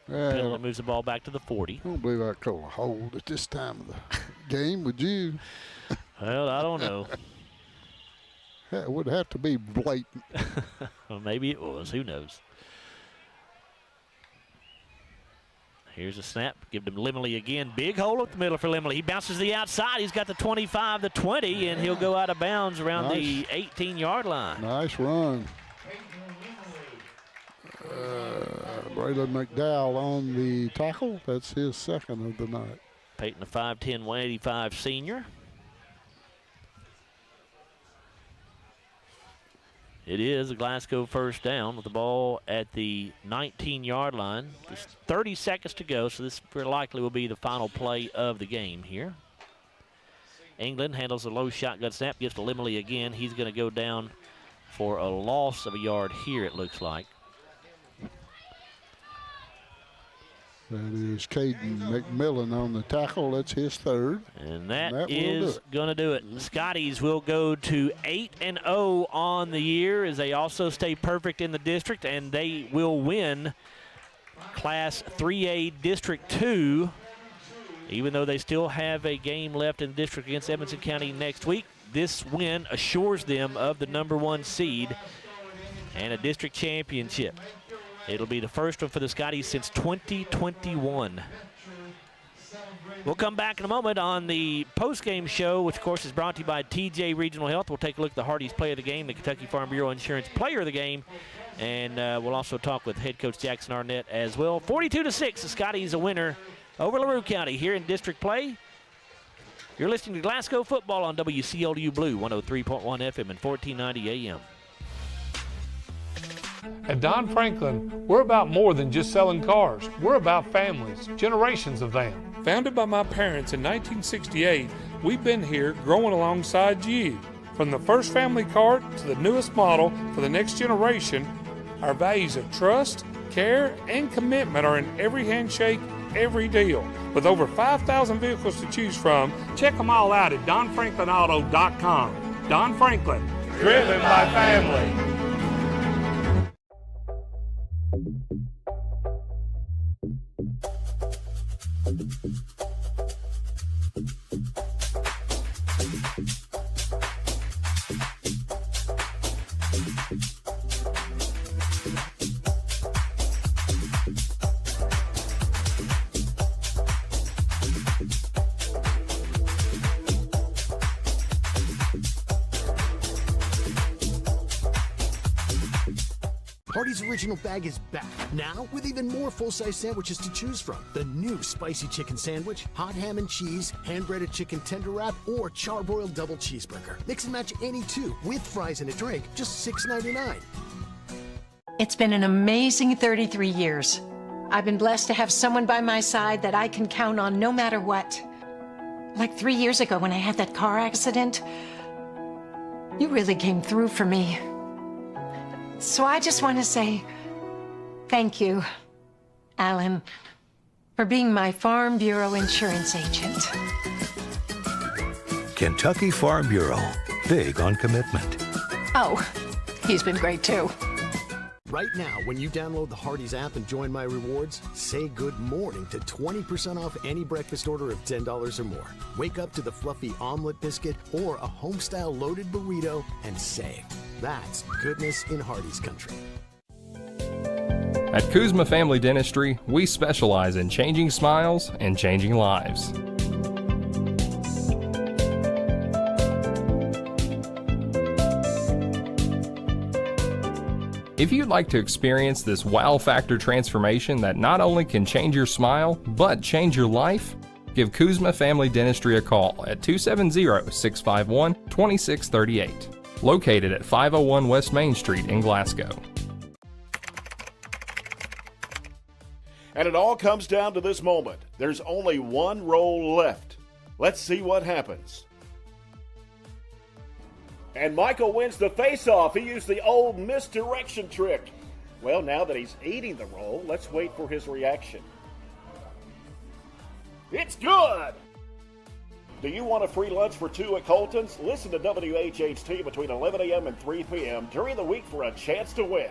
Pendleton moves the ball back to the 40. I don't believe I call a hold at this time of the game, would you? Well, I don't know. It would have to be blatant. Well, maybe it was. Who knows? Here's a snap. Give them Limley again. Big hole up the middle for Limley. He bounces to the outside. He's got the 25, the 20, and he'll go out of bounds around the 18-yard line. Nice run. Braylon McDowell on the tackle. That's his second of the night. Peyton, a 5'10", 185 senior. It is a Glasgow first down with the ball at the 19-yard line. There's 30 seconds to go, so this very likely will be the final play of the game here. England handles a low shotgun snap, gives to Limley again. He's going to go down for a loss of a yard here, it looks like. That is Caden McMillan on the tackle. That's his third. And that is going to do it. The Scotties will go to 8-0 on the year as they also stay perfect in the district, and they will win Class 3A District 2, even though they still have a game left in the district against Edmonson County next week. This win assures them of the #1 seed and a district championship. It'll be the first one for the Scotties since 2021. We'll come back in a moment on the post-game show, which, of course, is brought to you by TJ Regional Health. We'll take a look at the Hardee's Player of the Game, the Kentucky Farm Bureau Insurance Player of the Game, and we'll also talk with head coach Jackson Arnett as well. 42-6, the Scotties a winner over LaRue County here in district play. You're listening to Glasgow football on WCLU Blue, 103.1 FM and 1490 AM. At Don Franklin, we're about more than just selling cars. We're about families, generations of them. Founded by my parents in 1968, we've been here growing alongside you. From the first family car to the newest model for the next generation, our values of trust, care, and commitment are in every handshake, every deal. With over 5,000 vehicles to choose from, check them all out at DonFranklinAuto.com. Don Franklin, driven by family. Hardee's Original Bag is back, now with even more full-size sandwiches to choose from. The new spicy chicken sandwich, hot ham and cheese, hand-breaded chicken tender wrap, or charbroiled double cheeseburger. Mix and match any two with fries and a drink, just $6.99. It's been an amazing 33 years. I've been blessed to have someone by my side that I can count on no matter what. Like 3 years ago when I had that car accident, you really came through for me. So I just want to say thank you, Alan, for being my Farm Bureau insurance agent. Kentucky Farm Bureau, big on commitment. Oh, he's been great too. Right now, when you download the Hardee's app and join My Rewards, say good morning to 20% off any breakfast order of $10 or more. Wake up to the fluffy omelet biscuit or a home-style loaded burrito and save. That's goodness in Hardee's country. At Kuzma Family Dentistry, we specialize in changing smiles and changing lives. If you'd like to experience this wow factor transformation that not only can change your smile, but change your life, give Kuzma Family Dentistry a call at 270-651-2638, located at 501 West Main Street in Glasgow. And it all comes down to this moment. There's only one roll left. Let's see what happens. And Michael wins the face-off. He used the old misdirection trick. Well, now that he's eating the roll, let's wait for his reaction. It's good! Do you want a free lunch for two at Colton's? Listen to WHHT between 11 a.m. and 3 p.m. during the week for a chance to win.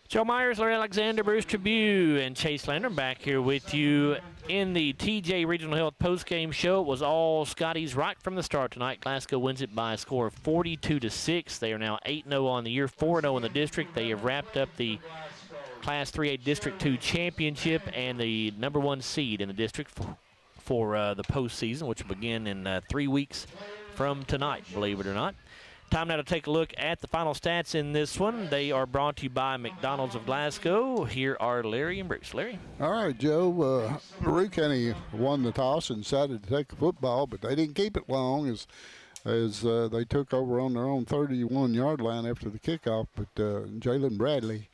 Joe Myers, Larry Alexander, Bruce Tribune, and Chase Lander back here with you in the TJ Regional Health postgame show. It was all Scotties right from the start tonight. Glasgow wins it by a score of 42-6. They are now 8-0 on the year, 4-0 in the district. They have wrapped up the Class 3A District 2 championship and the #1 seed in the district for the postseason, which will begin in 3 weeks from tonight, believe it or not. Time now to take a look at the final stats in this one. They are brought to you by McDonald's of Glasgow. Here are Larry and Bruce. Larry? All right, Joe. LaRue County won the toss and decided to take the football, but they didn't keep it long as they took over on their own 31-yard line after the kickoff. But Jalen Bradley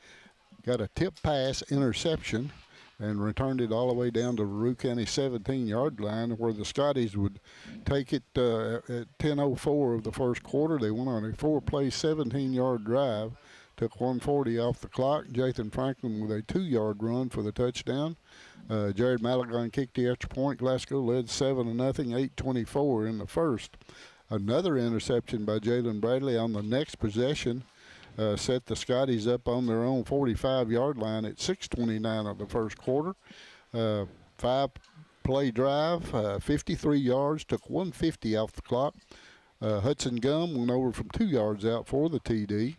got a tip pass interception and returned it all the way down to LaRue County 17-yard line, where the Scotties would take it at 10:04 of the first quarter. They went on a 4-play, 17-yard drive, took 140 off the clock. Jathan Franklin with a 2-yard run for the touchdown. Jared Malagon kicked the extra point. Glasgow led 7-0, 8:24 in the first. Another interception by Jalen Bradley on the next possession set the Scotties up on their own 45-yard line at 6:29 of the first quarter. 5-play drive, 53 yards, took 150 off the clock. Hudson Gum went over from 2 yards out for the TD.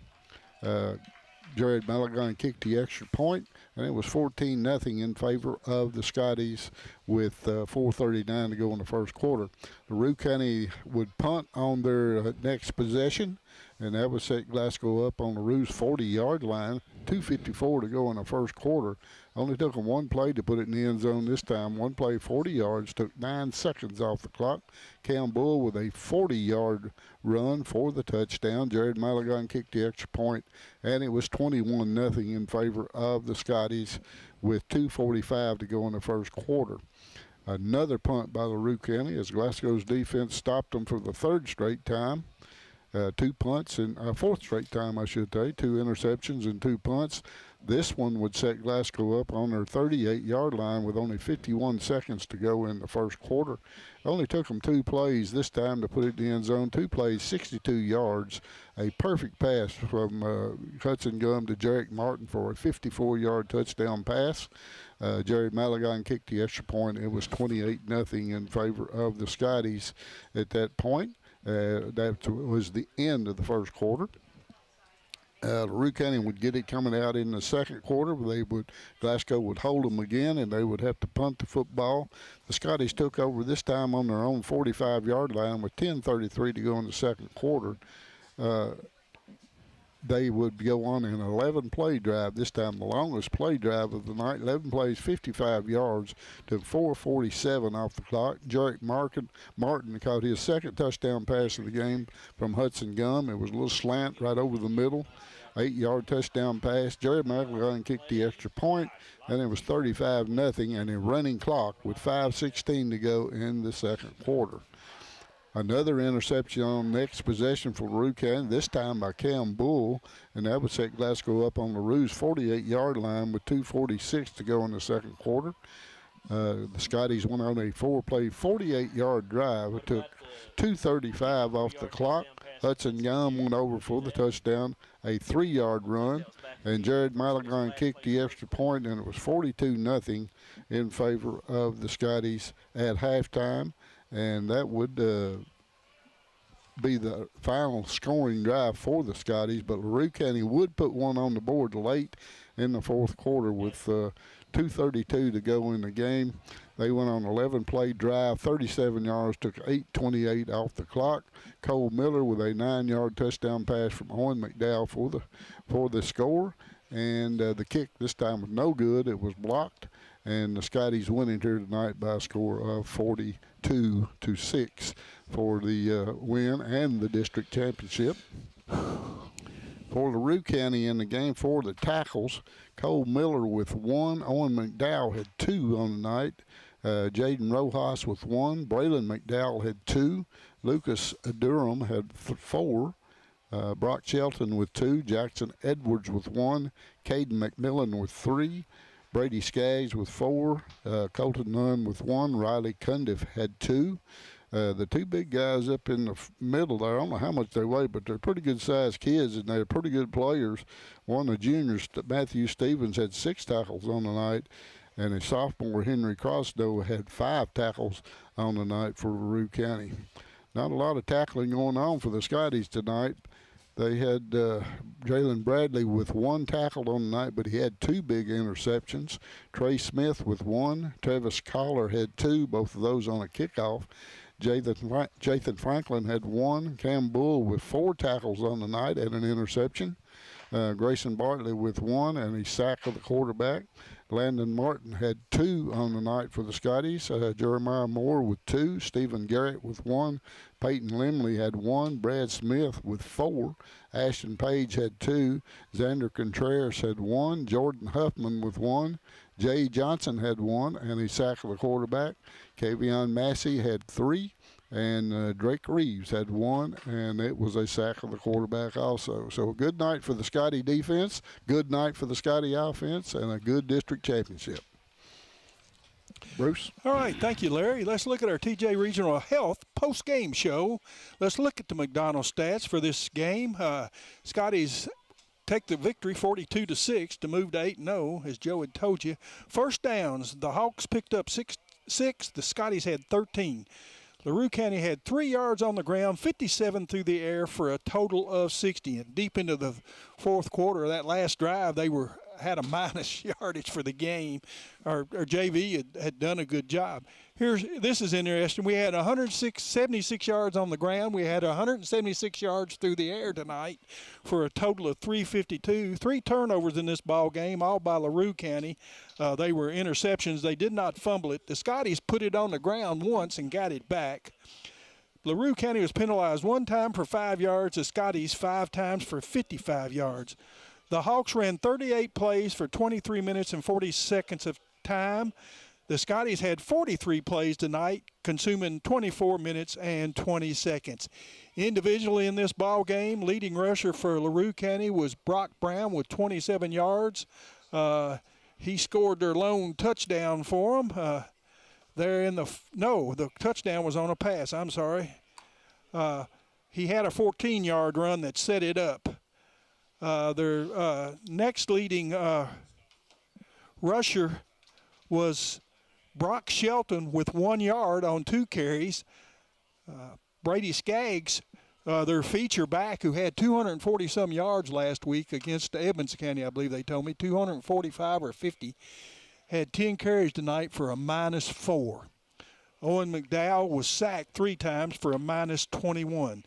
Jared Malagon kicked the extra point, and it was 14-0 in favor of the Scotties with 4:39 to go in the first quarter. LaRue County would punt on their next possession, and that would set Glasgow up on LaRue's 40-yard line. 2:54 to go in the first quarter. Only took them one play to put it in the end zone this time. One play, 40 yards, took 9 seconds off the clock. Cam Bull with a 40-yard run for the touchdown. Jared Malagon kicked the extra point, and it was 21-0 in favor of the Scotties with 2:45 to go in the first quarter. Another punt by LaRue County as Glasgow's defense stopped them for the third straight time. 2 punts and fourth straight time, I should say. 2 interceptions and 2 punts. This one would set Glasgow up on their 38-yard line with only 51 seconds to go in the first quarter. It only took them 2 plays this time to put it in the end zone. 2 plays, 62 yards. A perfect pass from Hudson Gum to Jarek Martin for a 54-yard touchdown pass. Jerry Malagon kicked the extra point. It was 28-0 in favor of the Scotties at that point. That was the end of the first quarter. LaRue County would get it coming out in the second quarter. Glasgow would hold them again, and they would have to punt the football. The Scotties took over this time on their own 45-yard line with 10:33 to go in the second quarter. They would go on an 11-play drive, this time the longest play drive of the night. 11 plays, 55 yards to 4:47 off the clock. Jarek Martin caught his second touchdown pass of the game from Hudson Gum. It was a little slant right over the middle. 8-yard touchdown pass. Jerry McElwain kicked the extra point, and it was 35-0 and a running clock with 5:16 to go in the second quarter. Another interception on the next possession for LaRue County, this time by Cam Bull, and that would set Glasgow up on LaRue's 48-yard line with 2:46 to go in the second quarter. The Scotties went on a 4-play, 48-yard drive. It took 2:35 off the clock. Hudson Gum went over for the touchdown, a 3-yard run, and Jared Malagon kicked the extra point, and it was 42-0 in favor of the Scotties at halftime. And that would be the final scoring drive for the Scotties. But LaRue County would put one on the board late in the fourth quarter with 2:32 to go in the game. They went on an 11-play drive, 37 yards, took 8:28 off the clock. Cole Miller with a 9-yard touchdown pass from Owen McDowell for the score. And the kick this time was no good. It was blocked. And the Scotties winning here tonight by a score of 42-6 for the win and the district championship. For LaRue County in the game for the tackles, Cole Miller with 1. Owen McDowell had 2 on the night. Jaden Rojas with 1. Braylon McDowell had 2. Lucas Durham had 4. Brock Shelton with 2. Jackson Edwards with 1. Caden McMillan with 3. Brady Skaggs with 4, Colton Nunn with 1, Riley Cundiff had 2. The 2 big guys up in the middle there, I don't know how much they weigh, but they're pretty good-sized kids, and they're pretty good players. One of the juniors, Matthew Stevens, had 6 tackles on the night, and a sophomore, Henry Crosdow, had 5 tackles on the night for LaRue County. Not a lot of tackling going on for the Scotties tonight. They had Jalen Bradley with 1 tackle on the night, but he had 2 big interceptions. Trey Smith with 1. Travis Collar had 2, both of those on a kickoff. Jathan Franklin had 1. Cam Bull with 4 tackles on the night and an interception. Grayson Bartley with 1 and a sack of the quarterback. Landon Martin had 2 on the night for the Scotties. Jeremiah Moore with 2. Stephen Garrett with 1. Peyton Limley had 1. Brad Smith with 4. Ashton Page had 2. Xander Contreras had 1. Jordan Huffman with 1. Jay Johnson had 1 and a sack of the quarterback. Kavion Massey had 3. And Drake Reeves had 1, and it was a sack of the quarterback also. So a good night for the Scotty defense, good night for the Scotty offense, and a good district championship. Bruce? All right, thank you, Larry. Let's look at our TJ Regional Health post-game show. Let's look at the McDonald stats for this game. Scotty's take the victory 42-6 to move to 8-0, as Joe had told you. First downs, the Hawks picked up 6, the Scotties had 13. LaRue County had 3 yards on the ground, 57 through the air for a total of 60. And deep into the fourth quarter of that last drive, they had a minus yardage for the game. Our JV had done a good job. This is interesting. We had 76 yards on the ground. We had 176 yards through the air tonight for a total of 352. 3 turnovers in this ball game, all by LaRue County. They were interceptions. They did not fumble it. The Scotties put it on the ground once and got it back. LaRue County was penalized 1 time for 5 yards. The Scotties 5 times for 55 yards. The Hawks ran 38 plays for 23 minutes and 40 seconds of time. The Scotties had 43 plays tonight, consuming 24 minutes and 20 seconds. Individually in this ball game, leading rusher for LaRue County was Brock Brown with 27 yards. He scored their lone touchdown for them. The touchdown was on a pass. I'm sorry. He had a 14-yard run that set it up. Their next leading rusher was Brock Shelton with 1 yard on 2 carries. Brady Skaggs, their feature back, who had 240-some yards last week against Edmonds County, I believe they told me, 245 or 50, had 10 carries tonight for a -4. Owen McDowell was sacked 3 times for a -21.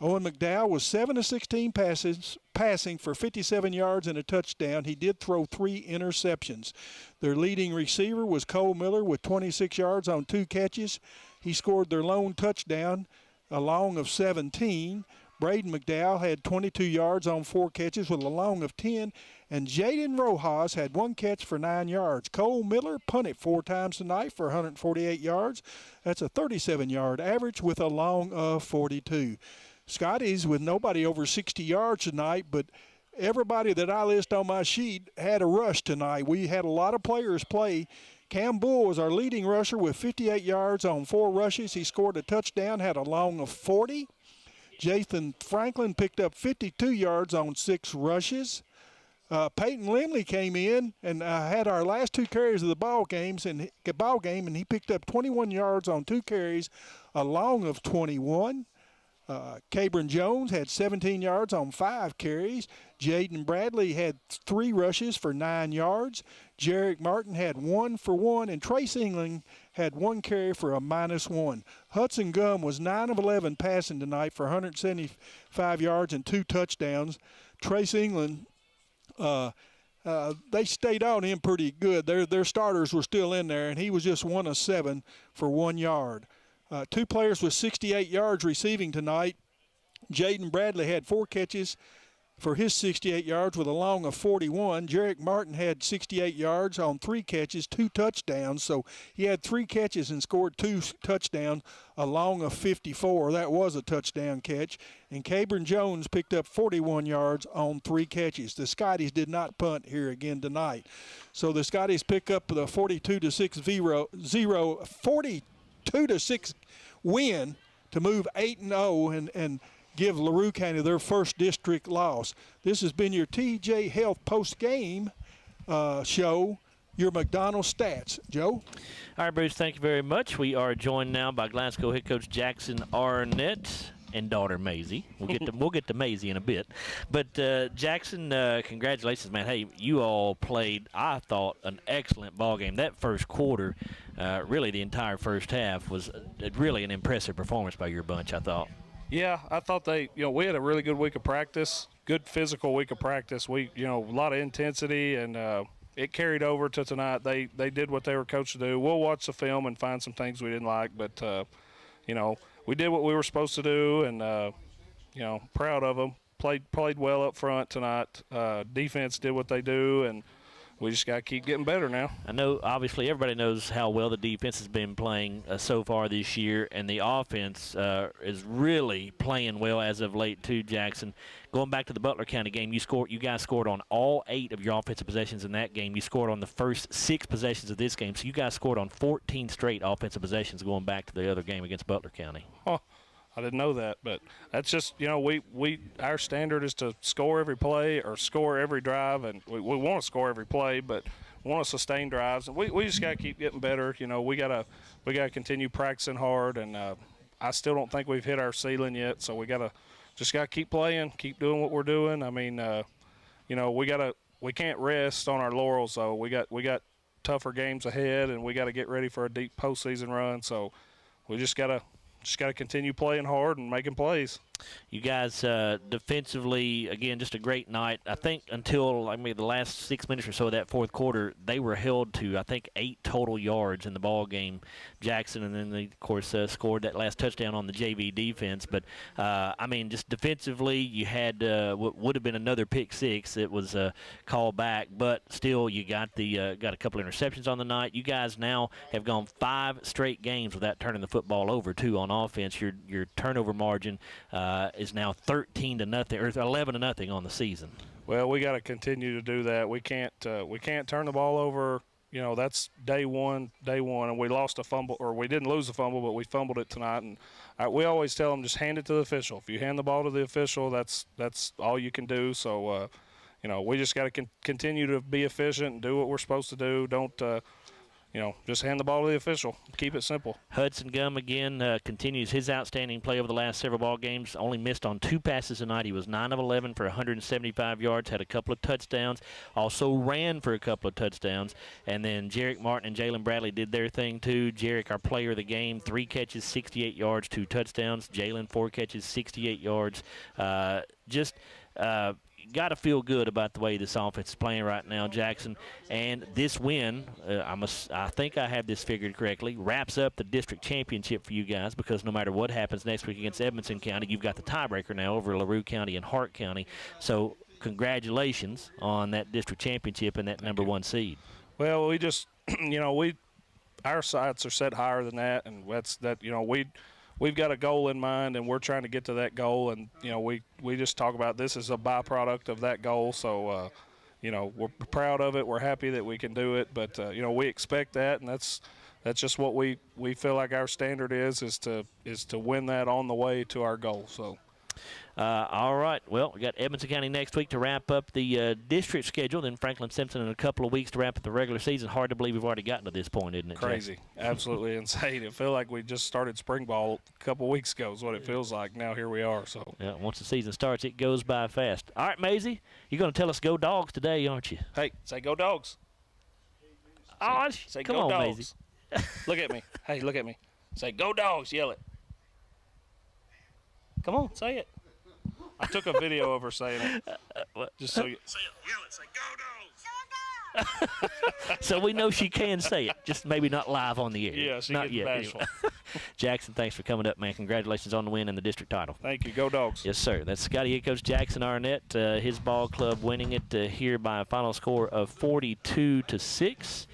Owen McDowell was 7 of 16 passing for 57 yards and a touchdown. He did throw 3 interceptions. Their leading receiver was Cole Miller with 26 yards on 2 catches. He scored their lone touchdown, a long of 17. Braden McDowell had 22 yards on 4 catches with a long of 10. And Jaden Rojas had 1 catch for 9 yards. Cole Miller punted 4 times tonight for 148 yards. That's a 37-yard average with a long of 42. Scotties with nobody over 60 yards tonight, but everybody that I list on my sheet had a rush tonight. We had a lot of players play. Cam Bull was our leading rusher with 58 yards on 4 rushes. He scored a touchdown, had a long of 40. Jathan Franklin picked up 52 yards on 6 rushes. Peyton Limley came in and had our last 2 carries of the ball game, and he picked up 21 yards on 2 carries, a long of 21. Cabron Jones had 17 yards on 5 carries. Jaden Bradley had 3 rushes for 9 yards. Jarek Martin had 1 for 1, and Trace England had 1 carry for a -1. Hudson Gum was 9 of 11 passing tonight for 175 yards and 2 touchdowns. Trace England, they stayed on him pretty good. Their starters were still in there, and he was just 1 of 7 for 1 yard. 2 players with 68 yards receiving tonight. Jaden Bradley had 4 catches for his 68 yards with a long of 41. Jarek Martin had 68 yards on 3 catches, 2 touchdowns. So he had 3 catches and scored 2 touchdowns, a long of 54. That was a touchdown catch. And Cabron Jones picked up 41 yards on 3 catches. The Scotties did not punt here again tonight. So the Scotties pick up the 42-6 win to move 8-0 and give LaRue County their first district loss. This has been your TJ Health post-game show, your McDonald's stats. Joe? All right, Bruce, thank you very much. We are joined now by Glasgow head coach Jackson Arnett and daughter Maisie. We'll get to Maisie in a bit. But Jackson, congratulations, man. Hey, you all played, I thought, an excellent ball game. That first quarter, really the entire first half, was really an impressive performance by your bunch, I thought. Yeah, I thought we had a really good week of practice, good physical week of practice. We, a lot of intensity, and it carried over to tonight. They did what they were coached to do. We'll watch the film and find some things we didn't like, but, we did what we were supposed to do, and, proud of them. Played well up front tonight. Defense did what they do, and we just got to keep getting better now. I know, obviously, everybody knows how well the defense has been playing so far this year, and the offense is really playing well as of late, too, Jackson. Going back to the Butler County game, you guys scored on all 8 of your offensive possessions in that game. You scored on the first 6 possessions of this game, so you guys scored on 14 straight offensive possessions going back to the other game against Butler County. Huh. I didn't know that, but that's just, our standard is to score every play or score every drive, and we want to score every play, but we want to sustain drives, and we just got to keep getting better. We got to continue practicing hard, and I still don't think we've hit our ceiling yet, so we got to keep playing, keep doing what we're doing. I mean, we can't rest on our laurels, though. We got tougher games ahead, and we got to get ready for a deep postseason run, so we just got to continue playing hard and making plays. You guys defensively, again, just a great night. I think until the last 6 minutes or so of that fourth quarter, they were held to, I think, 8 total yards in the ball game, Jackson, and then they, of course, scored that last touchdown on the JV defense. But, just defensively, you had what would have been another pick six. It was called back, but still you got a couple interceptions on the night. You guys now have gone 5 straight games without turning the football over, too, on offense. Your turnover margin is now 13-0 or 11-0 on the season. Well, we got to continue to do that. We can't turn the ball over. That's day one, and we lost a fumble, or we didn't lose a fumble, but we fumbled it tonight. And we always tell them, just hand it to the official. If you hand the ball to the official, that's all you can do. So, we just got to continue to be efficient and do what we're supposed to do. Don't just hand the ball to the official. Keep it simple. Hudson Gum, again, continues his outstanding play over the last several ball games. Only missed on 2 passes tonight. He was 9 of 11 for 175 yards, had a couple of touchdowns, also ran for a couple of touchdowns. And then Jarek Martin and Jalen Bradley did their thing, too. Jarek, our player of the game, 3 catches, 68 yards, 2 touchdowns. Jalen, 4 catches, 68 yards. Got to feel good about the way this offense is playing right now, Jackson. And this win, I think I have this figured correctly, wraps up the district championship for you guys, because no matter what happens next week against Edmonson County, you've got the tiebreaker now over LaRue County and Hart County. So congratulations on that district championship and that number 1 seed. Well, we just, our sights are set higher than that, and we've got a goal in mind, and we're trying to get to that goal. And, we just talk about this as a byproduct of that goal. So, we're proud of it. We're happy that we can do it. But, we expect that, and that's just what we feel like our standard is to win that on the way to our goal. So. All right. Well, we got Edmonson County next week to wrap up the district schedule, then Franklin Simpson in a couple of weeks to wrap up the regular season. Hard to believe we've already gotten to this point, isn't it, Crazy. Jackson? Absolutely insane. It feels like we just started spring ball a couple of weeks ago is what it feels like. Now here we are. So yeah, once the season starts, it goes by fast. All right, Maisie, you're going to tell us go Dogs today, aren't you? Hey, say go Dogs. Oh, say come go on, Dogs. Maisie. Look at me. Hey, look at me. Say go Dogs. Yell it. Come on, say it. I took a video of her saying it. Just so you say it, yell it, say go Dogs. So we know she can say it, just maybe not live on the air. Yeah, she not gets yet. bashful. Jackson, thanks for coming up, man. Congratulations on the win and the district title. Thank you. Go Dogs. Yes, sir. That's Scotty head coach Jackson Arnett, his ball club winning it here by a final score of 42-6.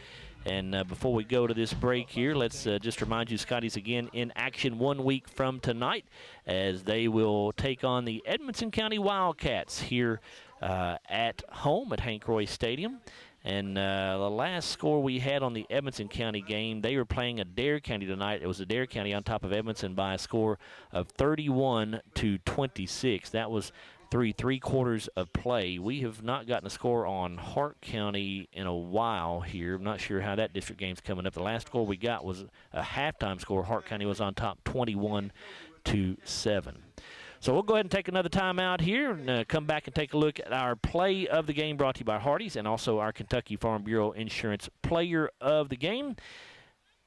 And before we go to this break here, let's just remind you, Scotty's again in action 1 week from tonight as they will take on the Edmonson County Wildcats here at home at Hank Roy Stadium. And the last score we had on the Edmonson County game, they were playing Adair County tonight. It was Adair County on top of Edmonson by a score of 31-26. That was through 3 quarters of play. We have not gotten a score on Hart County in a while here. I'm not sure how that district game's coming up. The last score we got was a halftime score. Hart County was on top 21-7. So we'll go ahead and take another time out here and come back and take a look at our play of the game brought to you by Hardee's and also our Kentucky Farm Bureau Insurance player of the game.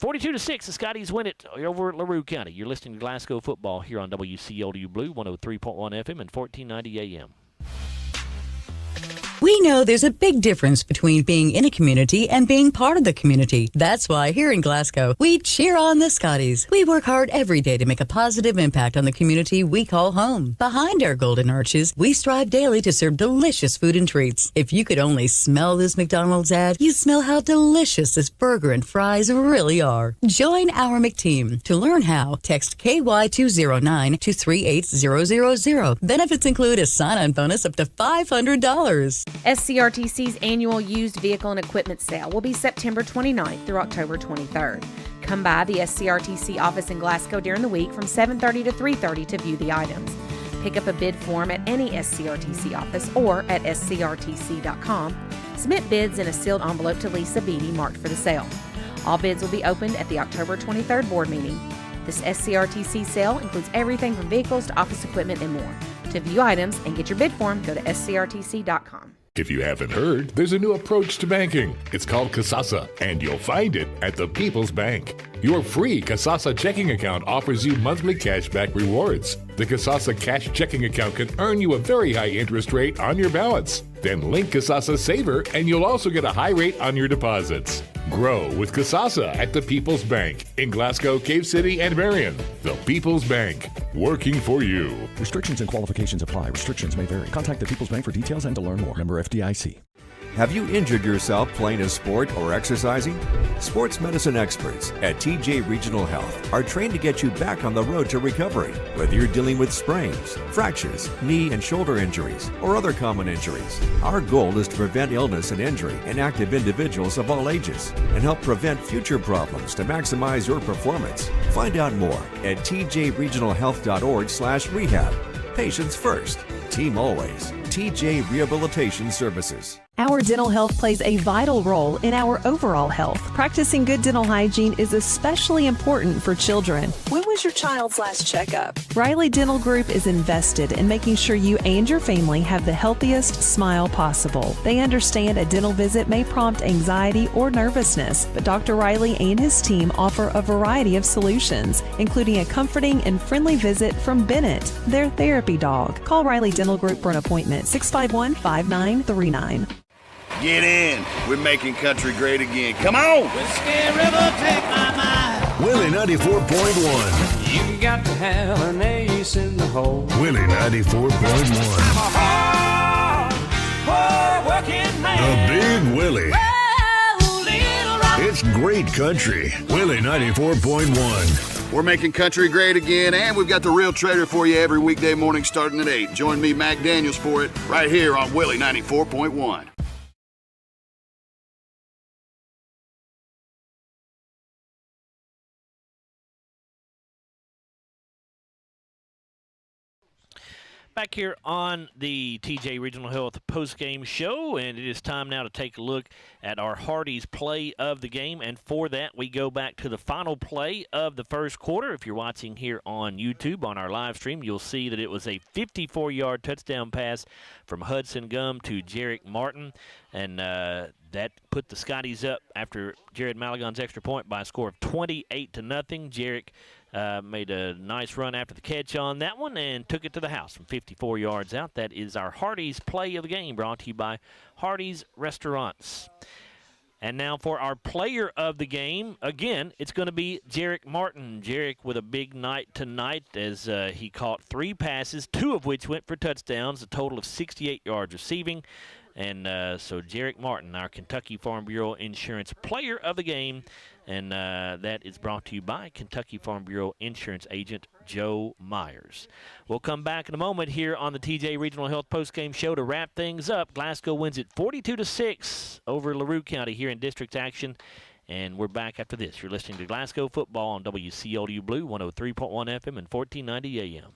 42-6, the Scotties win it over at LaRue County. You're listening to Glasgow football here on WCLW Blue, 103.1 FM and 1490 AM. We know there's a big difference between being in a community and being part of the community. That's why here in Glasgow, we cheer on the Scotties. We work hard every day to make a positive impact on the community we call home. Behind our golden arches, we strive daily to serve delicious food and treats. If you could only smell this McDonald's ad, you'd smell how delicious this burger and fries really are. Join our McTeam. To learn how, text KY209 to 38000. Benefits include a sign-on bonus up to $500. SCRTC's annual used vehicle and equipment sale will be September 29th through October 23rd. Come by the SCRTC office in Glasgow during the week from 7:30 to 3:30 to view the items. Pick up a bid form at any SCRTC office or at scrtc.com. Submit bids in a sealed envelope to Lisa Beatty marked for the sale. All bids will be opened at the October 23rd board meeting. This SCRTC sale includes everything from vehicles to office equipment and more. To view items and get your bid form, go to scrtc.com. If you haven't heard, there's a new approach to banking. It's called Kasasa, and you'll find it at the People's Bank. Your free Kasasa checking account offers you monthly cashback rewards. The Kasasa cash checking account can earn you a very high interest rate on your balance. Then link Kasasa Saver, and you'll also get a high rate on your deposits. Grow with Kasasa at the People's Bank in Glasgow, Cave City, and Marion. The People's Bank, working for you. Restrictions and qualifications apply. Restrictions may vary. Contact the People's Bank for details and to learn more. Member FDIC. Have you injured yourself playing a sport or exercising? Sports medicine experts at TJ Regional Health are trained to get you back on the road to recovery. Whether you're dealing with sprains, fractures, knee and shoulder injuries, or other common injuries, our goal is to prevent illness and injury in active individuals of all ages and help prevent future problems to maximize your performance. Find out more at tjregionalhealth.org/rehab. Patients first, team always. TJ Rehabilitation Services. Our dental health plays a vital role in our overall health. Practicing good dental hygiene is especially important for children. When was your child's last checkup? Riley Dental Group is invested in making sure you and your family have the healthiest smile possible. They understand a dental visit may prompt anxiety or nervousness, but Dr. Riley and his team offer a variety of solutions, including a comforting and friendly visit from Bennett, their therapy dog. Call Riley Dental Group for an appointment, 651-5939. Get in. We're making country great again. Come on. Whiskey River, take my mind. Willie 94.1. You got to have an ace in the hole. Willie 94.1. I'm a hard working man. The Big Willie. Oh, little rock. It's great country. Willie 94.1. We're making country great again, and we've got the real trader for you every weekday morning starting at 8. Join me, Mac Daniels, for it right here on Willie 94.1. Back here on the TJ Regional Health postgame show, and it is time now to take a look at our Hardee's play of the game. And for that, we go back to the final play of the first quarter. If you're watching here on YouTube on our live stream, you'll see that it was a 54-yard touchdown pass from Hudson Gum to Jarek Martin, and that put the Scotties up after Jared Malagon's extra point by a score of 28-0. Jarek made a nice run after the catch on that one and took it to the house from 54 yards out. That is our Hardee's play of the game, brought to you by Hardee's Restaurants. And now for our player of the game, again, it's going to be Jarek Martin. Jarek with a big night tonight as he caught 3 passes, 2 of which went for touchdowns, a total of 68 yards receiving. And so Jarek Martin, our Kentucky Farm Bureau Insurance Player of the Game, and that is brought to you by Kentucky Farm Bureau Insurance Agent Joe Myers. We'll come back in a moment here on the TJ Regional Health Postgame Show to wrap things up. Glasgow wins it 42-6 over LaRue County here in district action, and we're back after this. You're listening to Glasgow Football on WCLU Blue 103.1 FM and 1490 AM.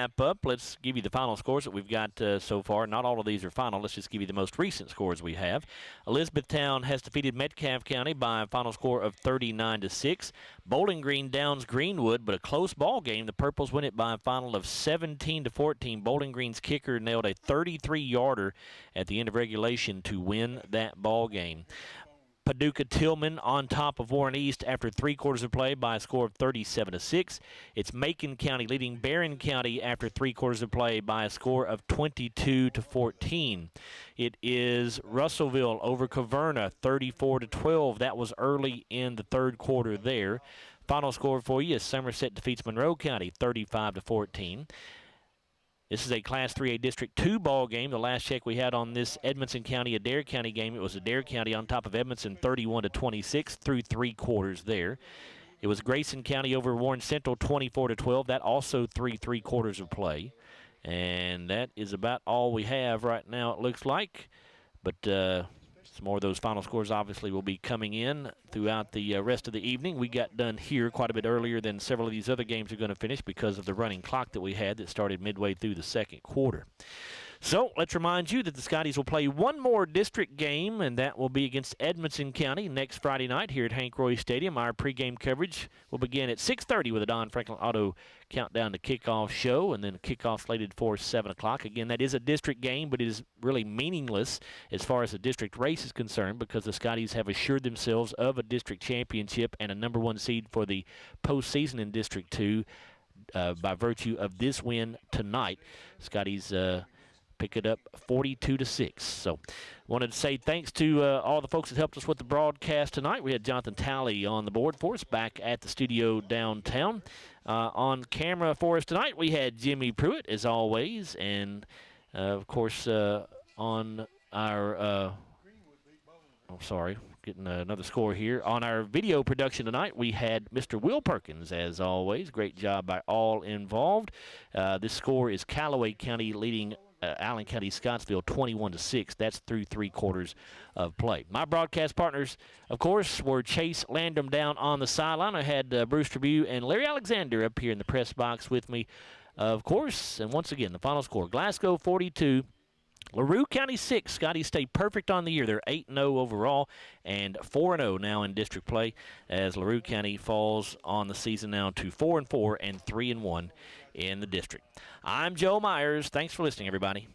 wrap up, let's give you the final scores that we've got so far. Not all of these are final. Let's just give you the most recent scores we have. Elizabethtown has defeated Metcalfe County by a final score of 39-6. Bowling Green downs Greenwood, but a close ball game. The Purples win it by a final of 17-14. Bowling Green's kicker nailed a 33-yarder at the end of regulation to win that ball game. Paducah Tillman on top of Warren East after 3 quarters of play by a score of 37-6. It's Macon County leading Barron County after 3 quarters of play by a score of 22-14. It is Russellville over Caverna 34-12. That was early in the 3rd quarter there. Final score for you is Somerset defeats Monroe County 35-14. This is a Class 3A District 2 ball game. The last check we had on this Edmonson County-Adair County game, it was Adair County on top of Edmonson 31-26 through 3 quarters there. It was Grayson County over Warren Central 24-12. That also through 3 quarters of play. And that is about all we have right now, it looks like. But some more of those final scores obviously will be coming in throughout the rest of the evening. We got done here quite a bit earlier than several of these other games are going to finish because of the running clock that we had that started midway through the 2nd quarter. So let's remind you that the Scotties will play one more district game, and that will be against Edmonson County next Friday night here at Hank Roy Stadium. Our pregame coverage will begin at 6:30 with a Don Franklin Auto Countdown to Kickoff show, and then kickoff slated for 7 o'clock. Again, that is a district game, but it is really meaningless as far as the district race is concerned because the Scotties have assured themselves of a district championship and a #1 seed for the postseason in District 2 by virtue of this win tonight. Scotties pick it up 42-6. So wanted to say thanks to all the folks that helped us with the broadcast tonight. We had Jonathan Talley on the board for us back at the studio downtown. On camera for us tonight, we had Jimmy Pruitt, as always. And, of course, on our getting another score here. On our video production tonight, we had Mr. Will Perkins, as always. Great job by all involved. This score is Callaway County leading Allen County Scottsville 21-6. That's through 3 quarters of play. My broadcast partners, of course, were Chase Landrum down on the sideline. I had Bruce Tribune and Larry Alexander up here in the press box with me, of course. And once again, the final score, Glasgow 42, LaRue County 6. Scotties stay perfect on the year. They're 8-0 overall and 4-0 now in district play as LaRue County falls on the season now to 4-4 and 3-1 in the district. I'm Joe Myers. Thanks for listening, everybody.